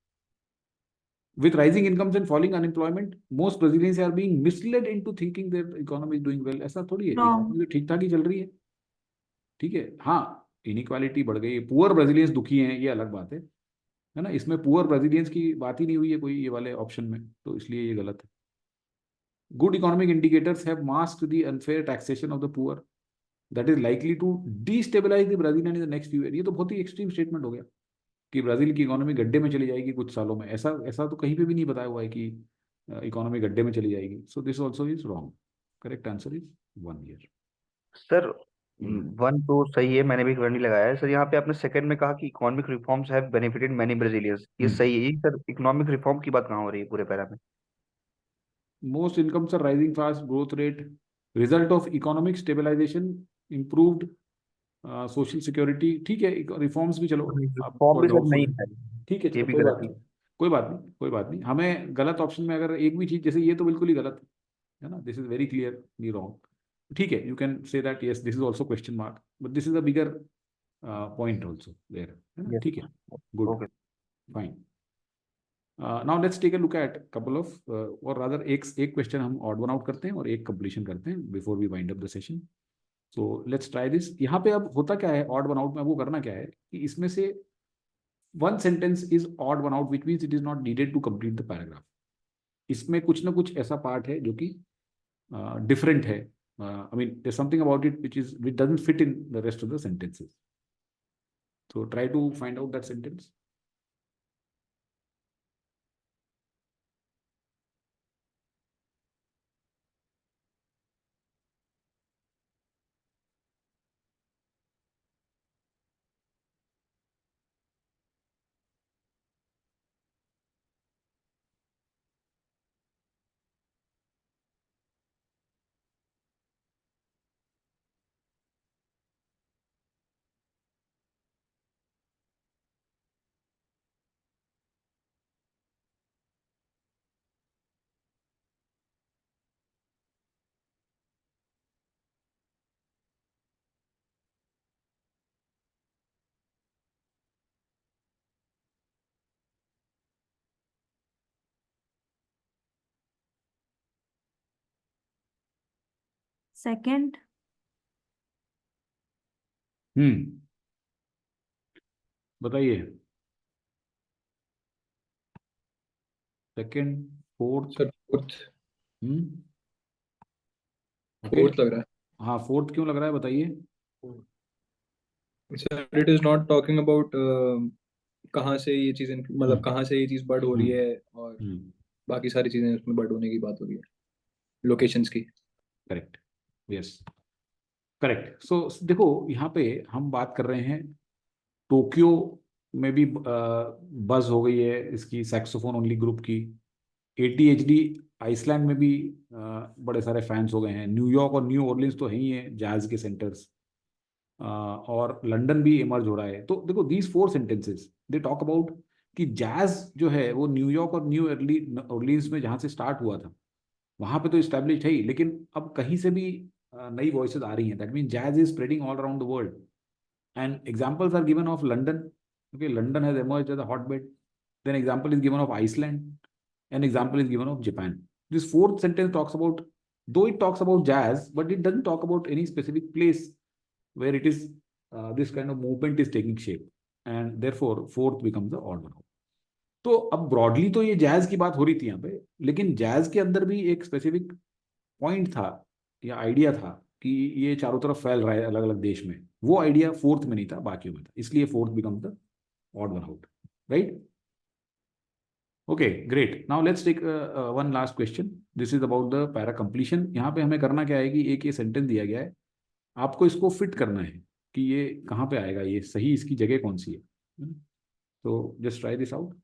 with rising incomes and falling unemployment, most Brazilians are being misled into thinking their economy is doing well. ऐसा थोड़ी है, Wrong. economy तो ठीक ठाक ही चल रही है, ठीक है। हाँ, इनइक्वालिटी बढ़ गई है, पुअर ब्राजीलियंस दुखी हैं, ये अलग बात है ना। इसमें पुअर ब्राजीलियंस की बात ही नहीं हुई है कोई ये वाले ऑप्शन में, तो इसलिए ये गलत है। Good economic indicators have masked the unfair taxation of the poor that is likely to destabilise the Brazil in the next few year. ये तो बहुत ही एक्सट्रीम स्टेटमेंट हो गया कि ब्राजील की इकोनॉमी गड्ढे में चली जाएगी कुछ सालों में। ऐसा ऐसा तो कहीं पे भी नहीं बताया हुआ है कि इकोनॉमी गड्ढे में चली जाएगी। So this also is wrong. Correct answer is 1 year. Sir 1 तो सही है, मैंने भी 1 ही लगाया है सर। यहाँ पे आपने सेकंड में कहा कि economic reforms have benefited many Brazilians, ये सही है। यही सर इकोनॉमिक रिफॉर्म की बात कहाँ हो रही है पूरे पैरा में? Most incomes are rising fast, growth rate, result of economic stabilization, improved social security। ठीक है, रिफॉर्म्स भी चलो आप फॉर्म भी सर डाउटफुल नहीं है, है, ठीक है, ये चलो भी कोई गलत बात है। नहीं, कोई बात नहीं, कोई बात नहीं। हमें गलत ऑप्शन में अगर एक भी चीज, जैसे ये तो बिल्कुल ही गलत है ना, this is very clearly wrong. ठीक है, you can say that yes this is also question mark, but this is a bigger point also there, है ना। Yes. ठीक है, good, Okay. Fine. Now let's take a look at couple of, और rather एक question हम odd one out करते हैं और एक कंप्लीशन करते हैं before we wind up the session. So let's try this. यहाँ पे अब होता क्या है ऑड वन आउट में, वो करना क्या है कि इसमें से one sentence is odd one out, which means it is not needed to complete the paragraph. इसमें कुछ ना कुछ ऐसा पार्ट है जो कि डिफरेंट है, I mean there something about it which doesn't fit in the rest of the sentences. So try to find out that sentence. Second. बताइए, second, fourth. Sir fourth, hmm okay, fourth लग रहा हाँ fourth क्यों लग रहा है बताइए। है sir. It is not talking about कहाँ से ये चीजें, मतलब कहाँ से ये चीज बर्ड हो रही हम्म है, और हम्म बाकी सारी चीजें उसमें बर्ड होने की बात हो रही है, लोकेशंस की। Correct, yes, correct. सो देखो यहाँ पे हम बात कर रहे हैं टोक्यो में भी बज हो गई है इसकी सैक्सोफोन ओनली ग्रुप की। ATHD आइसलैंड में भी बड़े सारे फैंस हो गए हैं। न्यूयॉर्क और न्यू ऑर्लिन्स तो है ही है जैज के सेंटर्स, और लंदन भी इमर्ज हो रहा है। तो देखो these 4 sentences they talk about कि जैज जो है वो न्यूयॉर्क और न्यू ऑर्लिन्स में जहाँ से स्टार्ट हुआ था वहां पे तो इस्टेब्लिश है ही, लेकिन अब कहीं से भी नई वॉइसेस आ रही हैं। That mean jazz is spreading all around the world and examples are given of London. Okay, London has emerged as a hotbed. Then example is given of Iceland. An example is given of Japan. This fourth sentence talks about, though it talks about jazz, but it doesn't talk about any specific place where it is this kind of movement is taking shape, and therefore fourth becomes the odd one out. तो अब broadly तो ये jazz की बात हो रही थी यहाँ पे, लेकिन जैज के अंदर भी एक स्पेसिफिक पॉइंट था या आइडिया था कि ये चारों तरफ फैल रहा है अलग अलग देश में। वो आइडिया फोर्थ में नहीं था, बाकियों में था, इसलिए fourth becomes the odd one out, right. Okay, great. Now let's take one last question. This is about the para completion. यहाँ पे हमें करना क्या है कि एक ये सेंटेंस दिया गया है, आपको इसको फिट करना है कि ये कहाँ पे आएगा, ये सही इसकी जगह कौन सी है। तो just try this out.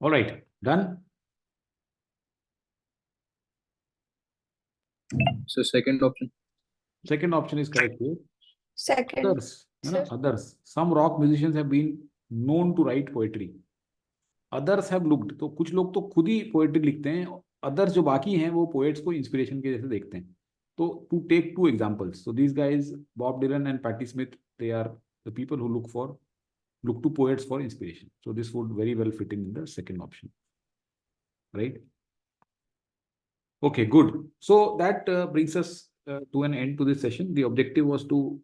All right, done. So second option. Second option is correct here. Second, Others, है ना? sir. Others. Some rock musicians have been known to write poetry. Others have looked. तो कुछ लोग तो खुद ही poetry लिखते हैं. Others जो बाकी हैं वो पोएट्स को इंस्पिरेशन के जैसे देखते हैं. तो to take two examples. So these guys, Bob Dylan and Patti Smith, they are the people who look to poets for inspiration. So this would very well fit in the second option. Right? Okay, good. So that brings us to an end to this session. The objective was to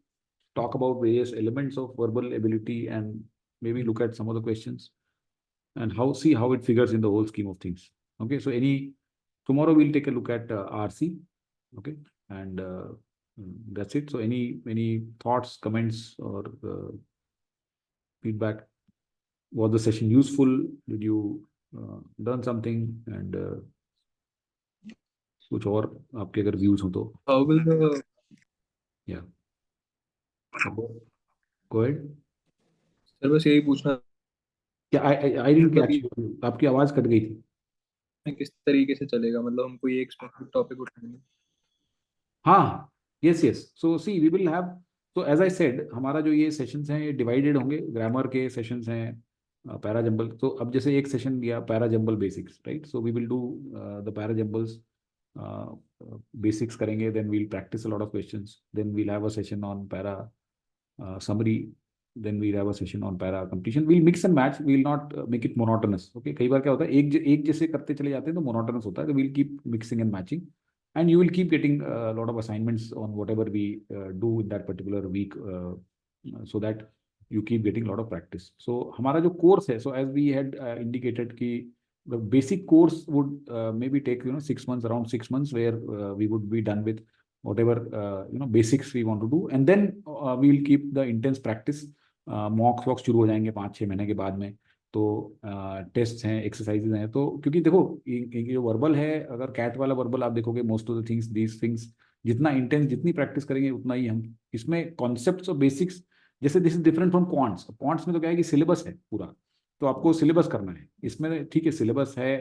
talk about various elements of verbal ability and maybe look at some of the questions and see how it figures in the whole scheme of things. Okay, so tomorrow we'll take a look at RC. Okay, and that's it. So any thoughts, comments, or feedback? Was the session useful? Did you learn something? And कुछ और आपके अगर views हो तो How will the yeah, go ahead. Sir बस यही पूछना क्या I didn't catch you. आपकी आवाज कट गई थी. है किस तरीके से चलेगा, मतलब हम कोई एक स्पेसिफिक टॉपिक उठाएंगे. हाँ, yes. So see, we will have. So as I said, हमारा जो ये सेशंस हैं ये डिवाइडेड होंगे. ग्रामर के सेशंस हैं, पैराजंबल. तो अब जैसे एक सेशन दिया parajumble basics, right? So we will do the parajumbles basics करेंगे. Then we'll practice a lot of questions. Then we'll have a session on para summary. Then we'll have a session on para completion. We'll mix and match. We'll not make it monotonous. Okay, कई बार क्या होता है एक जैसे करते चले जाते हैं तो monotonous होता है. तो we'll keep mixing and matching, and you will keep getting a lot of assignments on whatever we do in that particular week, so that you keep getting a lot of practice. So हमारा जो course है, so as we had indicated कि the basic course would maybe take 6 months, around 6 months, where we would be done with whatever basics we want to do, and then we'll keep the intense practice. मॉक्स वॉक्स शुरू हो जाएंगे 5-6 महीने के बाद में. तो test हैं, एक्सरसाइजेज हैं. तो क्योंकि देखो जो वर्बल है, अगर कैट वाला वर्बल आप देखोगे, most of the things, these things जितना इंटेंस जितनी प्रैक्टिस करेंगे उतना ही हम इसमें कॉन्सेप्ट्स और बेसिक्स, जैसे this is different from quants. Quants में तो क्या है कि सिलेबस है पूरा, तो आपको सिलेबस करना है. इसमें ठीक है, सिलेबस है.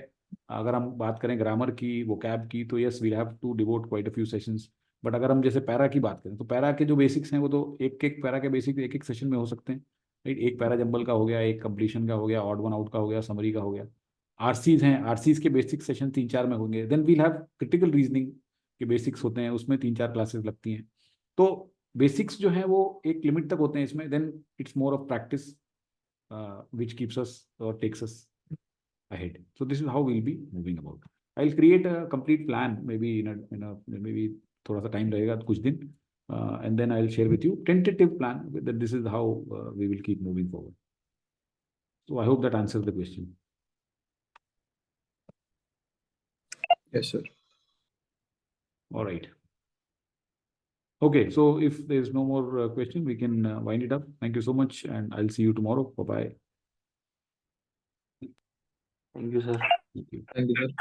अगर हम बात करें ग्रामर की, वोकैब की, तो yes we have to devote quite a few sessions. But अगर हम जैसे पैरा की बात करें तो पैरा के जो बेसिक्स हैं वो तो एक पैरा के बेसिक एक सेशन में हो सकते हैं. राइट, एक पैरा जंबल का हो गया, एक कंप्लीशन का हो गया, ऑड वन आउट का हो गया, समरी का हो गया. आरसीज हैं, आरसीज के बेसिक सेशन 3-4 में होंगे. Then we'll have critical reasoning के बेसिक्स होते हैं, उसमें 3-4 क्लासेस लगती हैं. तो बेसिक्स जो है वो एक लिमिट तक होते हैं इसमें. Then it's more of practice which keeps us और takes us ahead. So this is how we'll be moving about. I'll create a complete plan, maybe in a maybe थोड़ा सा टाइम लगेगा कुछ दिन, and then I'll share with you tentative plan that this is how we will keep moving forward. So I hope that answers the question. Yes, sir. All right. Okay, so if there's no more question, we can wind it up. Thank you so much, and I'll see you tomorrow. Bye bye. Thank you, sir. Thank you. Thank you, sir.